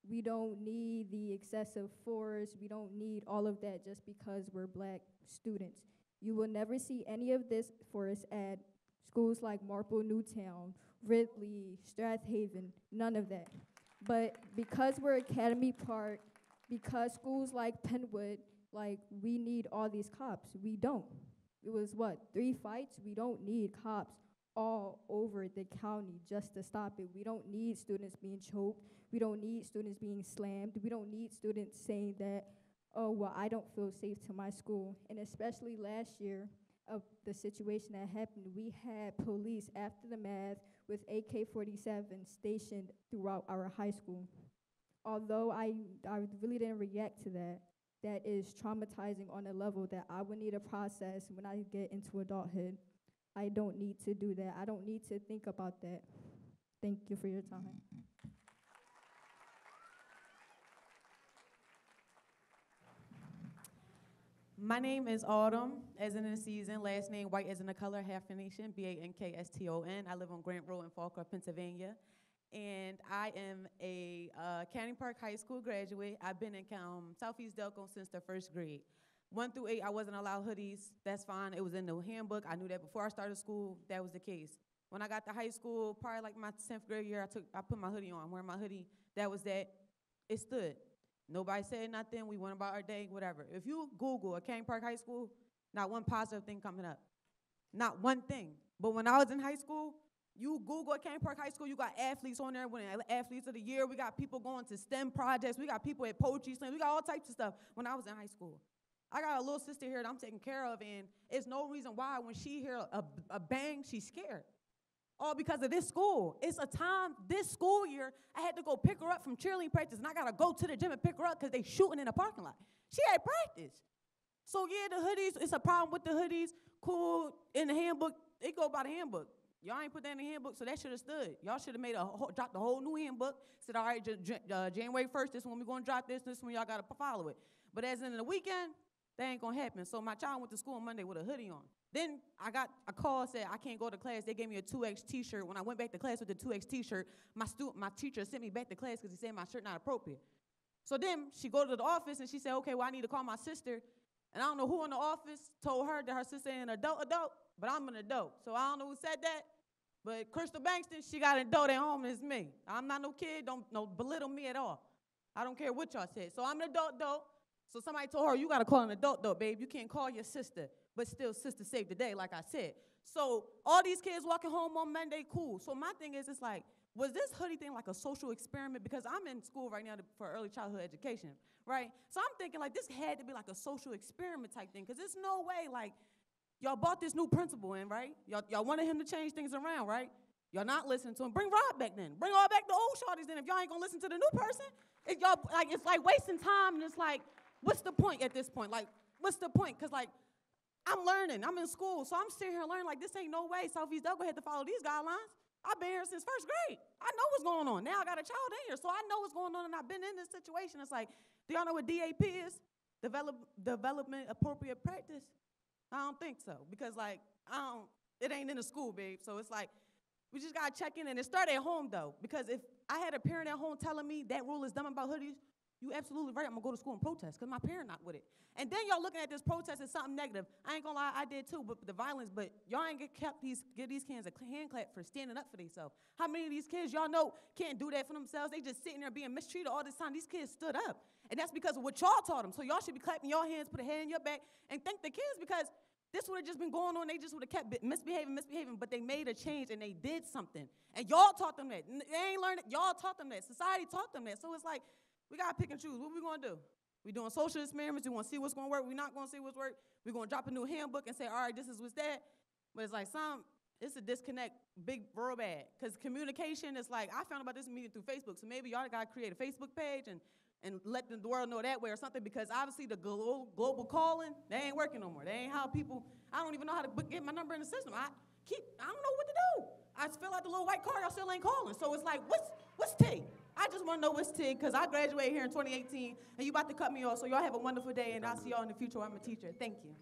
We don't need the excessive force. We don't need all of that just because we're Black students. You will never see any of this force at schools like Marple Newtown, Ridley, Strathaven, none of that. But because we're Academy Park, because schools like Penwood, like, we need all these cops. We don't. It was, 3 fights? We don't need cops all over the county just to stop it. We don't need students being choked. We don't need students being slammed. We don't need students saying that, oh, well, I don't feel safe to my school. And especially last year of the situation that happened, we had police after the math with AK-47 stationed throughout our high school. Although I really didn't react to that, that is traumatizing on a level that I would need to process when I get into adulthood. I don't need to do that. I don't need to think about that. Thank you for your time. My name is Autumn, as in the season, last name White as in the color, Half-Nation, Bankkston. I live on Grant Road in Falkirk, Pennsylvania. And I am a Canning Park High School graduate. I've been in Southeast Delco since the 1st grade. 1 through 8, I wasn't allowed hoodies. That's fine. It was in the handbook. I knew that before I started school, that was the case. When I got to high school, probably like my 10th grade year, I put my hoodie on. I'm wearing my hoodie. That was that. It stood. Nobody said nothing. We went about our day, whatever. If you Google a Canning Park High School, not one positive thing coming up. Not one thing. But when I was in high school, you Google a Canning Park High School, you got athletes on there, winning athletes of the year. We got people going to STEM projects. We got people at poetry slams. We got all types of stuff when I was in high school. I got a little sister here that I'm taking care of, and it's no reason why when she hear a bang, she's scared. All because of this school. It's a time, this school year, I had to go pick her up from cheerleading practice, and I got to go to the gym and pick her up because they shooting in the parking lot. She had practice. So, yeah, the hoodies, it's a problem with the hoodies. Cool, in the handbook, it go by the handbook. Y'all ain't put that in the handbook, so that should have stood. Y'all should have made dropped the whole new handbook, said, all right, January 1st, this when we're going to drop this when y'all got to follow it. But as in the weekend, that ain't going to happen. So my child went to school on Monday with a hoodie on. Then I got a call, said I can't go to class. They gave me a 2X t-shirt. When I went back to class with the 2X t-shirt, my teacher sent me back to class because he said my shirt not appropriate. So then she go to the office and she said, okay, well, I need to call my sister. And I don't know who in the office told her that her sister ain't an adult, but I'm an adult. So I don't know who said that. But Crystal Bankston, she got an adult at home, and it's me. I'm not no kid. Don't belittle me at all. I don't care what y'all said. So I'm an adult. So somebody told her, you got to call an adult, babe. You can't call your sister. But still, sister saved the day, like I said. So all these kids walking home on Monday, cool. So my thing is, it's like, was this hoodie thing like a social experiment? Because I'm in school right now for early childhood education, right? So I'm thinking, like, this had to be like a social experiment type thing, because there's no way, like, y'all bought this new principal in, right? Y'all wanted him to change things around, right? Y'all not listening to him. Bring Rob back then. Bring all back the old shorties then if y'all ain't going to listen to the new person. It's like wasting time, and it's like, what's the point at this point? Like, what's the point? Because, like, I'm learning. I'm in school, so I'm sitting here learning, like, this ain't no way Southeast Delco had to follow these guidelines. I've been here since 1st grade. I know what's going on. Now I got a child in here, so I know what's going on, and I've been in this situation. It's like, do y'all know what DAP is? Development Appropriate Practice? I don't think so, because, like, it ain't in the school, babe. So it's like, we just got to check in, and it started at home, though, because if I had a parent at home telling me that rule is dumb about hoodies, you absolutely right, I'm going to go to school and protest because my parent not with it. And then y'all looking at this protest as something negative. I ain't going to lie, I did too, but the violence, but y'all ain't give these kids a hand clap for standing up for themselves. How many of these kids y'all know can't do that for themselves? They just sitting there being mistreated all this time. These kids stood up. And that's because of what y'all taught them. So y'all should be clapping your hands, put a hand in your back, and thank the kids, because this would have just been going on. They just would have kept misbehaving, but they made a change and they did something. And y'all taught them that. They ain't learned it. Y'all taught them that. Society taught them that. So it's like, we got to pick and choose. What we going to do? We doing social experiments. We want to see what's going to work. We're not going to see what's work. We're going to drop a new handbook and say, all right, this is what's that. But it's like it's a disconnect, big, real bad. Because communication is like, I found about this meeting through Facebook. So maybe y'all got to create a Facebook page and let the world know that way or something, because obviously the global calling, they ain't working no more. They ain't how people, I don't even know how to get my number in the system. I don't know what to do. I fill out the little white card, y'all still ain't calling. So it's like, what's T? I just want to know what's T, because I graduated here in 2018, and you about to cut me off, so y'all have a wonderful day, and I'll see y'all in the future. I'm a teacher. Thank you.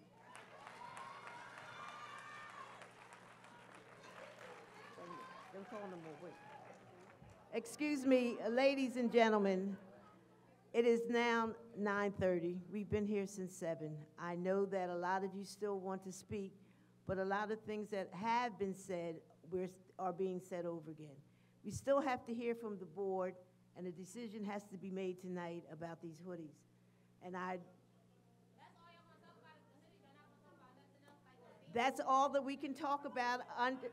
Excuse me, ladies and gentlemen, it is now 9:30. We've been here since 7. I know that a lot of you still want to speak, but a lot of things that have been said are being said over again. We still have to hear from the board, and a decision has to be made tonight about these hoodies. And that's all that we can talk about under.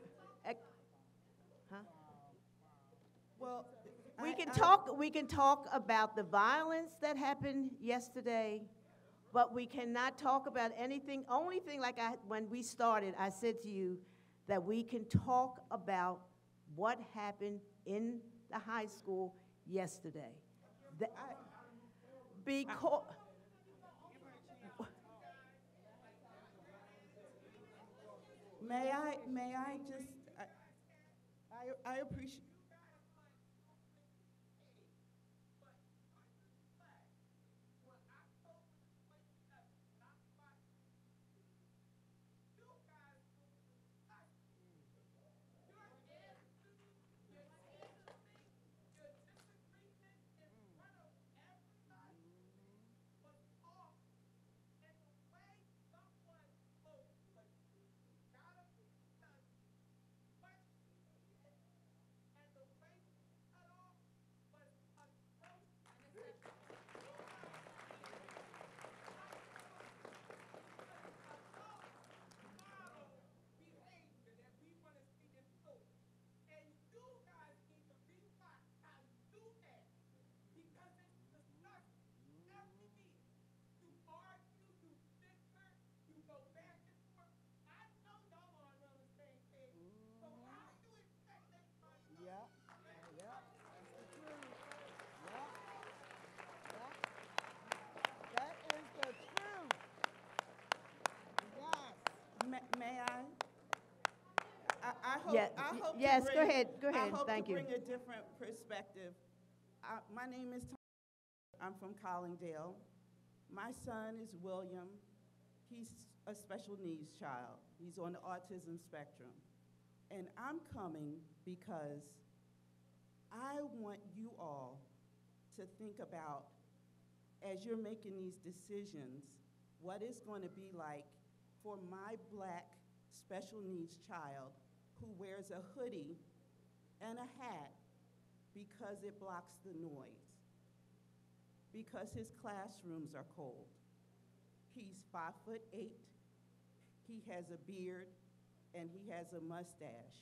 Well, We can talk about the violence that happened yesterday, but we cannot talk about anything. Only thing, like when we started, I said to you that we can talk about what happened in the high school yesterday. Because may I just, I appreciate. May I? I hope, Yeah, I hope yes, to go bring, ahead, go I ahead. hope Thank to you. bring a different perspective. My name is Tom. I'm from Collingdale. My son is William. He's a special needs child. He's on the autism spectrum. And I'm coming because I want you all to think about, as you're making these decisions, what it's going to be like for my Black special needs child who wears a hoodie and a hat because it blocks the noise, because his classrooms are cold. He's 5'8", he has a beard, and he has a mustache.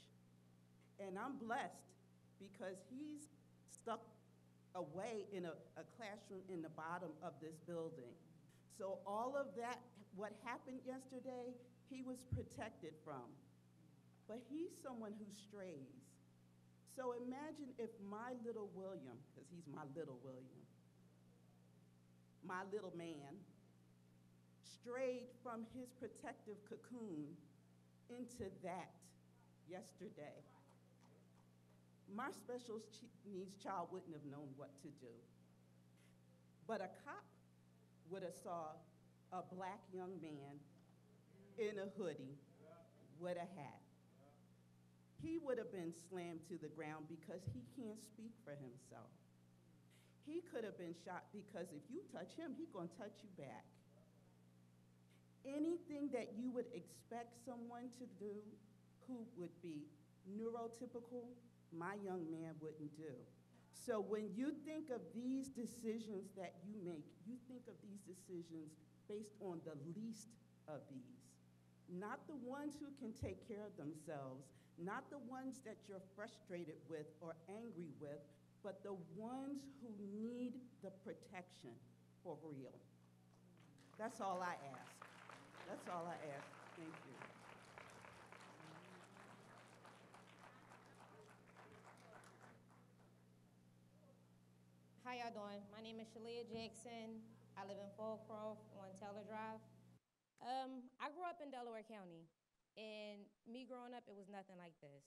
And I'm blessed because he's stuck away in a classroom in the bottom of this building. So all of that, what happened yesterday, he was protected from. But he's someone who strays. So imagine if my little William, because he's my little William, my little man, strayed from his protective cocoon into that yesterday. My special needs child wouldn't have known what to do. But a cop would have saw a Black young man in a hoodie with a hat. He would have been slammed to the ground because he can't speak for himself. He could have been shot because if you touch him, he's gonna touch you back. Anything that you would expect someone to do who would be neurotypical, my young man wouldn't do. So when you think of these decisions that you make, you think of these decisions based on the least of these. Not the ones who can take care of themselves, not the ones that you're frustrated with or angry with, but the ones who need the protection for real. That's all I ask. That's all I ask. Thank you. How y'all doing? My name is Shalia Jackson. I live in Fallcroft on Taylor Drive. I grew up in Delaware County, and me growing up, it was nothing like this.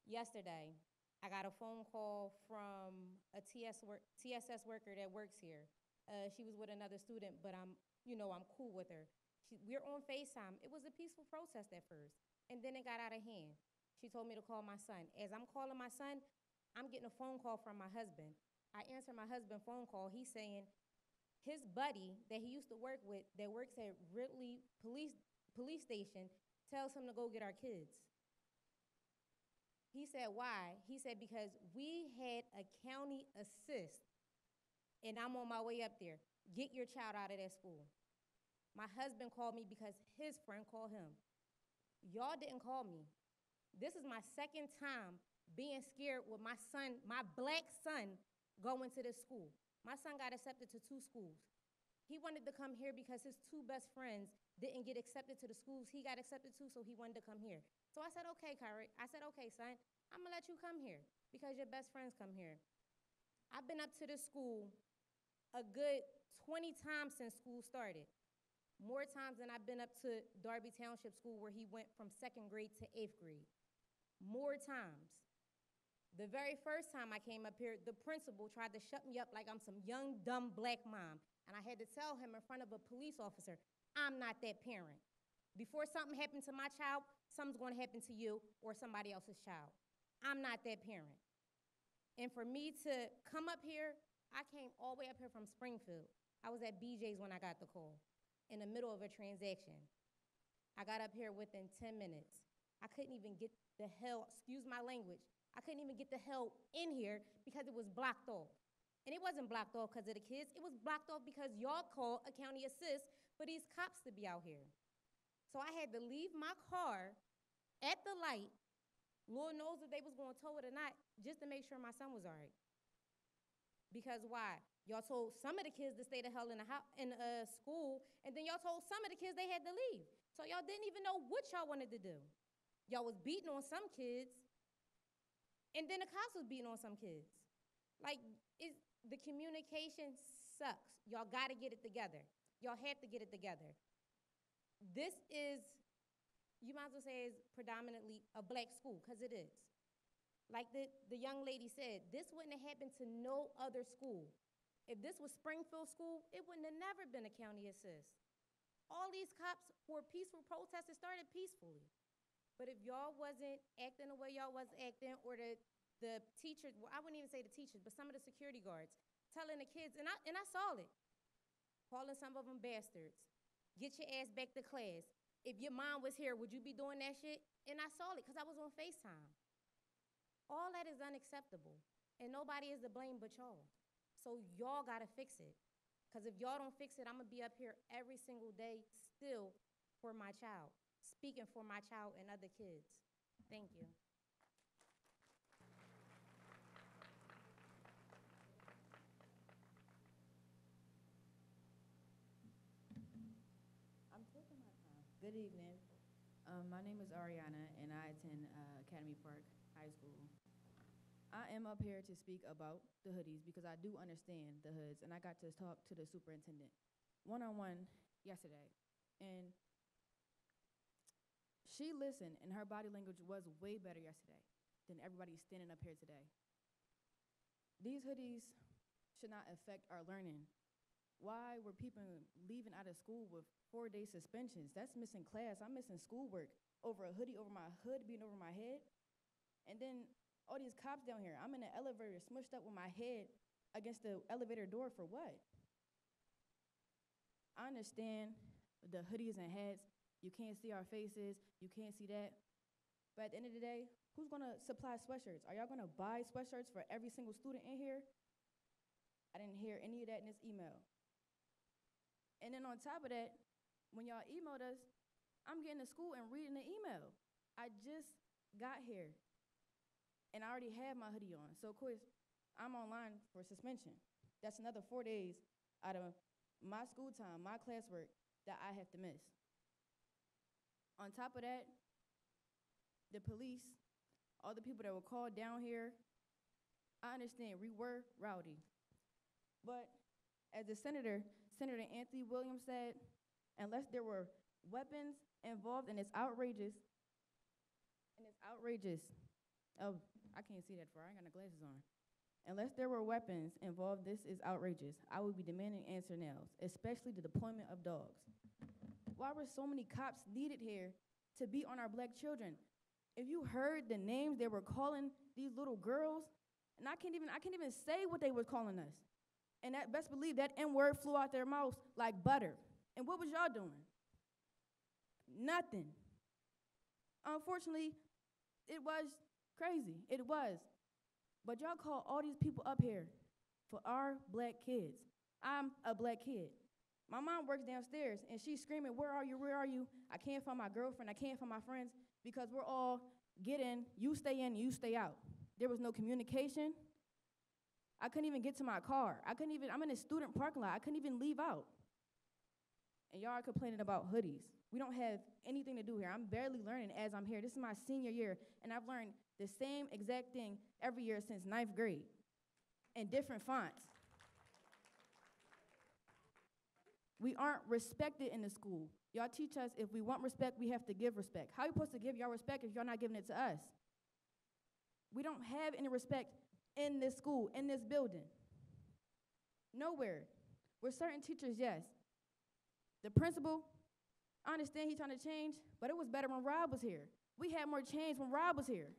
Yesterday, I got a phone call from a TSS worker that works here. She was with another student, but I'm cool with her. We're on FaceTime. It was a peaceful protest at first, and then it got out of hand. She told me to call my son. As I'm calling my son, I'm getting a phone call from my husband. I answer my husband's phone call. He's saying his buddy that he used to work with that works at Ridley Police Station tells him to go get our kids. He said, why? He said, because we had a county assist, and I'm on my way up there. Get your child out of that school. My husband called me because his friend called him. Y'all didn't call me. This is my second time being scared with my son, my Black son, going to this school. My son got accepted to 2 schools. He wanted to come here because his 2 best friends didn't get accepted to the schools he got accepted to, so he wanted to come here. So I said, okay, Kyrie. I said, okay, son, I'm gonna let you come here because your best friends come here. I've been up to this school a good 20 times since school started. More times than I've been up to Darby Township School where he went from 2nd grade to 8th grade. More times. The very first time I came up here, the principal tried to shut me up like I'm some young, dumb Black mom. And I had to tell him in front of a police officer, I'm not that parent. Before something happened to my child, something's gonna happen to you or somebody else's child. I'm not that parent. And for me to come up here, I came all the way up here from Springfield. I was at BJ's when I got the call, in the middle of a transaction. I got up here within 10 minutes. I couldn't even get the hell, excuse my language, I couldn't even get the hell in here because it was blocked off. And it wasn't blocked off because of the kids. It was blocked off because y'all called a county assist for these cops to be out here. So I had to leave my car at the light, Lord knows if they was going to tow it or not, just to make sure my son was all right. Because why? Y'all told some of the kids to stay the hell in school, and then y'all told some of the kids they had to leave. So y'all didn't even know what y'all wanted to do. Y'all was beating on some kids, and then the cops was beating on some kids. Like, the communication sucks. Y'all gotta get it together. Y'all have to get it together. This is you might as well say it's predominantly a black school, because it is. Like the young lady said, this wouldn't have happened to no other school. If this was Springfield School, it wouldn't have never been a county assist. All these cops for peaceful protesters started peacefully. But if y'all wasn't acting the way y'all was acting, or the teachers, well, I wouldn't even say the teachers, but some of the security guards, telling the kids, and I saw it, calling some of them bastards, get your ass back to class. If your mom was here, would you be doing that shit? And I saw it because I was on FaceTime. All that is unacceptable, and nobody is to blame but y'all. So y'all gotta fix it. Because if y'all don't fix it, I'm gonna be up here every single day still for my child, speaking for my child and other kids. Thank you. I'm taking my time. Good evening. My name is Ariana, and I attend Academy Park High School. I am up here to speak about the hoodies because I do understand the hoods, and I got to talk to the superintendent one-on-one yesterday. And she listened, and her body language was way better yesterday than everybody standing up here today. These hoodies should not affect our learning. Why were people leaving out of school with 4-day suspensions? That's missing class. I'm missing schoolwork over a hoodie over my hood being over my head. And then all these cops down here. I'm in an elevator smushed up with my head against the elevator door for what? I understand the hoodies and hats. You can't see our faces. You can't see that. But at the end of the day, who's going to supply sweatshirts? Are y'all going to buy sweatshirts for every single student in here? I didn't hear any of that in this email. And then on top of that, when y'all emailed us, I'm getting to school and reading the email. I just got here. And I already had my hoodie on. So, of course, I'm online for suspension. That's another 4 days out of my school time, my classwork, that I have to miss. On top of that, the police, all the people that were called down here, I understand we were rowdy. But as the Senator Anthony Williams said, unless there were weapons involved, and it's outrageous, oh, I can't see that far, I ain't got no glasses on. Unless there were weapons involved, this is outrageous. I would be demanding answer now, especially the deployment of dogs. Why were so many cops needed here to be on our black children? If you heard the names they were calling these little girls, and I can't even say what they were calling us. And that, best believe that N-word flew out their mouths like butter. And what was y'all doing? Nothing. Unfortunately, it was crazy. It was. But y'all call all these people up here for our black kids. I'm a black kid. My mom works downstairs, and she's screaming, where are you, where are you? I can't find my girlfriend, I can't find my friends, because we're all get in, you stay in, you stay out. There was no communication. I couldn't even get to my car. I'm in a student parking lot. I couldn't even leave out. And y'all are complaining about hoodies. We don't have anything to do here. I'm barely learning as I'm here. This is my senior year, and I've learned the same exact thing every year since 9th grade in different fonts. We aren't respected in the school. Y'all teach us if we want respect, we have to give respect. How are you supposed to give y'all respect if y'all not giving it to us? We don't have any respect in this school, in this building. Nowhere. With certain teachers, yes. The principal, I understand he's trying to change, but it was better when Rob was here. We had more change when Rob was here.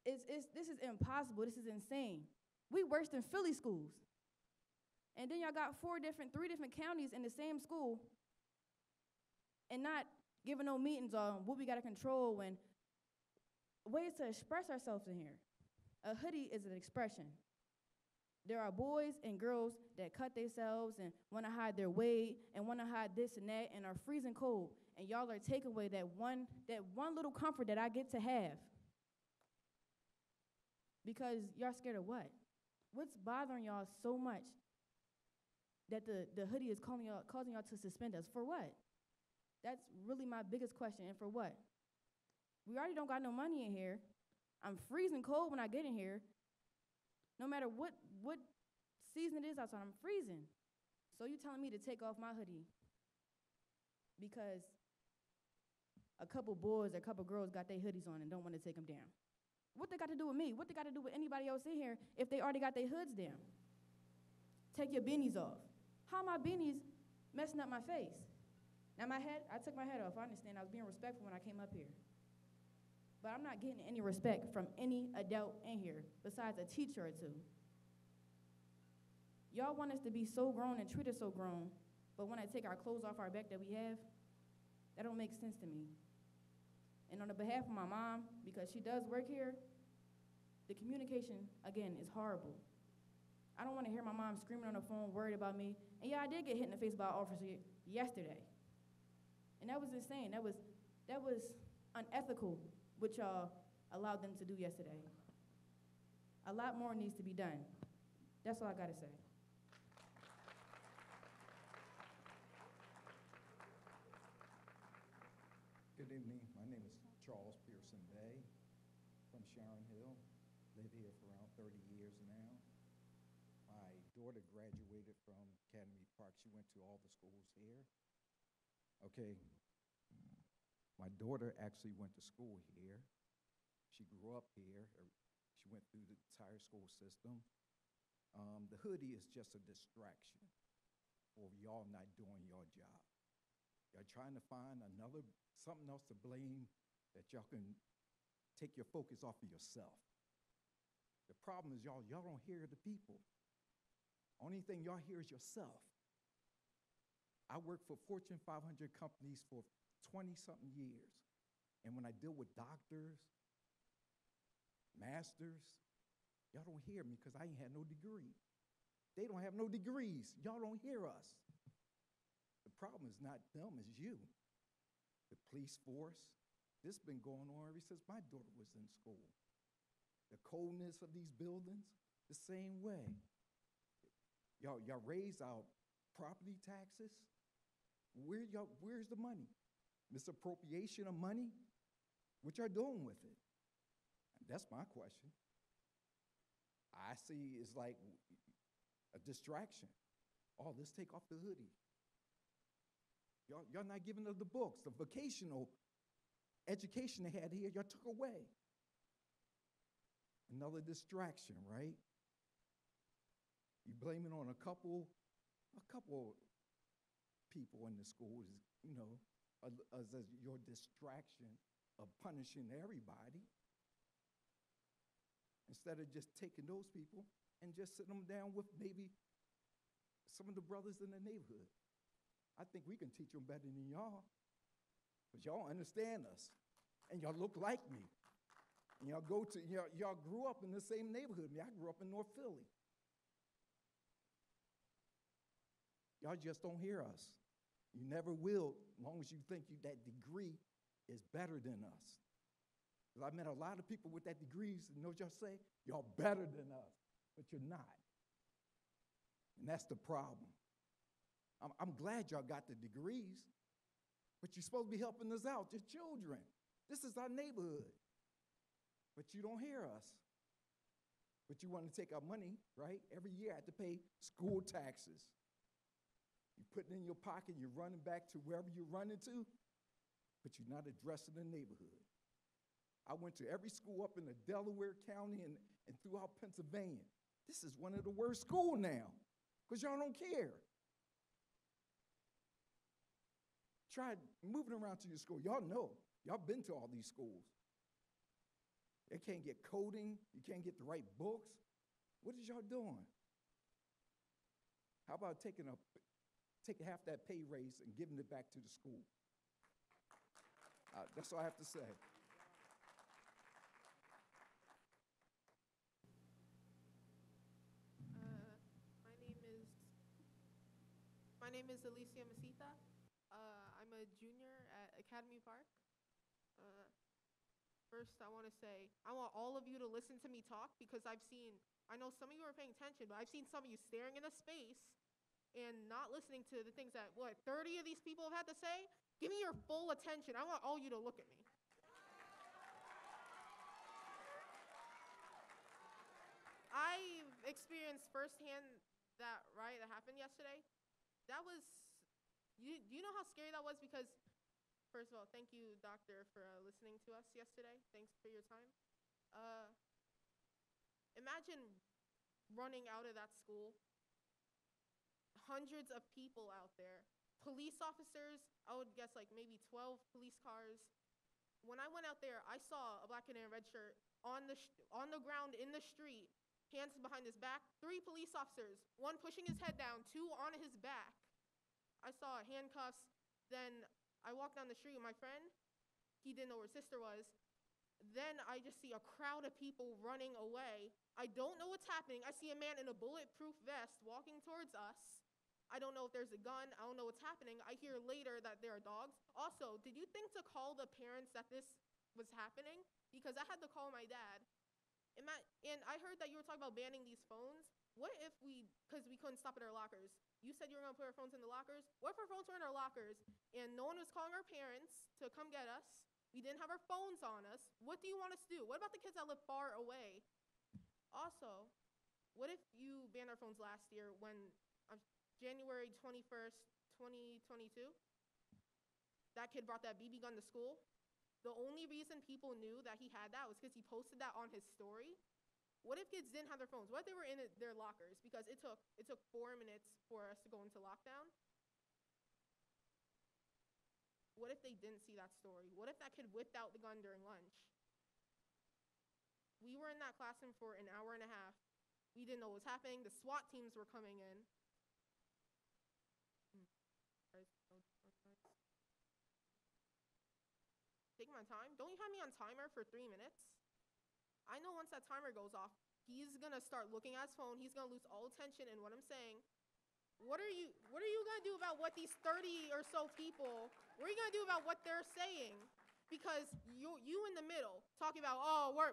This is impossible. This is insane. We worse than Philly schools. And then y'all got 3 different counties in the same school and not giving no meetings on what we got to control and ways to express ourselves in here. A hoodie is an expression. There are boys and girls that cut themselves and want to hide their weight and want to hide this and that and are freezing cold. And y'all are taking away that one little comfort that I get to have. Because y'all scared of what? What's bothering y'all so much that the hoodie is causing y'all to suspend us? For what? That's really my biggest question. And for what? We already don't got no money in here. I'm freezing cold when I get in here. No matter what season it is outside, I'm freezing. So you telling me to take off my hoodie because a couple boys or a couple girls got their hoodies on and don't want to take them down? What they got to do with me? What they got to do with anybody else in here if they already got their hoods down? Take your beanies off. How my beanies messing up my face? Now I took my hat off. I understand I was being respectful when I came up here. But I'm not getting any respect from any adult in here besides a teacher or two. Y'all want us to be so grown and treat us so grown, but when I take our clothes off our back that we have, that don't make sense to me. And on the behalf of my mom, because she does work here, the communication, again, is horrible. I don't want to hear my mom screaming on the phone, worried about me. And yeah, I did get hit in the face by an officer yesterday. And that was insane. That was unethical, what y'all allowed them to do yesterday. A lot more needs to be done. That's all I gotta say. Good evening. My name is Charles Pearson Bay from Sharon Hill. Live here for around 30 years now. My daughter graduated from Academy Park. She went to all the schools here. Okay. My daughter actually went to school here. She grew up here. She went through the entire school system. The hoodie is just a distraction for y'all not doing your job. Y'all trying to find something else to blame that y'all can take your focus off of yourself. The problem is y'all don't hear the people. Only thing y'all hear is yourself. I worked for Fortune 500 companies for 20-something years. And when I deal with doctors, masters, y'all don't hear me because I ain't had no degree. They don't have no degrees. Y'all don't hear us. The problem is not them, it's you. The police force, this has been going on ever since my daughter was in school. The coldness of these buildings, the same way. Y'all raise our property taxes. Where's the money? Misappropriation of money? What y'all doing with it? That's my question. I see it's like a distraction. Oh, let's take off the hoodie. Y'all not giving us the books, the vocational education they had here, y'all took away. Another distraction, right? You blame it on a couple people in the schools, as your distraction of punishing everybody. Instead of just taking those people and just sitting them down with maybe some of the brothers in the neighborhood. I think we can teach them better than y'all, because y'all understand us, and y'all look like me. And y'all grew up in the same neighborhood. I grew up in North Philly. Y'all just don't hear us. You never will, as long as you think that degree is better than us. Because I met a lot of people with that degrees, and you know what y'all say? Y'all better than us, but you're not. And that's the problem. I'm glad y'all got the degrees, but you're supposed to be helping us out, your children. This is our neighborhood. But you don't hear us. But you want to take our money, right? Every year I have to pay school taxes. You put it in your pocket, you're running back to wherever you're running to, but you're not addressing the neighborhood. I went to every school up in the Delaware County and throughout Pennsylvania. This is one of the worst schools now, because y'all don't care. Try moving around to your school. Y'all know. Y'all been to all these schools. They can't get coding. You can't get the right books. What is y'all doing? How about taking half that pay raise and giving it back to the school? That's all I have to say. My name is Alicia Masita. I'm a junior at Academy Park. First, I want to say, I want all of you to listen to me talk, because I know some of you are paying attention, but I've seen some of you staring in a space and not listening to the things that, 30 of these people have had to say? Give me your full attention. I want all you to look at me. I've experienced firsthand that riot that happened yesterday. That was, you know how scary that was? Because First of all, thank you, Doctor, for listening to us yesterday. Thanks for your time. Imagine running out of that school, hundreds of people out there, police officers, I would guess like maybe 12 police cars. When I went out there, I saw a black kid in a red shirt on the ground in the street, hands behind his back, 3 police officers, 1 pushing his head down, 2 on his back. I saw handcuffs. Then I walked down the street with my friend. He didn't know where his sister was. Then I just see a crowd of people running away. I don't know what's happening. I see a man in a bulletproof vest walking towards us. I don't know if there's a gun. I don't know what's happening. I hear later that there are dogs. Also, did you think to call the parents that this was happening? Because I had to call my dad. And I heard that you were talking about banning these phones. What if because we couldn't stop at our lockers, you said you were going to put our phones in the lockers? What if our phones were in our lockers and no one was calling our parents to come get us? We didn't have our phones on us. What do you want us to do? What about the kids that live far away? Also, what if you banned our phones last year when January 21st, 2022, that kid brought that BB gun to school? The only reason people knew that he had that was because he posted that on his story. What if kids didn't have their phones? What if they were in their lockers? Because it took 4 minutes for us to go into lockdown. What if they didn't see that story? What if that kid whipped out the gun during lunch? We were in that classroom for an hour and a half. We didn't know what was happening. The SWAT teams were coming in. Take my time. Don't you have me on timer for 3 minutes? I know once that timer goes off, he's gonna start looking at his phone. He's gonna lose all attention in what I'm saying. What are you gonna do about what these 30 or so people, what are you gonna do about what they're saying? Because you in the middle talking about,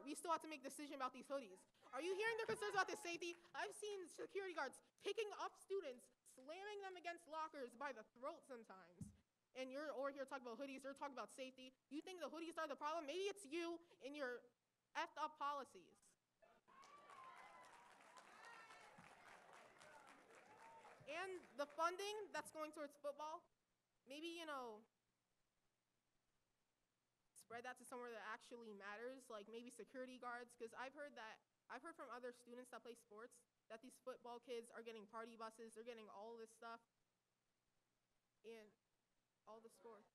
we still have to make a decision about these hoodies. Are you hearing their concerns about the safety? I've seen security guards picking up students, slamming them against lockers by the throat sometimes. And you're over here talking about hoodies, you're talking about safety. You think the hoodies are the problem? Maybe it's you and your effed up policies. And the funding that's going towards football, maybe, spread that to somewhere that actually matters, like maybe security guards, because I've heard from other students that play sports that these football kids are getting party buses, they're getting all this stuff in all the sports.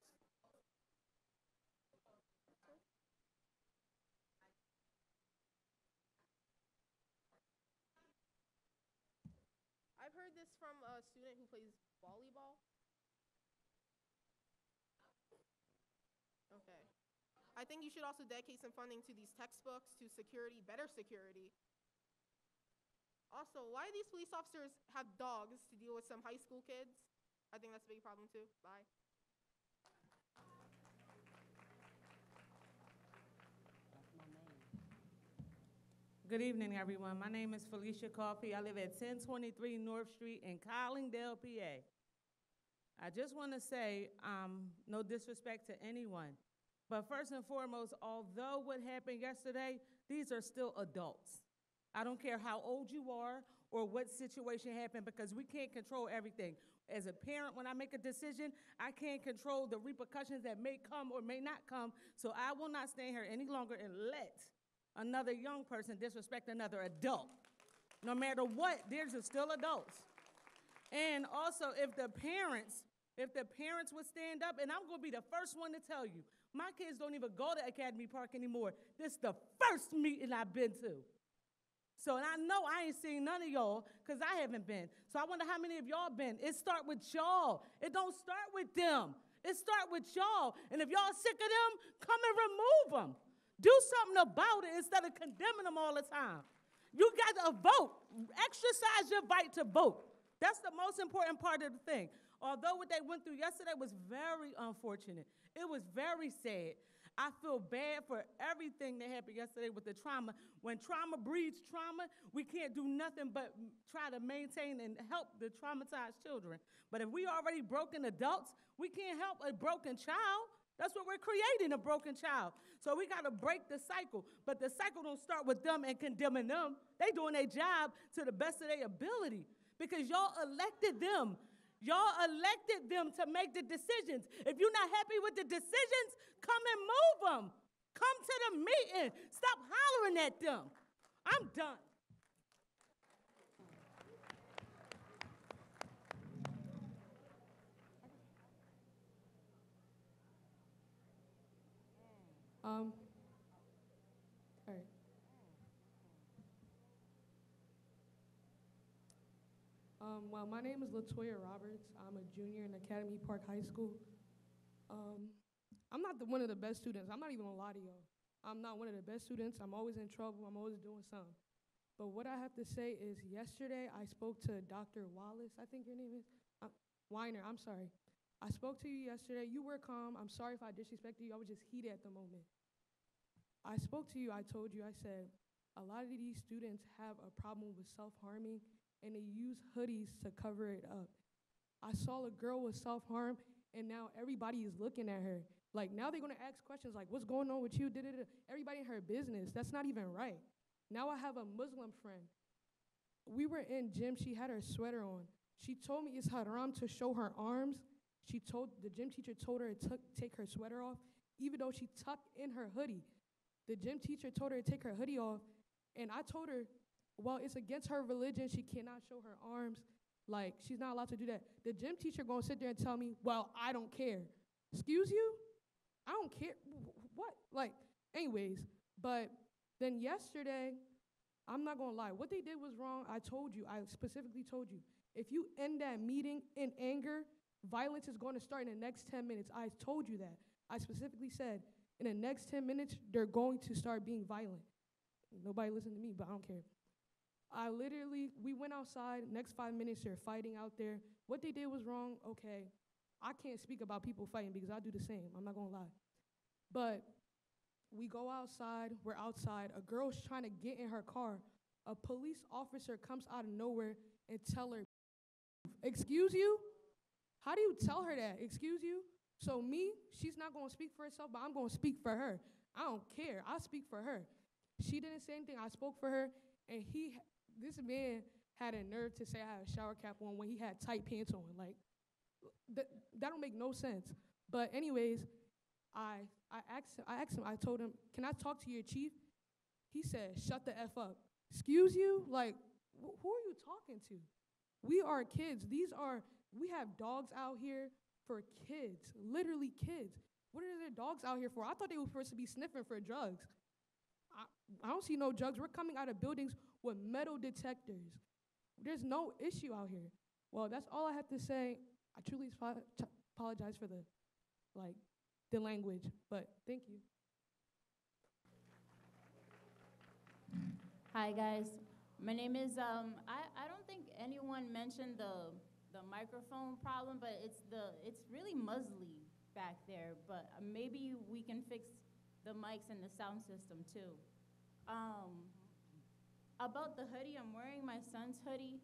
I've heard this from a student who plays volleyball. Okay. I think you should also dedicate some funding to these textbooks, to security, better security. Also, why do these police officers have dogs to deal with some high school kids? I think that's a big problem too. Bye. Good evening, everyone. My name is Felicia Coffey. I live at 1023 North Street in Collingdale, PA. I just want to say, no disrespect to anyone, but first and foremost, although what happened yesterday, these are still adults. I don't care how old you are or what situation happened, because we can't control everything. As a parent, when I make a decision, I can't control the repercussions that may come or may not come, so I will not stand here any longer and let another young person disrespect another adult. No matter what, these are still adults. And also, if the parents would stand up, and I'm going to be the first one to tell you, my kids don't even go to Academy Park anymore. This is the first meeting I've been to. So, and I know I ain't seen none of y'all because I haven't been. So I wonder how many of y'all been. It start with y'all. It don't start with them. It start with y'all. And if y'all sick of them, come and remove them. Do something about it instead of condemning them all the time. You got to vote. Exercise your right to vote. That's the most important part of the thing. Although what they went through yesterday was very unfortunate. It was very sad. I feel bad for everything that happened yesterday with the trauma. When trauma breeds trauma, we can't do nothing but try to maintain and help the traumatized children. But if we already broken adults, we can't help a broken child. That's what we're creating, a broken child. So we got to break the cycle. But the cycle don't start with them and condemning them. They doing their job to the best of their ability because y'all elected them. Y'all elected them to make the decisions. If you're not happy with the decisions, come and move them. Come to the meeting. Stop hollering at them. I'm done. All right. Well, my name is Latoya Roberts. I'm a junior in Academy Park High School. I'm not one of the best students. I'm not even gonna lie to y'all. I'm not one of the best students. I'm always in trouble. I'm always doing something. But what I have to say is yesterday I spoke to Dr. Wallace, I think your name is, Weiner, I'm sorry. I spoke to you yesterday. You were calm. I'm sorry if I disrespected you. I was just heated at the moment. I spoke to you. I told you, I said, a lot of these students have a problem with self-harming, and they use hoodies to cover it up. I saw a girl with self-harm, and now everybody is looking at her. Like, now they're gonna ask questions like, what's going on with you? Da-da-da. Everybody in her business. That's not even right. Now I have a Muslim friend. We were in gym. She had her sweater on. She told me it's haram to show her arms. The gym teacher told her to take her sweater off, even though she tucked in her hoodie. The gym teacher told her to take her hoodie off, and I told her, well, it's against her religion. She cannot show her arms. Like, she's not allowed to do that. The gym teacher gonna sit there and tell me, well, I don't care. Excuse you? I don't care. What? Like, anyways, but then yesterday, I'm not gonna lie, what they did was wrong. I told you, I specifically told you, if you end that meeting in anger, violence is gonna start in the next 10 minutes. I told you that. I specifically said, in the next 10 minutes, they're going to start being violent. Nobody listened to me, but I don't care. We went outside, next 5 minutes, they're fighting out there. What they did was wrong, okay. I can't speak about people fighting because I do the same, I'm not gonna lie. But we go outside, we're outside, a girl's trying to get in her car. A police officer comes out of nowhere and tell her, excuse you? How do you tell her that, excuse you? So me, she's not gonna speak for herself, but I'm gonna speak for her. I don't care, I speak for her. She didn't say anything, I spoke for her, and this man had a nerve to say I had a shower cap on when he had tight pants on. Like, that don't make no sense. But anyways, I asked him, I told him, can I talk to your chief? He said, shut the F up. Excuse you? Like, who are you talking to? We are kids. We have dogs out here for kids, literally kids. What are the dogs out here for? I thought they were supposed to be sniffing for drugs. I don't see no drugs. We're coming out of buildings with metal detectors. There's no issue out here. Well, that's all I have to say. I truly apologize for the language, but thank you. Hi guys, my name is, I don't think anyone mentioned the microphone problem, but it's really muzzly back there, but maybe we can fix the mics and the sound system too. About the hoodie, I'm wearing my son's hoodie.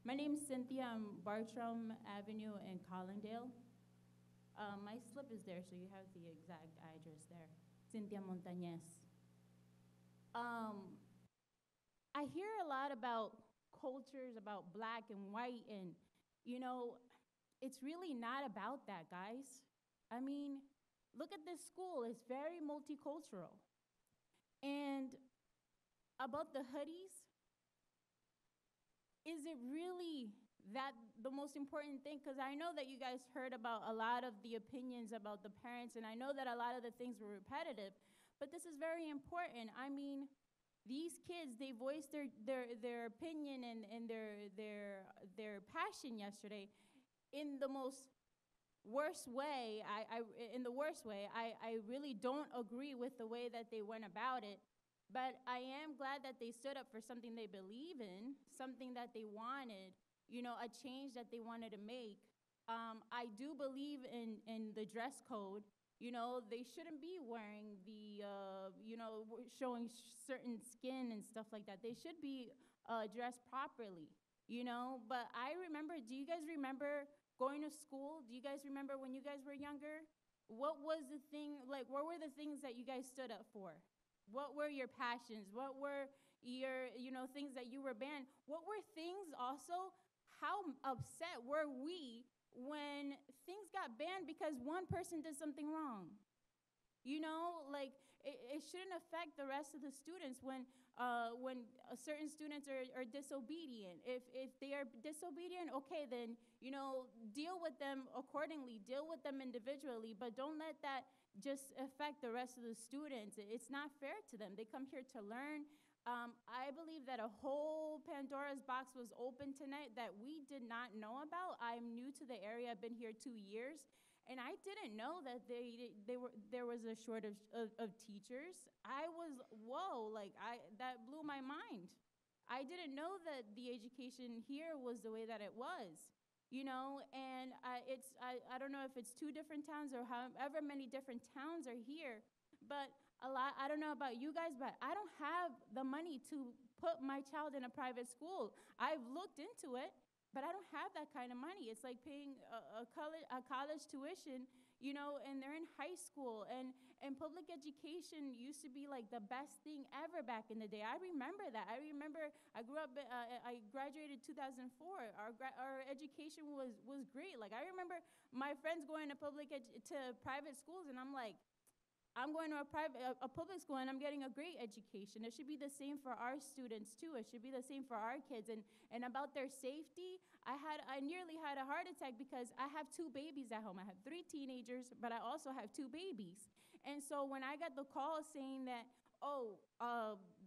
My name's Cynthia, I'm Bartram Avenue in Collingdale. My slip is there, so you have the exact address there. Cynthia Montañez. I hear a lot about cultures, about black and white, and it's really not about that, guys. I mean, look at this school, it's very multicultural. And about the hoodies, is it really that the most important thing? Because I know that you guys heard about a lot of the opinions about the parents, and I know that a lot of the things were repetitive, but this is very important. I mean, these kids, they voiced their opinion and their passion yesterday in the most worst way. In the worst way, I really don't agree with the way that they went about it. But I am glad that they stood up for something they believe in, something that they wanted, a change that they wanted to make. I do believe in the dress code. They shouldn't be wearing showing certain skin and stuff like that. They should be dressed properly, But I remember, do you guys remember going to school? Do you guys remember when you guys were younger? What was the thing, what were the things that you guys stood up for? What were your passions? What were your, things that you were banned? What were things also, how upset were we when things got banned because one person did something wrong? You know, like, it shouldn't affect the rest of the students when certain students are disobedient. If they are disobedient, okay, then, you know, deal with them accordingly, deal with them individually, but don't let that just affect the rest of the students. It's not fair to them. They come here to learn. I believe that a whole Pandora's box was open tonight that we did not know about. I'm new to the area. I've been here 2 years. And I didn't know that there was a shortage of teachers. I was, whoa, like, that blew my mind. I didn't know that the education here was the way that it was, you know, and I don't know if it's 2 different towns or however many different towns are here, but I don't know about you guys, but I don't have the money to put my child in a private school. I've looked into it, but I don't have that kind of money. It's like paying a college tuition, you know, and they're in high school. And public education used to be like the best thing ever back in the day. I remember that. I remember I grew up, I graduated 2004. Our education was great. Like, I remember my friends going to private schools, and I'm like, I'm going to a public school and I'm getting a great education. It should be the same for our students too. It should be the same for our kids. And about their safety, I nearly had a heart attack because I have 2 babies at home. I have 3 teenagers, but I also have 2 babies. And so when I got the call saying that,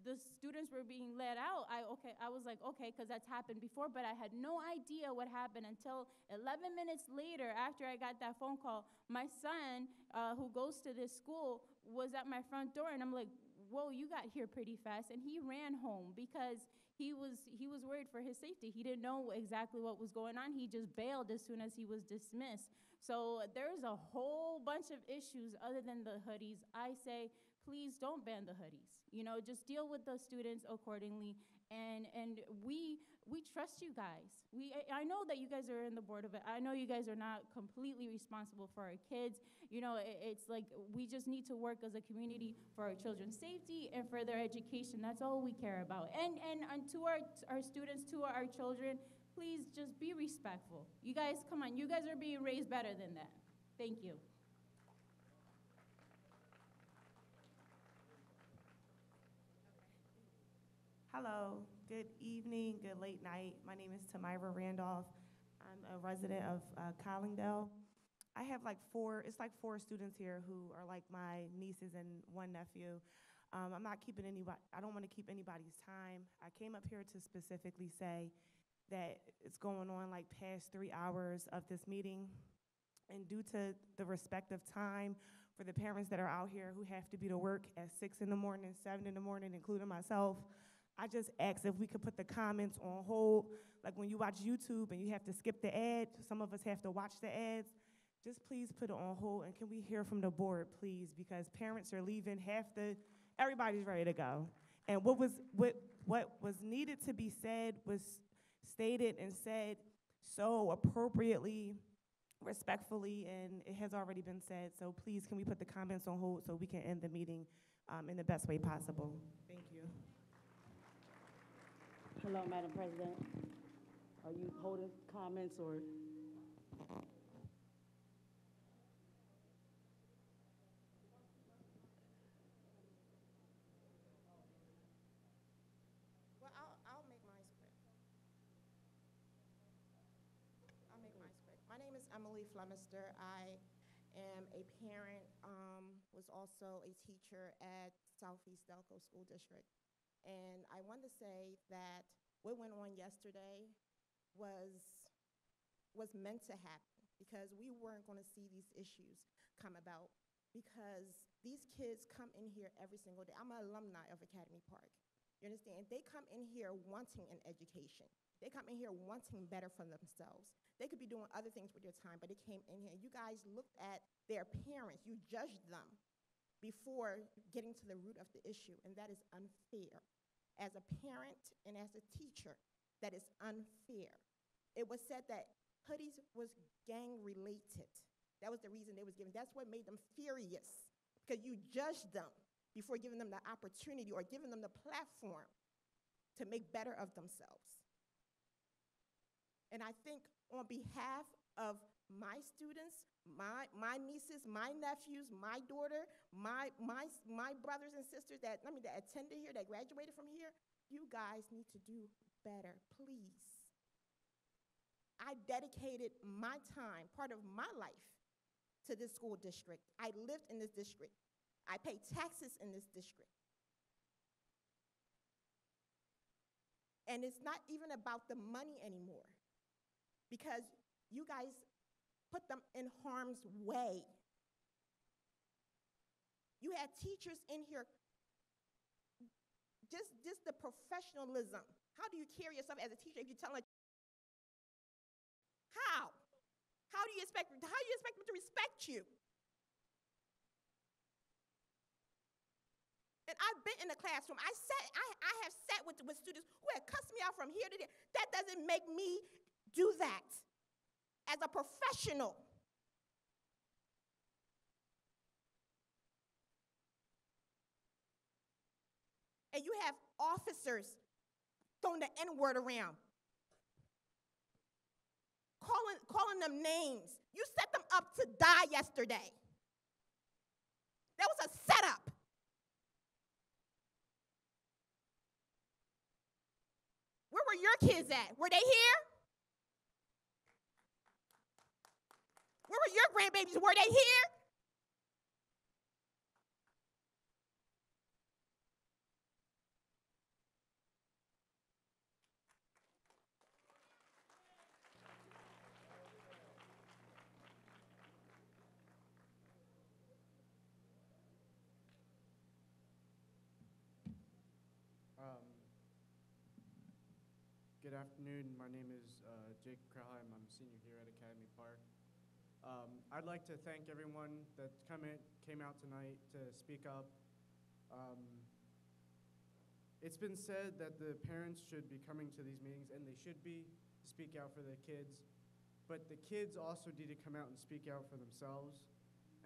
the students were being let out, I was like, okay, because that's happened before, but I had no idea what happened until 11 minutes later after I got that phone call. My son, who goes to this school, was at my front door, and I'm like, whoa, you got here pretty fast. And he ran home because he was worried for his safety. He didn't know exactly what was going on. He just bailed as soon as he was dismissed. So there's a whole bunch of issues other than the hoodies. I say, please don't ban the hoodies. You know, just deal with the students accordingly. And we trust you guys. I know that you guys are in the board of it. I know you guys are not completely responsible for our kids. You know, it's like we just need to work as a community for our children's safety and for their education. That's all we care about. And to our students, to our children, please just be respectful. You guys, come on. You guys are being raised better than that. Thank you. Hello, good evening, good late night. My name is Tamira Randolph. I'm a resident of Collingdale. I have like 4 students here who are like my nieces and 1 nephew. I'm not keeping anybody, I don't want to keep anybody's time. I came up here to specifically say that it's going on like past 3 hours of this meeting. And due to the respect of time for the parents that are out here who have to be to work at 6 in the morning, 7 in the morning, including myself, I just asked if we could put the comments on hold. Like when you watch YouTube and you have to skip the ad, some of us have to watch the ads. Just please put it on hold, and can we hear from the board, please? Because parents are leaving, everybody's ready to go. And what was needed to be said was stated and said so appropriately, respectfully, and it has already been said. So please, can we put the comments on hold so we can end the meeting in the best way possible? Thank you. Hello, Madam President. Are you holding comments or? Well, I'll make mine quick. My name is Emily Flemister. I am a parent, was also a teacher at Southeast Delco School District. And I want to say that what went on yesterday was meant to happen because we weren't going to see these issues come about because these kids come in here every single day. I'm an alumni of Academy Park. You understand? They come in here wanting an education. They come in here wanting better for themselves. They could be doing other things with their time, but they came in here. You guys looked at their parents. You judged them before getting to the root of the issue, and that is unfair. As a parent and as a teacher, that is unfair. It was said that hoodies was gang-related. That was the reason they was given. That's what made them furious, because you judged them before giving them the opportunity or giving them the platform to make better of themselves. And I think on behalf of my students, my nieces, my nephews, my daughter, my brothers and sisters that attended here, that graduated from here, you guys need to do better, please. I dedicated my time, part of my life, to this school district. I lived in this district. I pay taxes in this district. And it's not even about the money anymore, because you guys put them in harm's way. You had teachers in here, just the professionalism. How do you carry yourself as a teacher if you tell them? How do you expect them to respect you? And I've been in the classroom. I have sat with students who have cussed me out from here to there. That doesn't make me do that as a professional. And you have officers throwing the N-word around, calling them names. You set them up to die yesterday. That was a setup. Where were your kids at? Were they here? Where were your grandbabies? Were they here? Good afternoon. My name is Jake Krellheim. I'm a senior here at Academy Park. I'd like to thank everyone that came out tonight to speak up. It's been said that the parents should be coming to these meetings, and they should be, to speak out for their kids. But the kids also need to come out and speak out for themselves.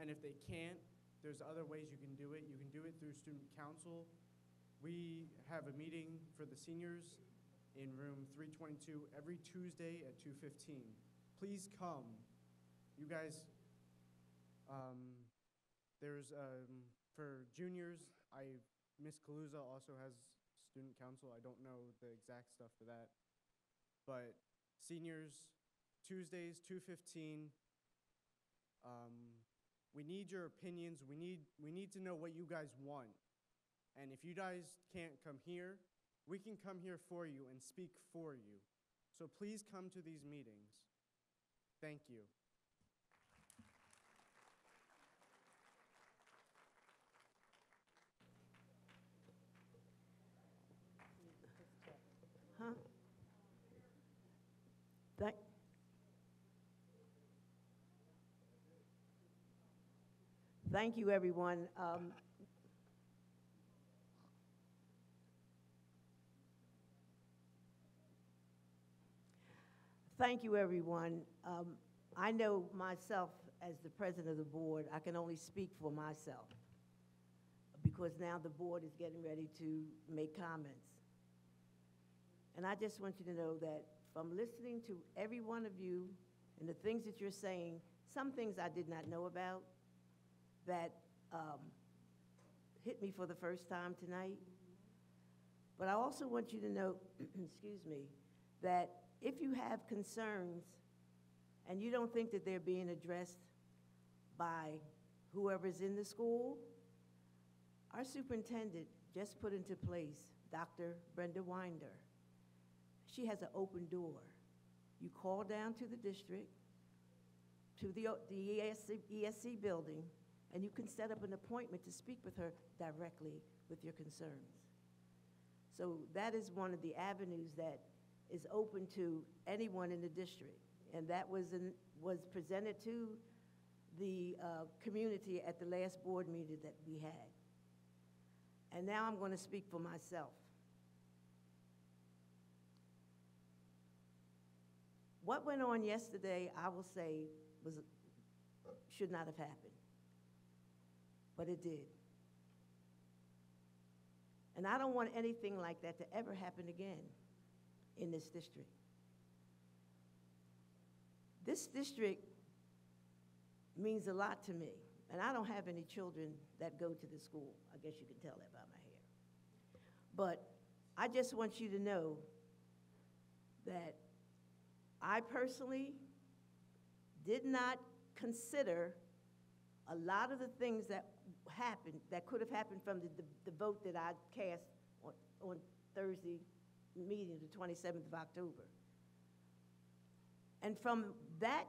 And if they can't, there's other ways you can do it. You can do it through student council. We have a meeting for the seniors in room 322 every Tuesday at 2:15. Please come. You guys, for juniors, Miss Kaluza also has student council. I don't know the exact stuff for that. But seniors, Tuesdays, 2:15. We need your opinions. We need to know what you guys want. And if you guys can't come here, we can come here for you and speak for you. So please come to these meetings. Thank you. Huh? Thank you, everyone. Thank you, everyone. I know myself as the president of the board, I can only speak for myself because now the board is getting ready to make comments. And I just want you to know that from listening to every one of you and the things that you're saying, some things I did not know about that hit me for the first time tonight. But I also want you to know, excuse me, that if you have concerns and you don't think that they're being addressed by whoever's in the school, our superintendent just put into place Dr. Brenda Winder. She has an open door. You call down to the district, to the ESC building, and you can set up an appointment to speak with her directly with your concerns. So that is one of the avenues that is open to anyone in the district. And that was presented to the community at the last board meeting that we had. And now I'm going to speak for myself. What went on yesterday, I will say, should not have happened. But it did. And I don't want anything like that to ever happen again in this district. This district means a lot to me, and I don't have any children that go to the school. I guess you can tell that by my hair. But I just want you to know that I personally did not consider a lot of the things that happened, that could have happened from the vote that I cast on Thursday meeting, the 27th of October. And from that,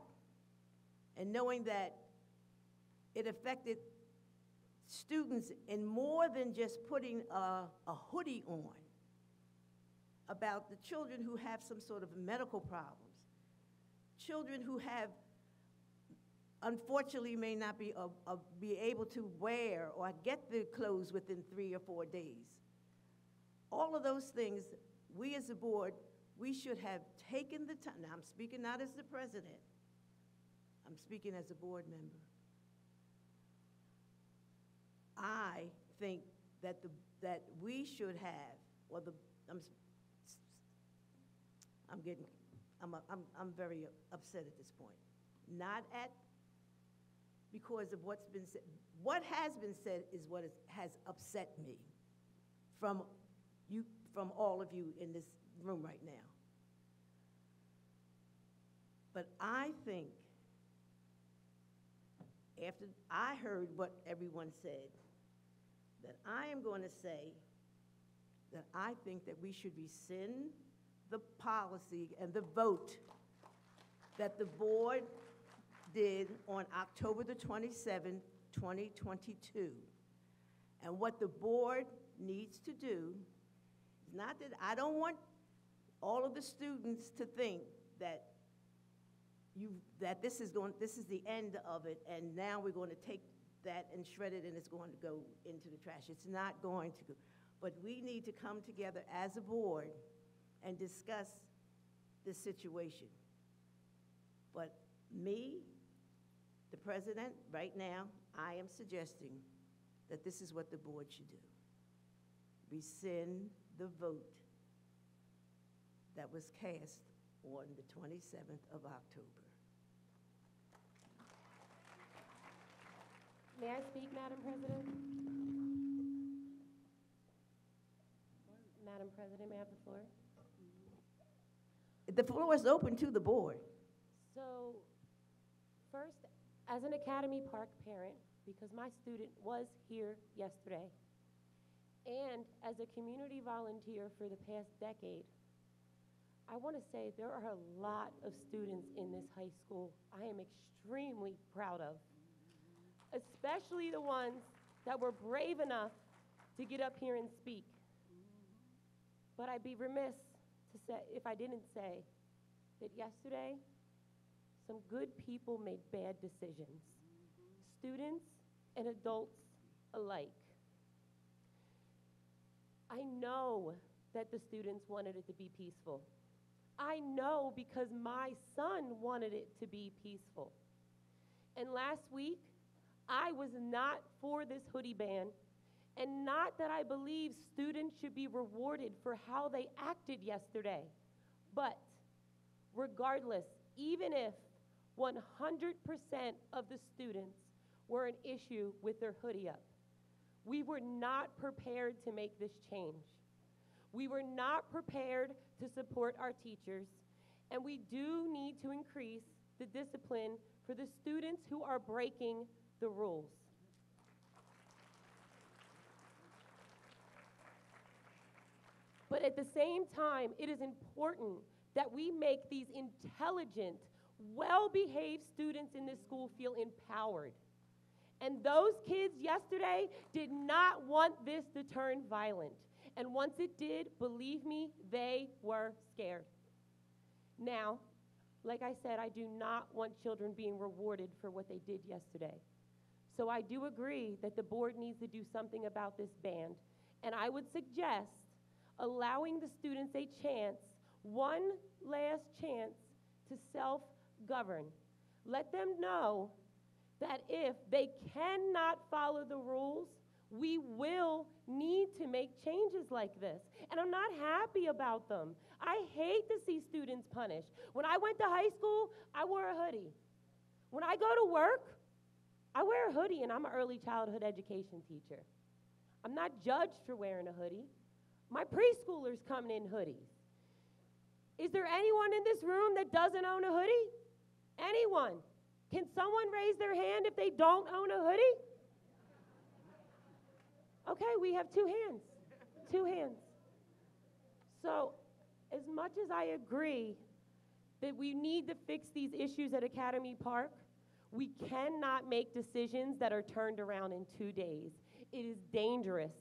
and knowing that it affected students in more than just putting a hoodie on, about the children who have some sort of medical problems, children who have, unfortunately, may not be able to wear or get the clothes within 3 or 4 days. All of those things, we as a board, we should have taken the time. Now, I'm speaking not as the president. I'm speaking as a board member. I think that we should have, or I'm very upset at this point. Not because of what's been said. What has been said is what has upset me from all of you in this room right now. But I think, after I heard what everyone said, that I am going to say that I think that we should rescind the policy and the vote that the board did on October the 27th, 2022. And what the board needs to do is not that I don't want all of the students to think that this is the end of it, and now we're going to take that and shred it and it's going to go into the trash. It's not going to go. But we need to come together as a board and discuss this situation. But me, the president, right now, I am suggesting that this is what the board should do. Rescind the vote that was cast on the 27th of October. May I speak, Madam President? Madam President, may I have the floor? The floor is open to the board. So, first, as an Academy Park parent, because my student was here yesterday, and as a community volunteer for the past decade, I want to say there are a lot of students in this high school I am extremely proud of, especially the ones that were brave enough to get up here and speak. But I'd be remiss to say, if I didn't say, that yesterday, some good people made bad decisions, students and adults alike. I know that the students wanted it to be peaceful. I know because my son wanted it to be peaceful. And last week, I was not for this hoodie ban, and not that I believe students should be rewarded for how they acted yesterday. But regardless, even if 100% of the students were an issue with their hoodie up, we were not prepared to make this change. We were not prepared to support our teachers, and we do need to increase the discipline for the students who are breaking the rules. But at the same time, it is important that we make these intelligent, well-behaved students in this school feel empowered. And those kids yesterday did not want this to turn violent. And once it did, believe me, they were scared. Now, like I said, I do not want children being rewarded for what they did yesterday. So I do agree that the board needs to do something about this ban. And I would suggest allowing the students a chance, one last chance, to self-govern. Let them know that if they cannot follow the rules, we will need to make changes like this. And I'm not happy about them. I hate to see students punished. When I went to high school, I wore a hoodie. When I go to work, I wear a hoodie, and I'm an early childhood education teacher. I'm not judged for wearing a hoodie. My preschoolers come in hoodies. Is there anyone in this room that doesn't own a hoodie? Anyone? Can someone raise their hand if they don't own a hoodie? Okay, we have two hands. Two hands. So, as much as I agree that we need to fix these issues at Academy Park, we cannot make decisions that are turned around in 2 days. It is dangerous.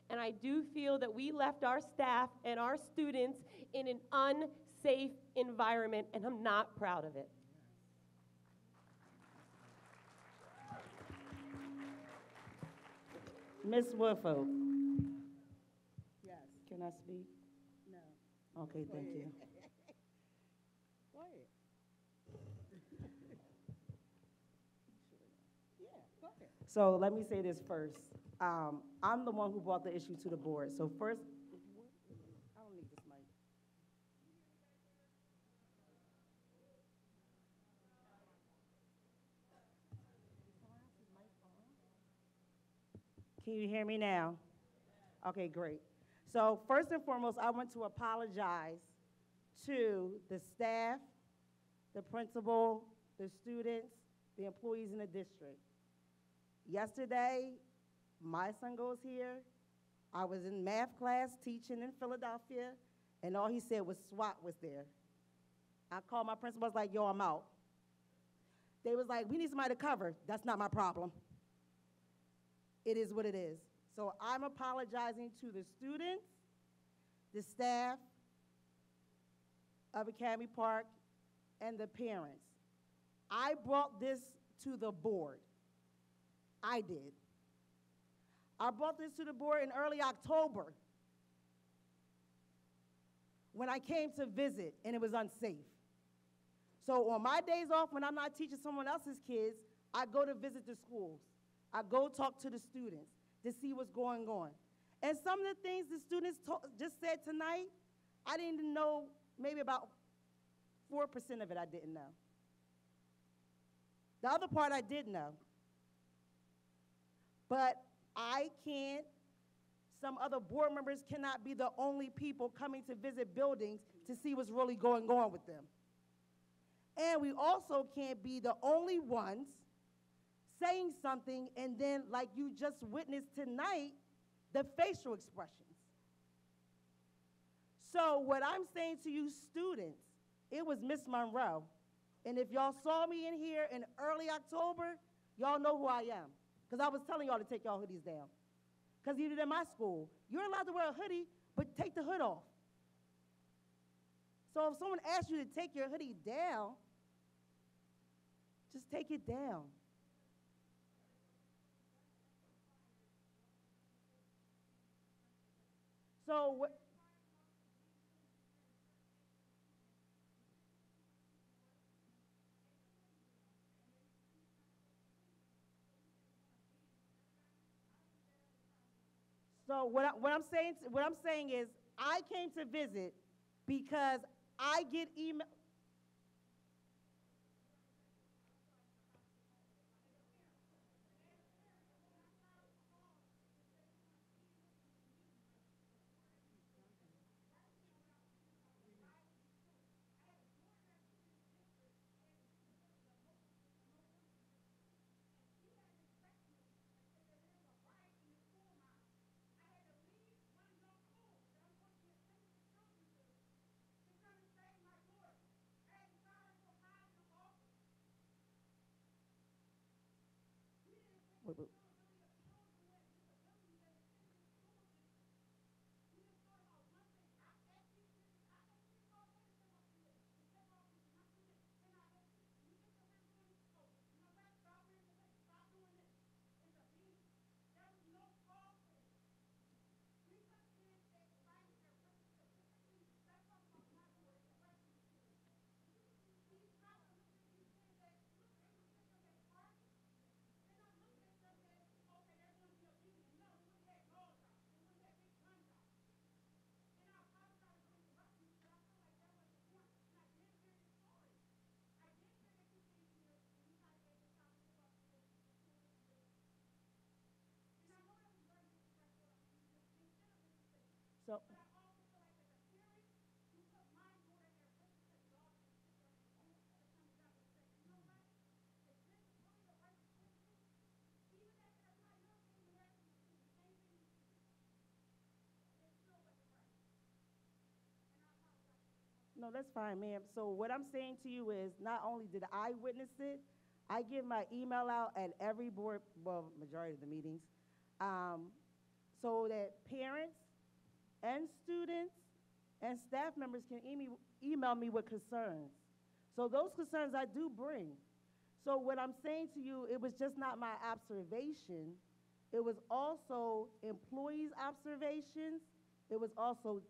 And I do feel that we left our staff and our students in an unsafe environment, and I'm not proud of it. Ms. Woodfolk. Yes. Can I speak? No. Okay, thank you. Go ahead. Yeah, go ahead. So let me say this first. I'm the one who brought the issue to the board. So first, I don't need this mic. Can you hear me now? Okay, great. So first and foremost, I want to apologize to the staff, the principal, the students, the employees in the district. Yesterday, my son goes here. I was in math class teaching in Philadelphia, and all he said was SWAT was there. I called my principal, I was like, yo, I'm out. They was like, we need somebody to cover. That's not my problem. It is what it is. So I'm apologizing to the students, the staff of Academy Park, and the parents. I brought this to the board. I did. I brought this to the board in early October when I came to visit, and it was unsafe. So on my days off, when I'm not teaching someone else's kids, I go to visit the schools. I go talk to the students to see what's going on. And some of the things the students just said tonight, I didn't even know, maybe about 4% of it I didn't know. The other part I did know. But I can't, some other board members cannot be the only people coming to visit buildings to see what's really going on with them. And we also can't be the only ones saying something and then, like you just witnessed tonight, the facial expressions. So what I'm saying to you students, it was Miss Monroe. And if y'all saw me in here in early October, y'all know who I am. Because I was telling y'all to take y'all hoodies down. Because even in my school, you're allowed to wear a hoodie, but take the hood off. So if someone asks you to take your hoodie down, just take it down. So what? So what I'm saying is I came to visit because I get email. Wait. So, no, that's fine, ma'am. So what I'm saying to you is not only did I witness it, I give my email out at every board, well, majority of the meetings, so that parents and students and staff members can email me with concerns. So those concerns I do bring. So what I'm saying to you, it was just not my observation. It was also employees' observations. It was also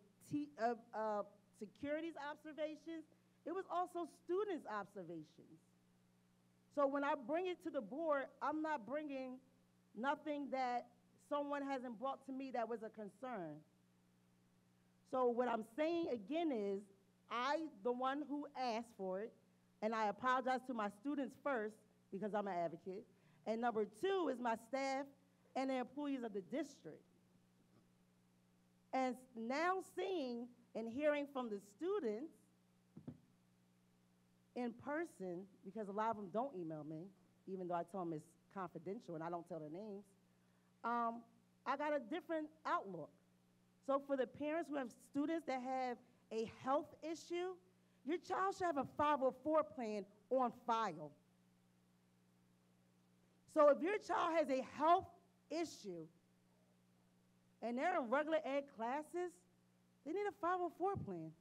security's observations. It was also students' observations. So when I bring it to the board, I'm not bringing nothing that someone hasn't brought to me that was a concern. So what I'm saying again is, I, the one who asked for it, and I apologize to my students first because I'm an advocate, and number two is my staff and the employees of the district. And now seeing and hearing from the students in person, because a lot of them don't email me, even though I tell them it's confidential and I don't tell their names, I got a different outlook. So for the parents who have students that have a health issue, your child should have a 504 plan on file. So if your child has a health issue and they're in regular ed classes, they need a 504 plan.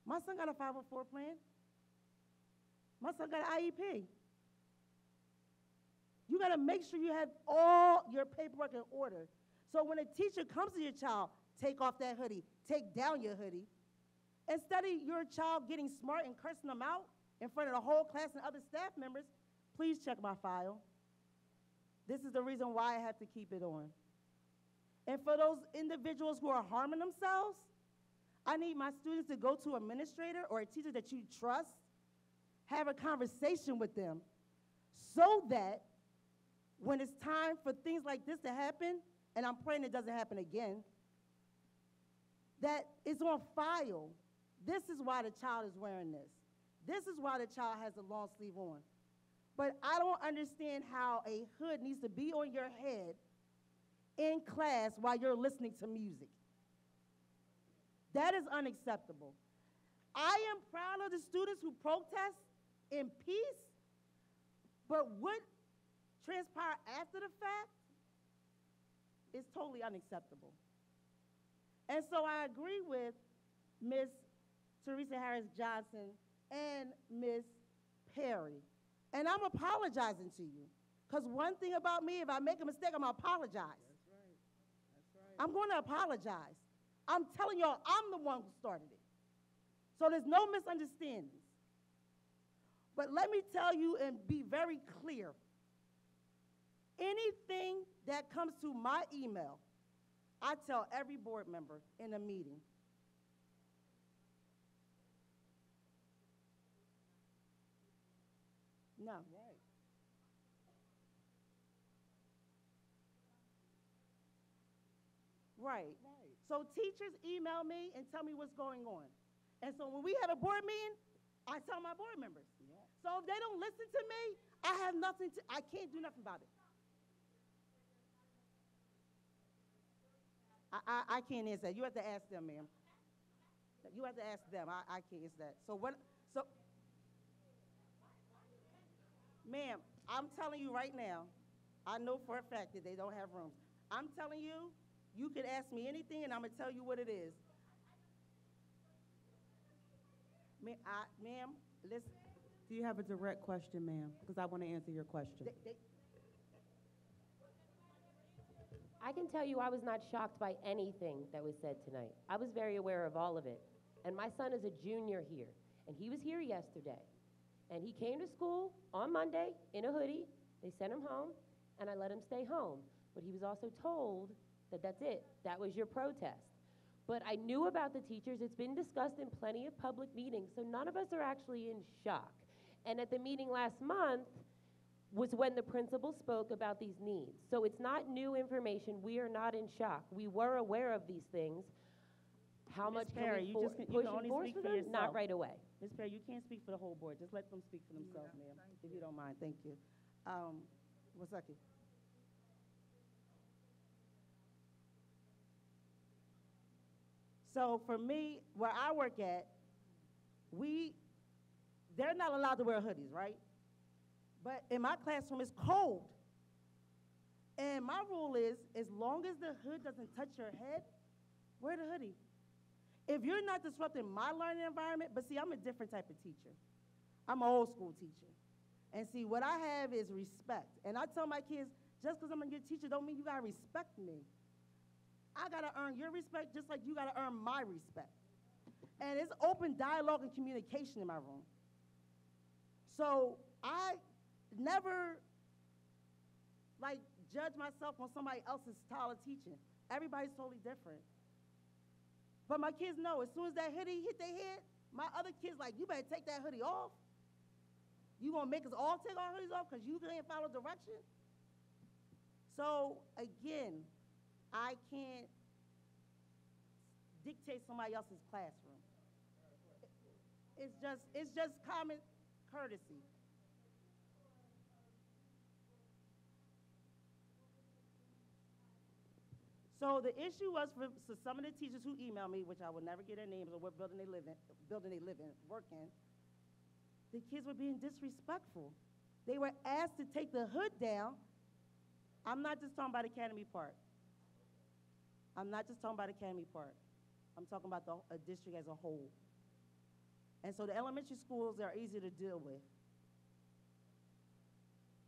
My son got a 504 plan. My son got an IEP. You got to make sure you have all your paperwork in order. So when a teacher comes to your child, take off that hoodie, take down your hoodie. Instead of your child getting smart and cursing them out in front of the whole class and other staff members, please check my file. This is the reason why I have to keep it on. And for those individuals who are harming themselves, I need my students to go to an administrator or a teacher that you trust, have a conversation with them, so that when it's time for things like this to happen, and I'm praying it doesn't happen again, that it's on file. This is why the child is wearing this. This is why the child has a long sleeve on. But I don't understand how a hood needs to be on your head in class while you're listening to music. That is unacceptable. I am proud of the students who protest in peace, but what transpired after the fact is totally unacceptable. And so I agree with Ms. Teresa Harris Johnson and Ms. Perry. And I'm apologizing to you. Because one thing about me, if I make a mistake, I'm going to apologize. That's right. That's right. I'm going to apologize. I'm telling y'all, I'm the one who started it. So there's no misunderstandings. But let me tell you and be very clear. Anything that comes to my email, I tell every board member in a meeting. No. Right. So teachers email me and tell me what's going on. And so when we have a board meeting, I tell my board members. So if they don't listen to me, I can't do nothing about it. I can't answer that. You have to ask them, ma'am. You have to ask them. I can't answer that. So, ma'am, I'm telling you right now, I know for a fact that they don't have rooms. I'm telling you, you can ask me anything and I'm going to tell you what it is. Ma'am, listen. Do you have a direct question, ma'am? Because I want to answer your question. I can tell you I was not shocked by anything that was said tonight. I was very aware of all of it. And my son is a junior here, and he was here yesterday. And he came to school on Monday in a hoodie. They sent him home, and I let him stay home. But he was also told that that's it. That was your protest. But I knew about the teachers. It's been discussed in plenty of public meetings, so none of us are actually in shock. And at the meeting last month, was when the principal spoke about these needs. So it's not new information. We are not in shock. We were aware of these things. How Ms. much Perry, can you we just can, you push can and only force speak for for them? yourself. Not right away. Ms. Perry, you can't speak for the whole board. Just let them speak for themselves, ma'am, if you don't mind. Thank you. Wasaki. So for me, where I work at, they're not allowed to wear hoodies, right? But in my classroom, it's cold. And my rule is, as long as the hood doesn't touch your head, wear the hoodie. If you're not disrupting my learning environment, but see, I'm a different type of teacher. I'm an old school teacher. And see, what I have is respect. And I tell my kids, just because I'm a good teacher don't mean you gotta respect me. I gotta earn your respect just like you gotta earn my respect. And it's open dialogue and communication in my room. So I never judge myself on somebody else's style of teaching. Everybody's totally different. But my kids know, as soon as that hoodie hit their head, my other kids like, you better take that hoodie off. You gonna make us all take our hoodies off because you can't follow direction? So again, I can't dictate somebody else's classroom. It's just common courtesy. So the issue was for some of the teachers who emailed me, which I will never get their names or what building they live in, work in, the kids were being disrespectful. They were asked to take the hood down. I'm not just talking about Academy Park. I'm talking about a district as a whole. And so the elementary schools are easy to deal with.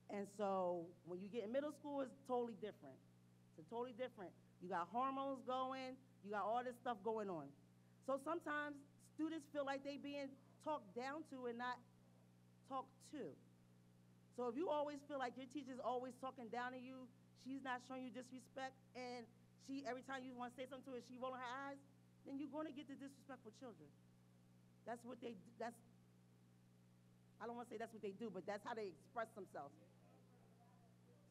And so when you get in middle school, it's totally different. It's totally different. You got hormones going, you got all this stuff going on. So sometimes students feel like they being talked down to and not talked to. So if you always feel like your teacher's always talking down to you, she's not showing you disrespect, and she, every time you want to say something to her, she rolling her eyes, then you're going to get the disrespectful children. That's what they, I don't want to say that's what they do, but that's how they express themselves.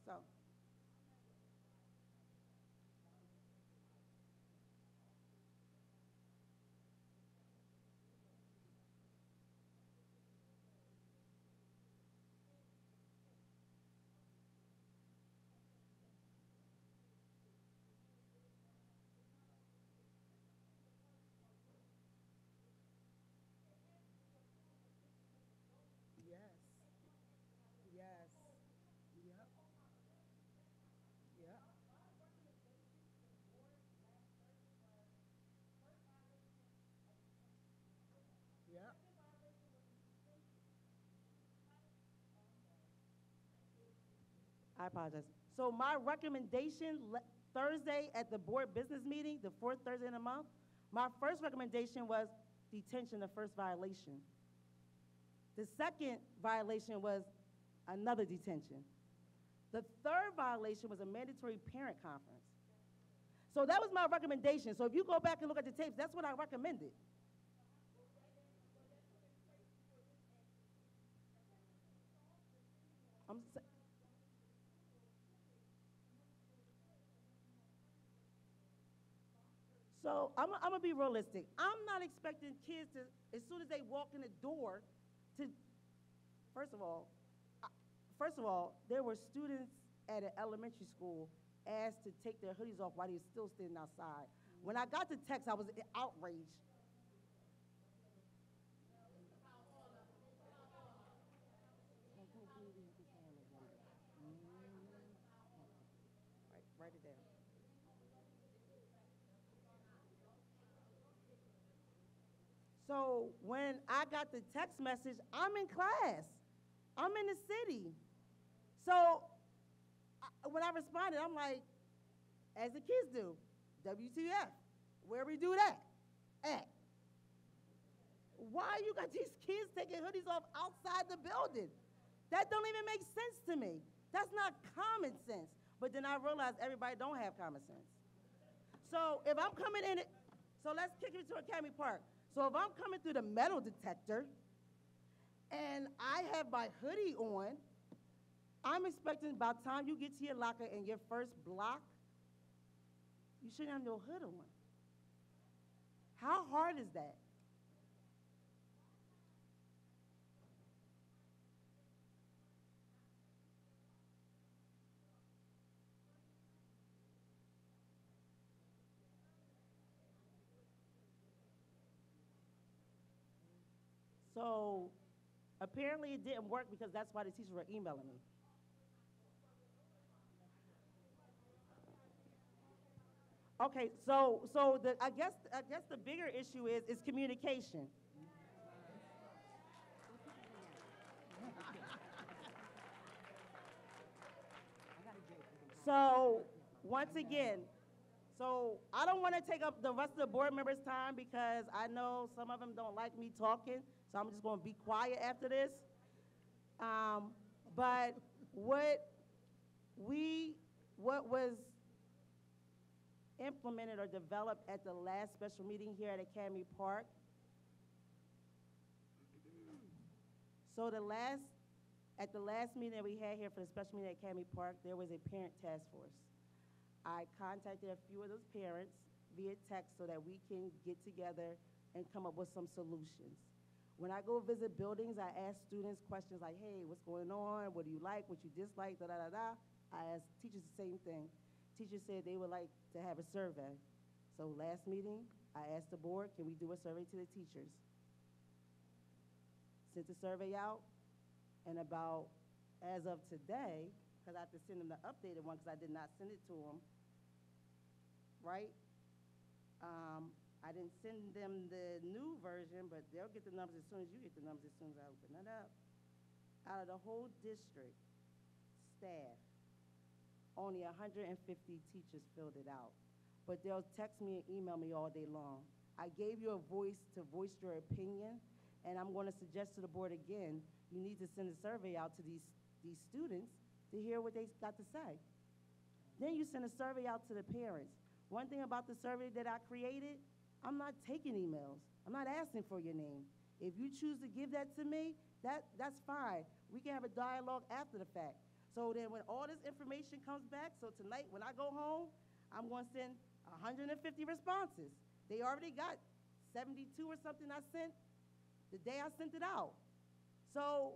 So. I apologize. So my recommendation Thursday at the board business meeting, the fourth Thursday in the month, my first recommendation was detention, the first violation. The second violation was another detention. The third violation was a mandatory parent conference. So that was my recommendation. So if you go back and look at the tapes, that's what I recommended. So I'm gonna be realistic. I'm not expecting kids to, as soon as they walk in the door, to, first of all, there were students at an elementary school asked to take their hoodies off while they were still standing outside. When I got the text, I was outraged. Write it down. So when I got the text message, I'm in class. I'm in the city. So when I responded, I'm like, as the kids do, WTF, where we do that at? Why you got these kids taking hoodies off outside the building? That don't even make sense to me. That's not common sense. But then I realized everybody don't have common sense. So if I'm coming in, so let's kick it to Academy Park. So if I'm coming through the metal detector and I have my hoodie on, I'm expecting by the time you get to your locker in your first block, you shouldn't have no hood on. How hard is that? So apparently it didn't work because that's why the teachers were emailing me. Okay, so I guess the bigger issue is communication. So once again, so I don't want to take up the rest of the board members' time because I know some of them don't like me talking, so I'm just going to be quiet after this. But what was implemented or developed at the last special meeting here at Academy Park. So at the last meeting that we had here for the special meeting at Academy Park, there was a parent task force. I contacted a few of those parents via text so that we can get together and come up with some solutions. When I go visit buildings, I ask students questions like, hey, what's going on? What do you like? What you dislike? Da-da-da-da. I ask teachers the same thing. Teachers said they would like to have a survey. So last meeting, I asked the board, can we do a survey to the teachers? Sent the survey out, and about, as of today, because I have to send them the updated one because I did not send it to them, right? I didn't send them the new version, but they'll get the numbers as soon as you get the numbers, as soon as I open it up. Out of the whole district staff, only 150 teachers filled it out. But they'll text me and email me all day long. I gave you a voice to voice your opinion, and I'm going to suggest to the board again, you need to send a survey out to these students to hear what they got to say. Then you send a survey out to the parents. One thing about the survey that I created, I'm not taking emails. I'm not asking for your name. If you choose to give that to me, that's fine. We can have a dialogue after the fact. So then when all this information comes back, so tonight when I go home, I'm going to send 150 responses. They already got 72 or something I sent the day I sent it out. So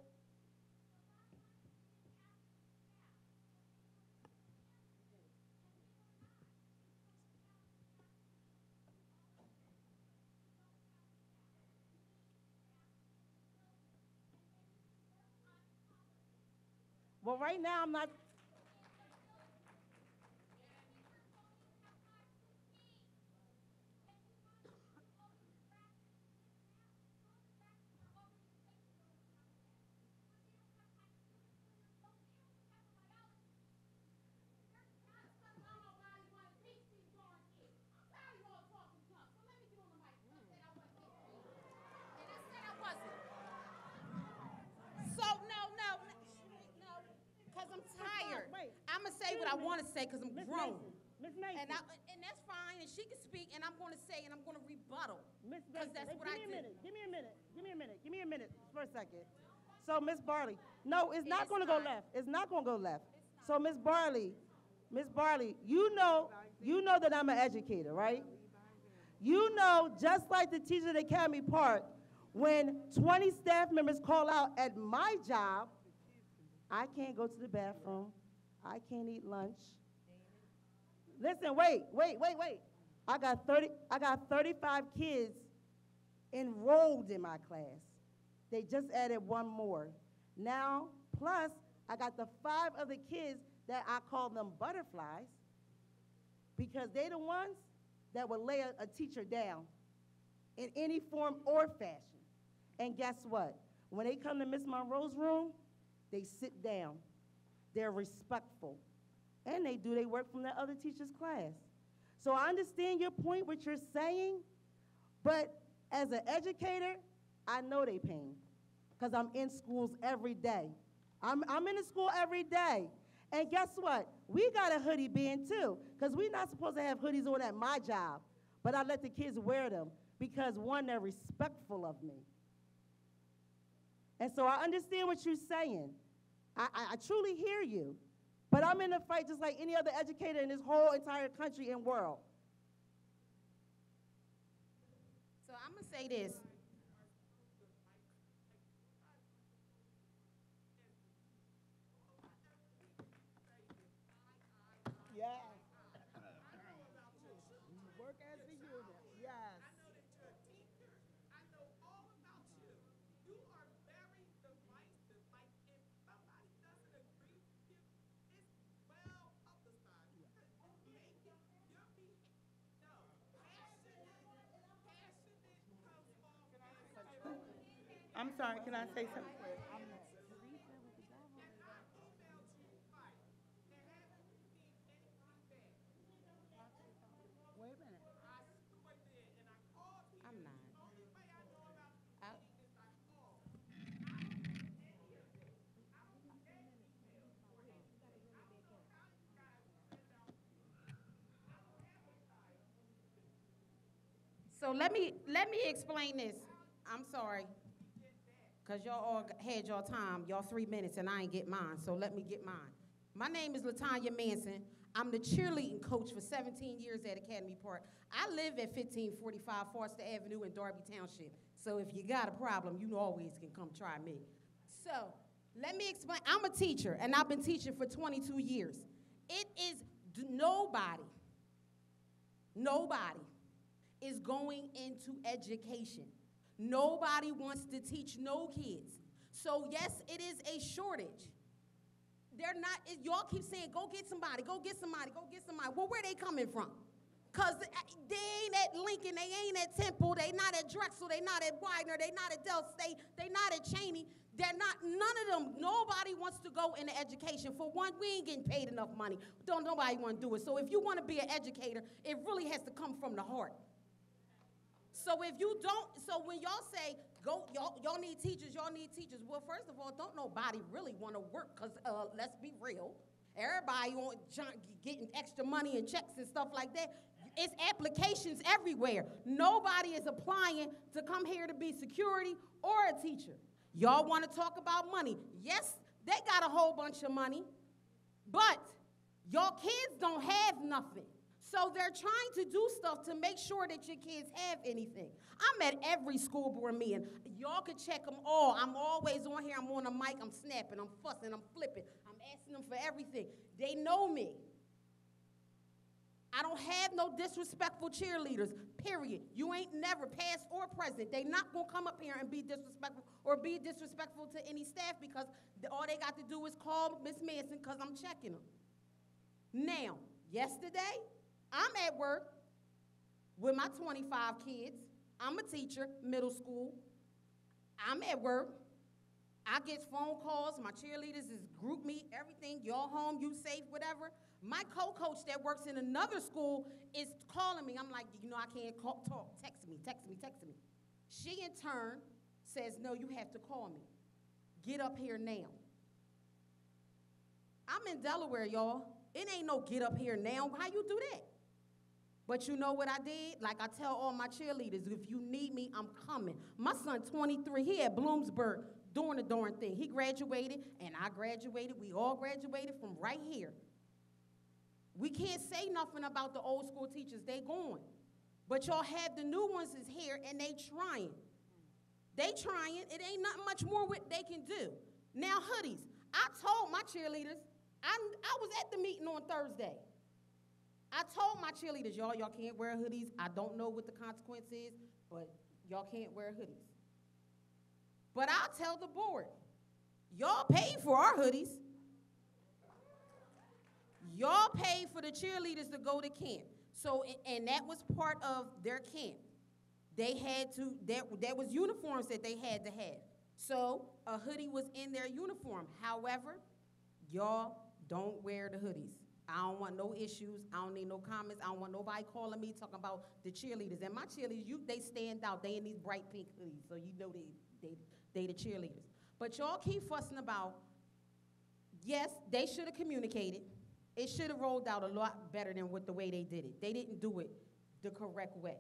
well, right now I'm not. What I want to say because I'm grown. Miss Mason. And that's fine, and she can speak, and I'm going to say, and I'm going to rebuttal. Miss Because that's what I do. Give me a minute for a second. So, Miss Barley, no, it's not going to go left. It's not going to go left. So, Miss Barley, you know that I'm an educator, right? You know, just like the teachers at Academy Park, when 20 staff members call out at my job, I can't go to the bathroom. I can't eat lunch. Listen, wait. I got 35 kids enrolled in my class. They just added one more. Now, plus, I got the 5 other kids that I call them butterflies because they're the ones that will lay a teacher down in any form or fashion. And guess what? When they come to Miss Monroe's room, they sit down. They're respectful, and they do their work from the other teacher's class. So I understand your point, what you're saying, but as an educator, I know they pain because I'm in schools every day. I'm in the school every day. And guess what? We got a hoodie band too because we're not supposed to have hoodies on at my job, but I let the kids wear them because, one, they're respectful of me. And so I understand what you're saying. I truly hear you, but I'm in a fight just like any other educator in this whole entire country and world. I'm gonna say this. Yes. Work as a unit. Yes. I'm sorry, can I say something? Wait a minute. I'm not. So let me explain this. I'm sorry, cause y'all all had your time, y'all 3 minutes, and I ain't get mine. So let me get mine. My name is Latanya Manson. I'm the cheerleading coach for 17 years at Academy Park. I live at 1545 Foster Avenue in Darby Township. So if you got a problem, you always can come try me. So let me explain. I'm a teacher, and I've been teaching for 22 years. It is nobody is going into education. Nobody wants to teach no kids. So yes, it is a shortage. They're not, y'all keep saying, go get somebody, go get somebody, go get somebody. Well, where they coming from? Because they ain't at Lincoln, they ain't at Temple, they not at Drexel, they not at Widener, they not at Del State, they not at Cheney. They're not, none of them, nobody wants to go into education. For one, we ain't getting paid enough money. Nobody want to do it. So if you want to be an educator, it really has to come from the heart. So if you don't, so when y'all say, go, y'all need teachers, well, first of all, don't nobody really want to work, because let's be real. Everybody getting extra money and checks and stuff like that. It's applications everywhere. Nobody is applying to come here to be security or a teacher. Y'all want to talk about money. Yes, they got a whole bunch of money, but y'all kids don't have nothing. So they're trying to do stuff to make sure that your kids have anything. I'm at every school board meeting. Y'all can check them all. I'm always on here. I'm on the mic. I'm snapping. I'm fussing. I'm flipping. I'm asking them for everything. They know me. I don't have no disrespectful cheerleaders, period. You ain't never past or present. They not going to come up here and be disrespectful or be disrespectful to any staff, because all they got to do is call Miss Manson, because I'm checking them. Now, yesterday, I'm at work with my 25 kids. I'm a teacher, middle school. I'm at work. I get phone calls. My cheerleaders is group meet, everything. Y'all home, you safe, whatever. My co-coach that works in another school is calling me. I'm like, I can't talk. Text me. She, in turn, says, no, you have to call me. Get up here now. I'm in Delaware, y'all. It ain't no get up here now. How you do that? But you know what I did? Like I tell all my cheerleaders, if you need me, I'm coming. My son, 23, he at Bloomsburg doing the darn thing. He graduated, and I graduated. We all graduated from right here. We can't say nothing about the old school teachers. They gone. But y'all have the new ones is here, and they trying. They trying. It ain't nothing much more what they can do. Now, hoodies. I told my cheerleaders, I was at the meeting on Thursday. I told my cheerleaders, y'all can't wear hoodies. I don't know what the consequence is, but y'all can't wear hoodies. But I'll tell the board, y'all paid for our hoodies. Y'all paid for the cheerleaders to go to camp. So, and that was part of their camp. They had to, there was uniforms that they had to have. So a hoodie was in their uniform. However, y'all don't wear the hoodies. I don't want no issues. I don't need no comments. I don't want nobody calling me talking about the cheerleaders. And my cheerleaders, they stand out. They in these bright pink hoodies, so you know they the cheerleaders. But y'all keep fussing about, yes, they should have communicated. It should have rolled out a lot better than the way they did it. They didn't do it the correct way.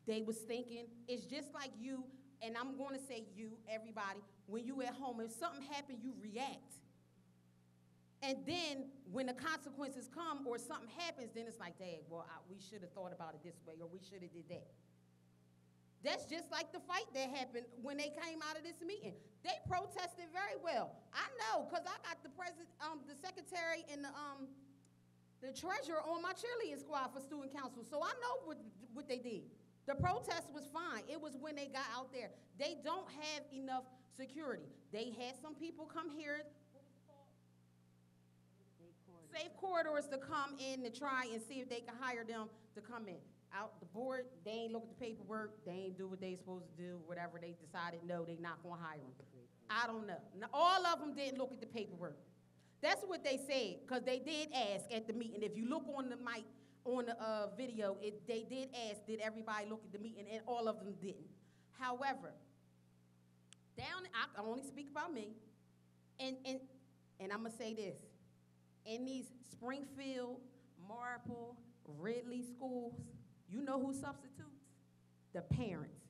They was thinking, it's just like you, and I'm going to say you, everybody, when you at home, if something happened, you react. And then when the consequences come or something happens, then it's like, dang, well, we should have thought about it this way, or we should have did that. That's just like the fight that happened when they came out of this meeting. They protested very well. I know, because I got the president, the secretary, and the treasurer on my cheerleading squad for student council, so I know what they did. The protest was fine. It was when they got out there. They don't have enough security. They had some people come here, safe corridors, to come in to try and see if they can hire them to come in. Out the board, they ain't look at the paperwork, they ain't do what they supposed to do, whatever they decided, no, they not gonna hire them. I don't know. Now, all of them didn't look at the paperwork. That's what they said, because they did ask at the meeting. If you look on the mic, on the video, they did ask, did everybody look at the meeting, and all of them didn't. However, I only speak about me, and I'm gonna say this, in these Springfield, Marple, Ridley schools, you know who substitutes? The parents.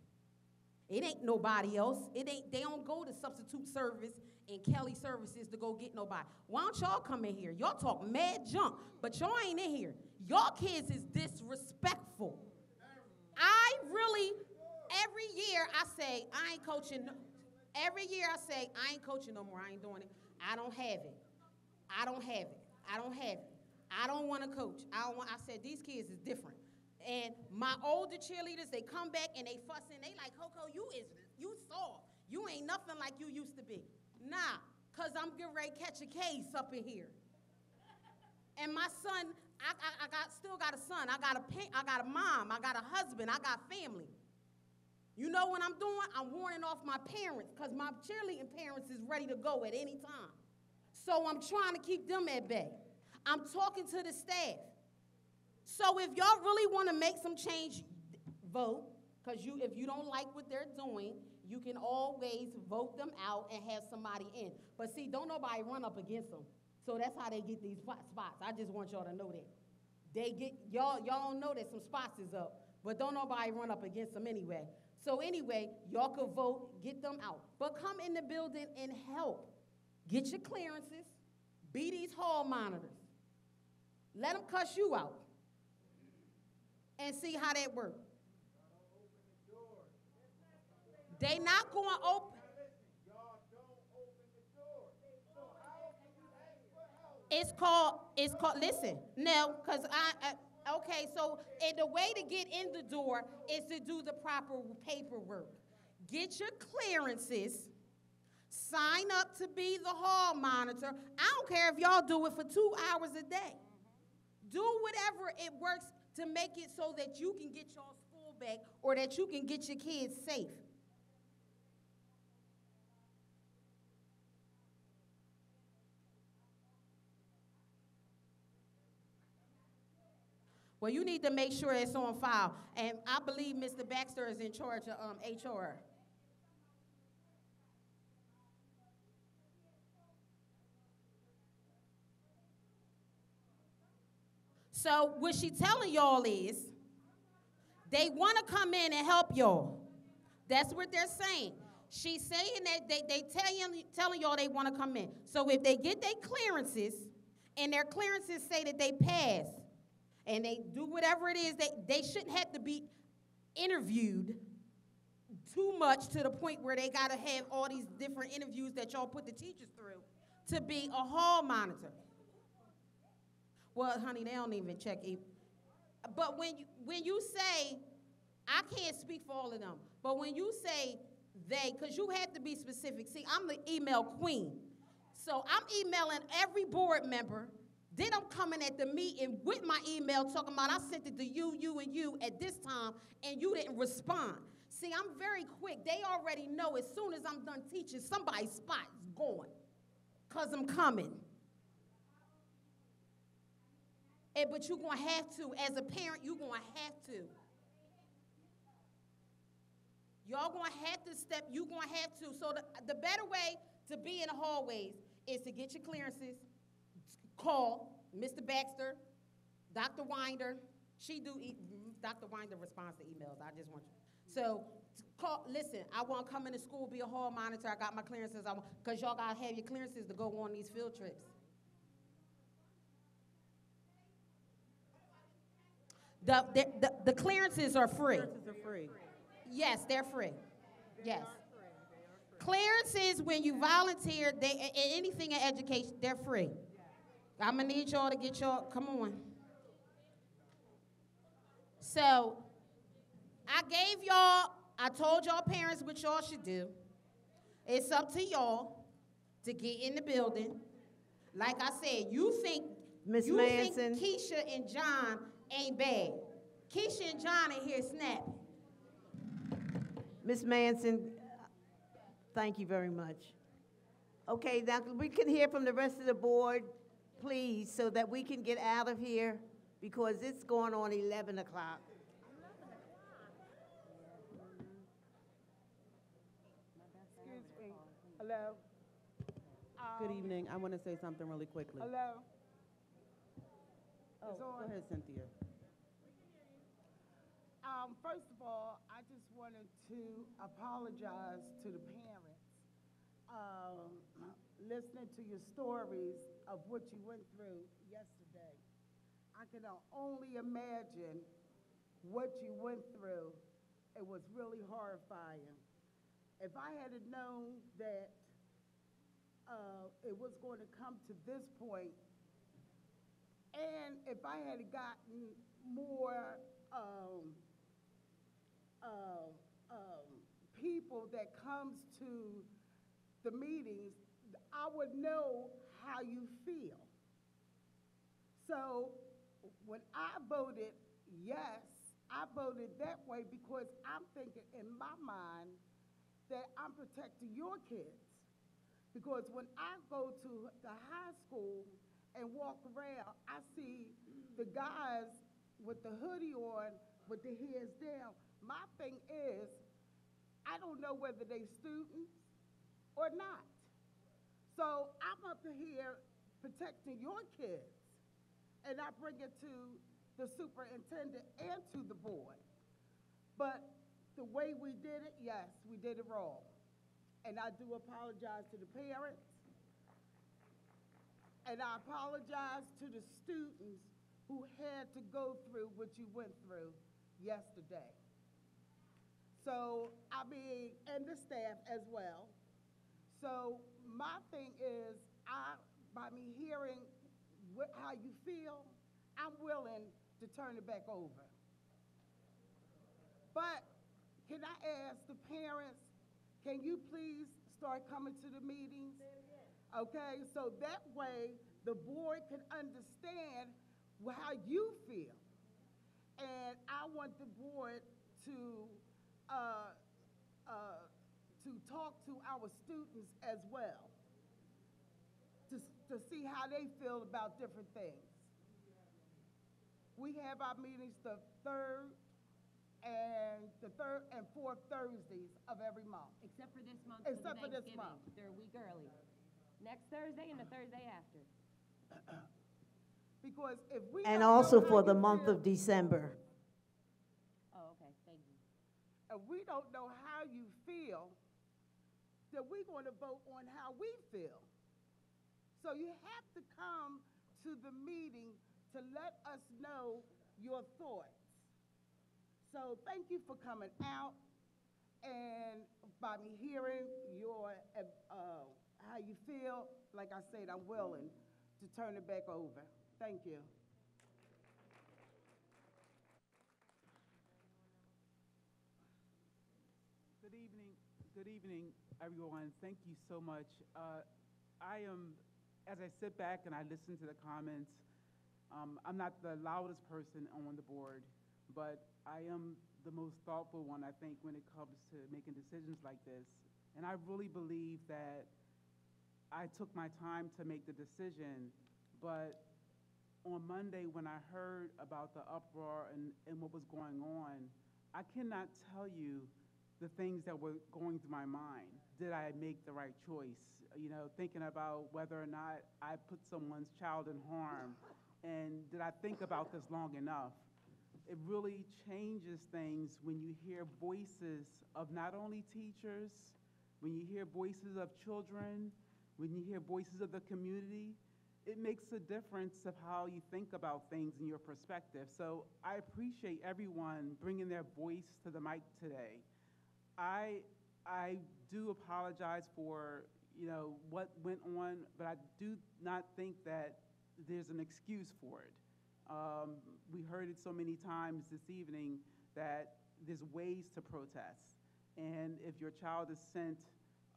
It ain't nobody else. They don't go to substitute service and Kelly services to go get nobody. Why don't y'all come in here? Y'all talk mad junk, but y'all ain't in here. Y'all kids is disrespectful. I really, every year I say, I ain't coaching. Every year I say, I ain't coaching no more. I ain't doing it. I don't have it. I don't have it. I don't have it. I don't want to coach. I said, these kids is different. And my older cheerleaders, they come back and they fussing. They like, Coco, you soft. You ain't nothing like you used to be. Nah, because I'm getting ready to catch a case up in here. And my son, I still got a son. I got a mom. I got a husband. I got family. You know what I'm doing? I'm warning off my parents, because my cheerleading parents is ready to go at any time. So I'm trying to keep them at bay. I'm talking to the staff. So if y'all really want to make some change, vote, because if you don't like what they're doing, you can always vote them out and have somebody in. But see, don't nobody run up against them. So that's how they get these spots. I just want y'all to know that. Y'all don't know that some spots is up, but don't nobody run up against them anyway. So anyway, y'all could vote, get them out. But come in the building and help. Get your clearances. Be these hall monitors. Let them cuss you out. And see how that works. They not going to open. It's called, listen, no, because okay, so the way to get in the door is to do the proper paperwork. Get your clearances, sign up to be the hall monitor. I don't care if y'all do it for 2 hours a day. Do whatever it works to make it so that you can get your school back or that you can get your kids safe. Well, you need to make sure it's on file. And I believe Mr. Baxter is in charge of HR. So what she telling y'all is they want to come in and help y'all. That's what they're saying. She's saying that they telling y'all they want to come in. So if they get their clearances and their clearances say that they pass and they do whatever it is, they shouldn't have to be interviewed too much to the point where they got to have all these different interviews that y'all put the teachers through to be a hall monitor. Well, honey, they don't even check it. But when you say, I can't speak for all of them, but when you say they, because you have to be specific. See, I'm the email queen. So I'm emailing every board member. Then I'm coming at the meeting with my email talking about I sent it to you, and you at this time, and you didn't respond. See, I'm very quick. They already know as soon as I'm done teaching, somebody's spot is gone because I'm coming. But you're going to have to. As a parent, you're going to have to. Y'all going to have to step. You're going to have to. So the better way to be in the hallways is to get your clearances, call Mr. Baxter, Dr. Winder. Dr. Winder responds to emails. I just want you. So listen, I want to come into school, be a hall monitor. I got my clearances. Because y'all got to have your clearances to go on these field trips. The clearances are free. Clearances are free. Yes, they're free. Yes. Clearance is when you volunteer, anything in education, they're free. I'm gonna need y'all to get y'all, come on. So, I told y'all parents what y'all should do. It's up to y'all to get in the building. Like I said, you think Keisha and John ain't bad. Keisha and John in here snapping. Ms. Manson, thank you very much. Okay, now we can hear from the rest of the board, please, so that we can get out of here because it's going on 11 o'clock. Excuse me. Hello? Good evening. I want to say something really quickly. Hello? Oh, go ahead, Cynthia. First of all, I just wanted to apologize to the parents. Listening to your stories of what you went through yesterday, I can only imagine what you went through. It was really horrifying. If I had known that it was going to come to this point, and if I had gotten more people that comes to the meetings, I would know how you feel. So when I voted yes, I voted that way because I'm thinking in my mind that I'm protecting your kids. Because when I go to the high school and walk around, I see the guys with the hoodie on, with the heads down. My thing is, I don't know whether they students or not. So I'm up here protecting your kids, and I bring it to the superintendent and to the board. But the way we did it, yes, we did it wrong. And I do apologize to the parents, and I apologize to the students who had to go through what you went through yesterday. So, and the staff as well. So my thing is, by me hearing how you feel, I'm willing to turn it back over. But can I ask the parents, can you please start coming to the meetings? Okay, so that way the board can understand how you feel. And I want the board to talk to our students as well, to see how they feel about different things. We have our meetings the third and fourth Thursdays of every month. Except for this month. Except for this month. They're a week early. Next Thursday and the Thursday after. Because if we And don't also know for how the you month feel, of December. Oh, okay, thank you. if we don't know how you feel, then we're going to vote on how we feel. So you have to come to the meeting to let us know your thoughts. So thank you for coming out, and by me hearing your how you feel, like I said, I'm willing to turn it back over. Thank you. Good evening, everyone. Thank you so much. As I sit back and I listen to the comments, I'm not the loudest person on the board, but I am the most thoughtful one, I think, when it comes to making decisions like this. And I really believe that I took my time to make the decision, but on Monday when I heard about the uproar and what was going on, I cannot tell you the things that were going through my mind. Did I make the right choice? You know, thinking about whether or not I put someone's child in harm, and did I think about this long enough? It really changes things when you hear voices of not only teachers, when you hear voices of children, when you hear voices of the community. It makes a difference of how you think about things and your perspective. So I appreciate everyone bringing their voice to the mic today. I do apologize for, what went on, but I do not think that there's an excuse for it. We heard it so many times this evening that there's ways to protest. And if your child is sent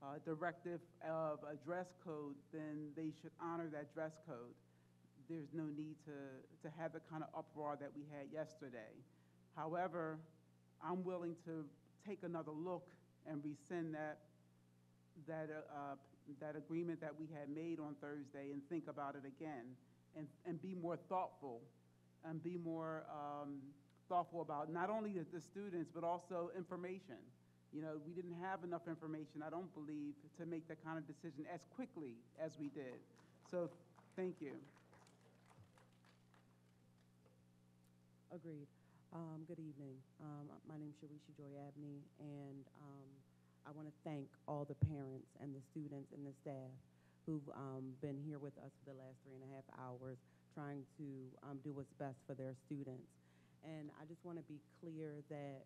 a directive of a dress code, then they should honor that dress code. There's no need to have the kind of uproar that we had yesterday. However, I'm willing to take another look and rescind that agreement that we had made on Thursday and think about it again and be more thoughtful and be more thoughtful about not only the students but also information. We didn't have enough information, I don't believe, to make that kind of decision as quickly as we did. So thank you. Agreed. Good evening. My name is Sharisha Joy Abney, and I want to thank all the parents and the students and the staff who've been here with us for the last 3.5 hours trying to do what's best for their students. And I just want to be clear that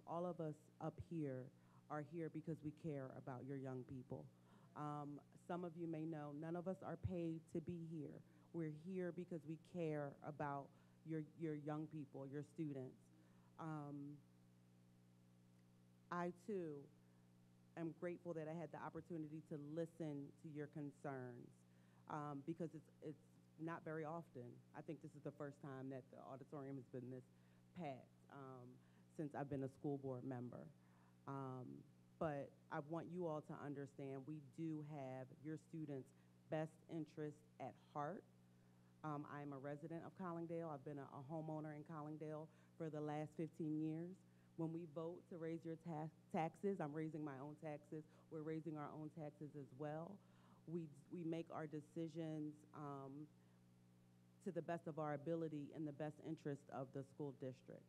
all of us up here are here because we care about your young people. Some of you may know none of us are paid to be here. We're here because we care about your young people, your students. I too am grateful that I had the opportunity to listen to your concerns because it's not very often. I think this is the first time that the auditorium has been this packed since I've been a school board member. But I want you all to understand we do have your students' best interest at heart. I'm a resident of Collingdale. I've been a homeowner in Collingdale for the last 15 years. When we vote to raise your taxes, I'm raising my own taxes. We're raising our own taxes as well. We make our decisions to the best of our ability in the best interest of the school district.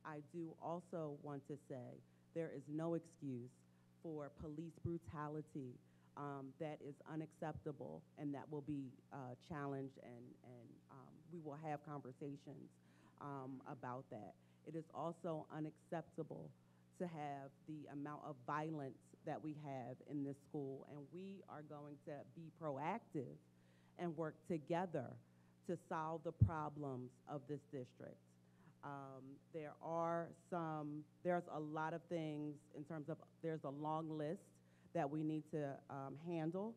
I do also want to say there is no excuse for police brutality that is unacceptable and that will be challenged, and we will have conversations about that. It is also unacceptable to have the amount of violence that we have in this school, and we are going to be proactive and work together to solve the problems of this district. There's a lot of things in terms of, there's a long list that we need to handle,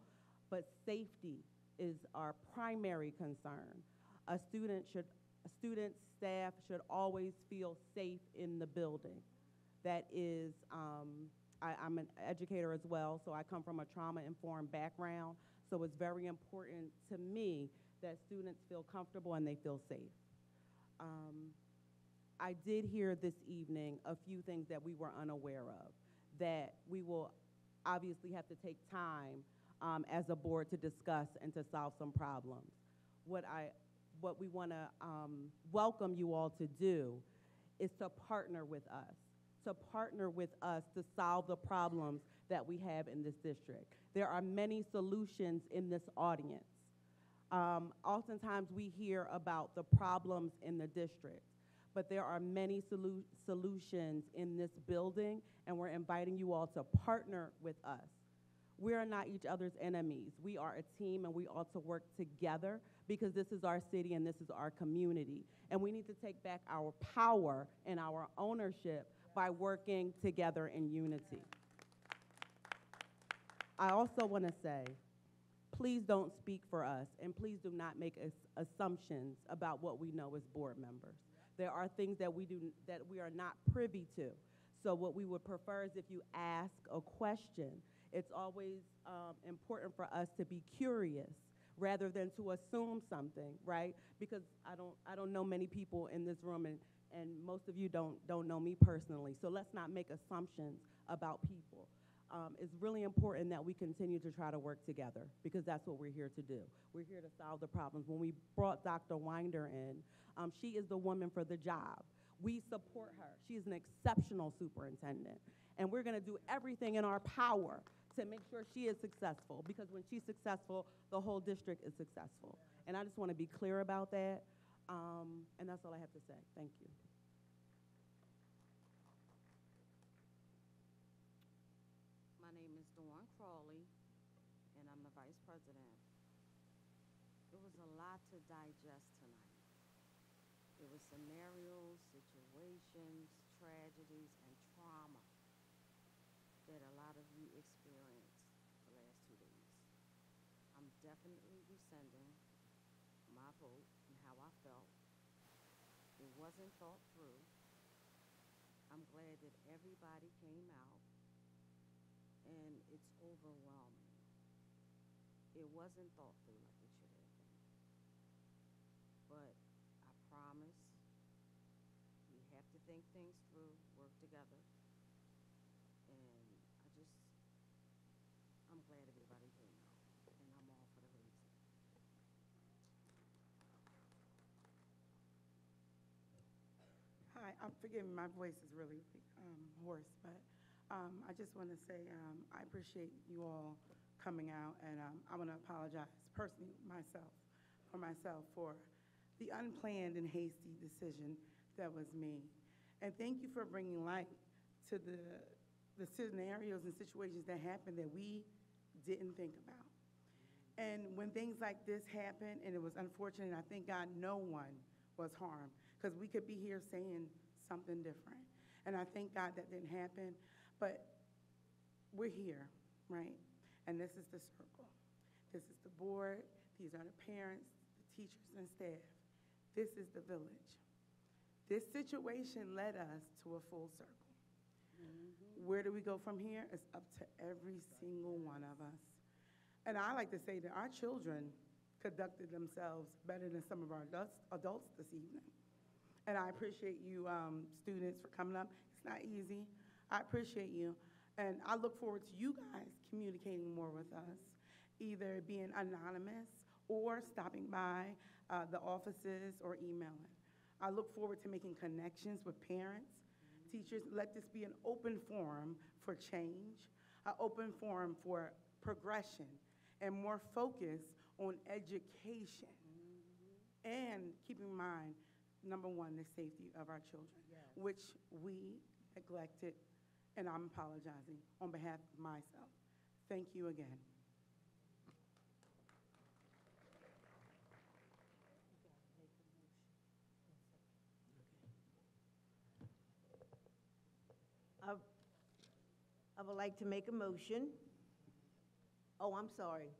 but safety is our primary concern. Students, staff should always feel safe in the building. That is, I'm an educator as well, so I come from a trauma-informed background, so it's very important to me that students feel comfortable and they feel safe. I did hear this evening a few things that we were unaware of, that we will obviously have to take time as a board to discuss and to solve some problems. What we want to welcome you all to do is to partner with us to solve the problems that we have in this district. There are many solutions in this audience. Oftentimes we hear about the problems in the district, but there are many solutions in this building, and we're inviting you all to partner with us. We are not each other's enemies. We are a team, and we ought to work together because this is our city and this is our community. And we need to take back our power and our ownership by working together in unity. I also want to say, please don't speak for us, and please do not make assumptions about what we know as board members. There are things that we are not privy to. So what we would prefer is if you ask a question. It's always important for us to be curious rather than to assume something, right? Because I don't know many people in this room, and most of you don't know me personally. So let's not make assumptions about people. It's really important that we continue to try to work together because that's what we're here to do. We're here to solve the problems. When we brought Dr. Winder in, she is the woman for the job. We support her. She is an exceptional superintendent. And we're gonna do everything in our power to make sure she is successful, because when she's successful, the whole district is successful. And I just wanna be clear about that. And that's all I have to say. Thank you. Vice President, it was a lot to digest tonight. It was scenarios, situations, tragedies, and trauma that a lot of you experienced the last 2 days. I'm definitely rescinding my vote and how I felt. It wasn't thought through. I'm glad that everybody came out, and it's overwhelming. It wasn't thought through like it should have been. But I promise we have to think things through, work together, and I'm glad everybody came out, and I'm all for the hoodies. Hi, forgive me, my voice is really hoarse, but I just want to say I appreciate you all coming out, and I want to apologize personally for the unplanned and hasty decision that was made. And thank you for bringing light to the scenarios and situations that happened that we didn't think about. And when things like this happen, and it was unfortunate, I thank God no one was harmed, because we could be here saying something different. And I thank God that didn't happen, but we're here, right? And this is the circle. This is the board. These are the parents, the teachers, and staff. This is the village. This situation led us to a full circle. Where do we go from here? It's up to every single one of us. And I like to say that our children conducted themselves better than some of our adults this evening. And I appreciate you students for coming up. It's not easy. I appreciate you. And I look forward to you guys communicating more with us, either being anonymous or stopping by the offices or emailing. I look forward to making connections with parents, teachers. Let this be an open forum for change, an open forum for progression, and more focus on education. And keep in mind, number one, the safety of our children, which we neglected, and I'm apologizing on behalf of myself. Thank you again. I would like to make a motion. Oh, I'm sorry.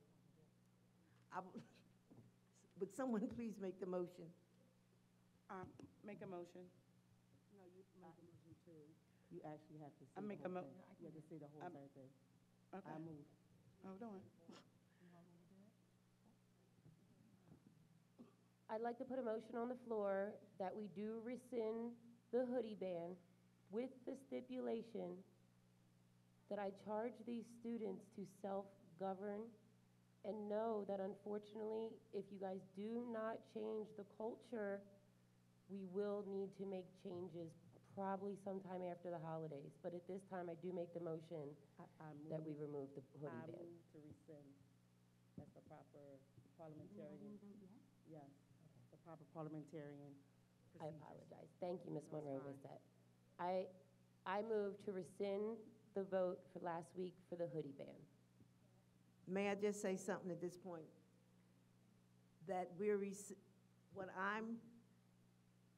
Would someone please make the motion? Make a motion. No, you make a motion too. You actually have to say I make the a whole mo- thing. You have to say the whole entire thing. Okay. I move. Hold on. I'd like to put a motion on the floor that we do rescind the hoodie ban with the stipulation that I charge these students to self-govern and know that unfortunately, if you guys do not change the culture, we will need to make changes probably sometime after the holidays. But at this time, I do make the motion that we remove the hoodie I ban. move to rescind. That's the proper parliamentarian. Yes, the proper parliamentarian I procedures. apologize. Thank you, Ms. No, it's Monroe fine. Bissett. I move to rescind the vote for last week for the hoodie ban. May I just say something at this point? That what I'm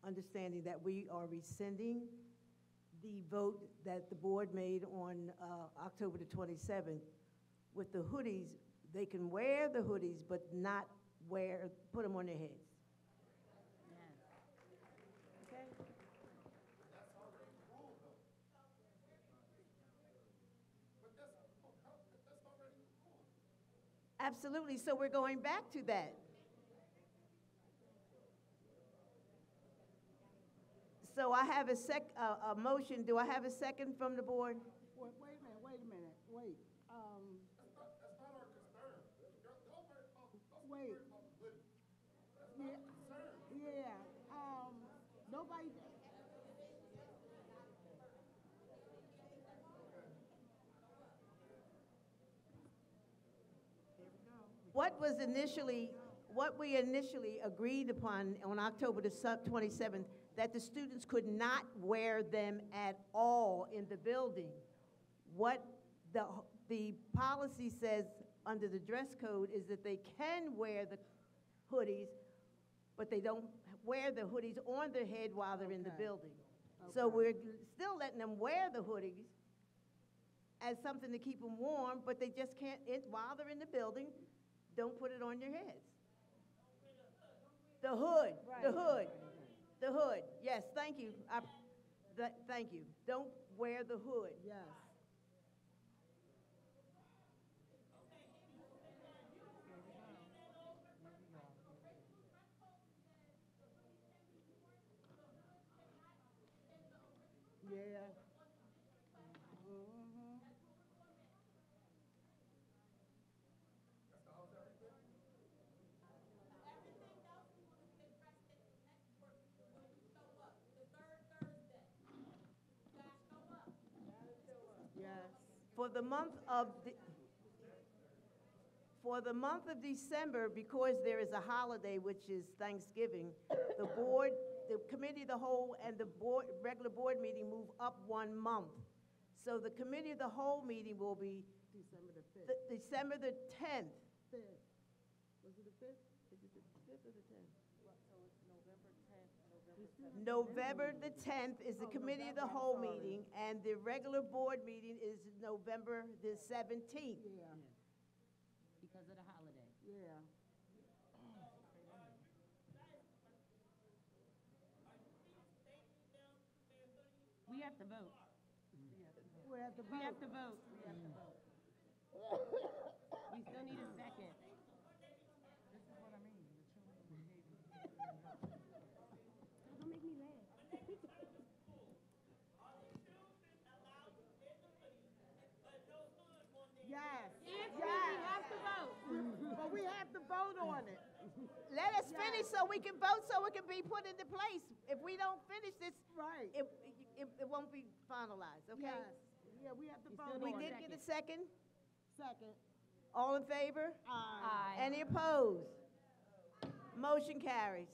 understanding, that we are rescinding the vote that the board made on October the 27th with the hoodies. They can wear the hoodies, but not put them on their heads. Okay. Absolutely, so we're going back to that. So I have a motion. Do I have a second from the board? Wait a minute, wait. Wait. Nobody. What we initially agreed upon on October the 27th, that the students could not wear them at all in the building. What the policy says under the dress code is that they can wear the hoodies, but they don't wear the hoodies on their head while they're in the building. So we're still letting them wear the hoodies as something to keep them warm, but they just can't, while they're in the building, don't put it on your heads. The hood, the hood, the hood. Yes, thank you. Thank you. Don't wear the hood. Yes. Yeah. Yes. For the month of December, because there is a holiday, which is Thanksgiving, the board, the committee of the whole and the board, regular board meeting move up 1 month. So the committee of the whole meeting will be December the 5th. December the 10th. 5th. Was it the 5th? Is it the 5th or the 10th? November the 10th is the committee of the whole meeting, and the regular board meeting is November the 17th. Yeah. Because of the holiday. Yeah. We have to vote. We have to vote. We have to vote. We have to vote. We still need a second. This is what I mean. Don't make me laugh. Yes. If yes. we have to vote. But we have to vote on it. Let us finish so we can vote, so it can be put into place. If we don't finish this, right, it won't be finalized, okay? Yes. Yeah, we have to vote We on did it. get a second? Second. All in favor? Aye. Any opposed? Motion carries.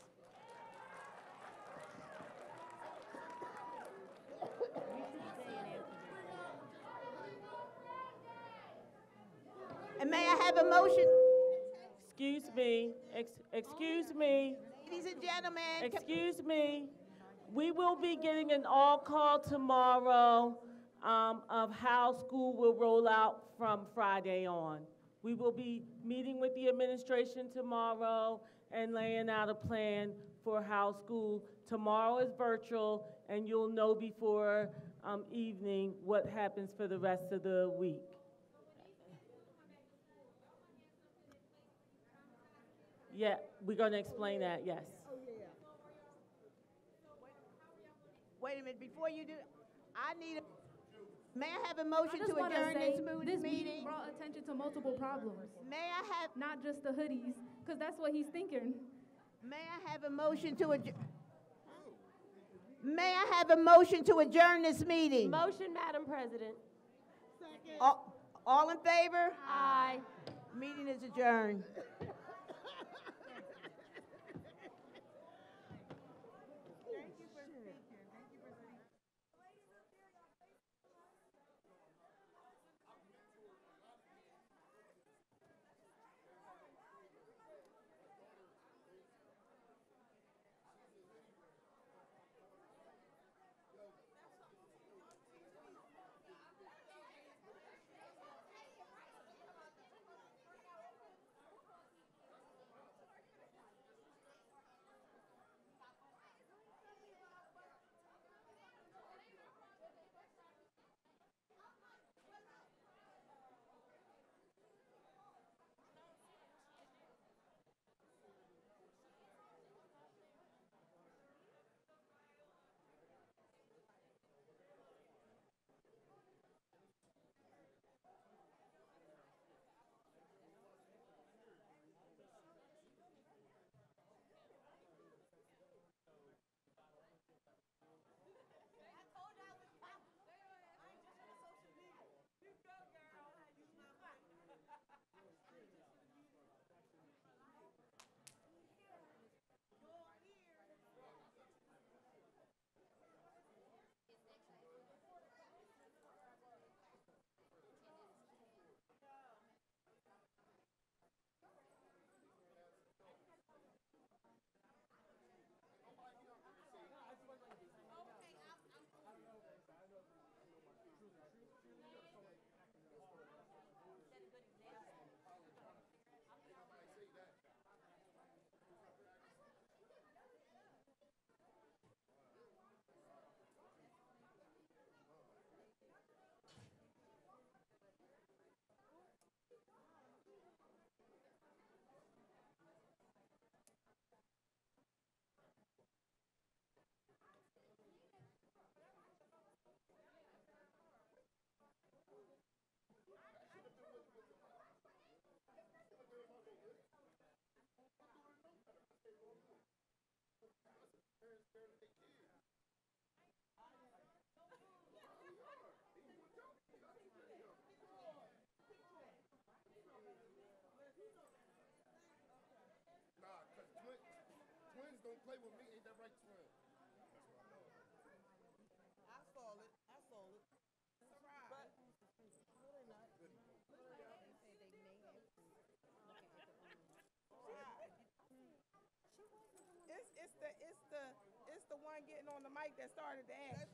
And may I have a motion? Excuse me, excuse me. Ladies and gentlemen. Excuse me. We will be getting an all call tomorrow of how school will roll out from Friday on. We will be meeting with the administration tomorrow and laying out a plan for how school, tomorrow is virtual, and you'll know before evening what happens for the rest of the week. Yeah, we're gonna explain that, yes. Wait a minute, before you do, I need may I have a motion I just to wanna adjourn say, this this meeting? brought attention to multiple problems. May I have, not just the hoodies, because that's what he's thinking. may I have a motion to adjourn? May I have a motion to adjourn this meeting? Motion, Madam President. All in favor? Aye. Meeting is adjourned. Nah, because twins don't play with me. Ain't that right, twin? I saw it. I saw it. But it's the one getting on the mic that started the act.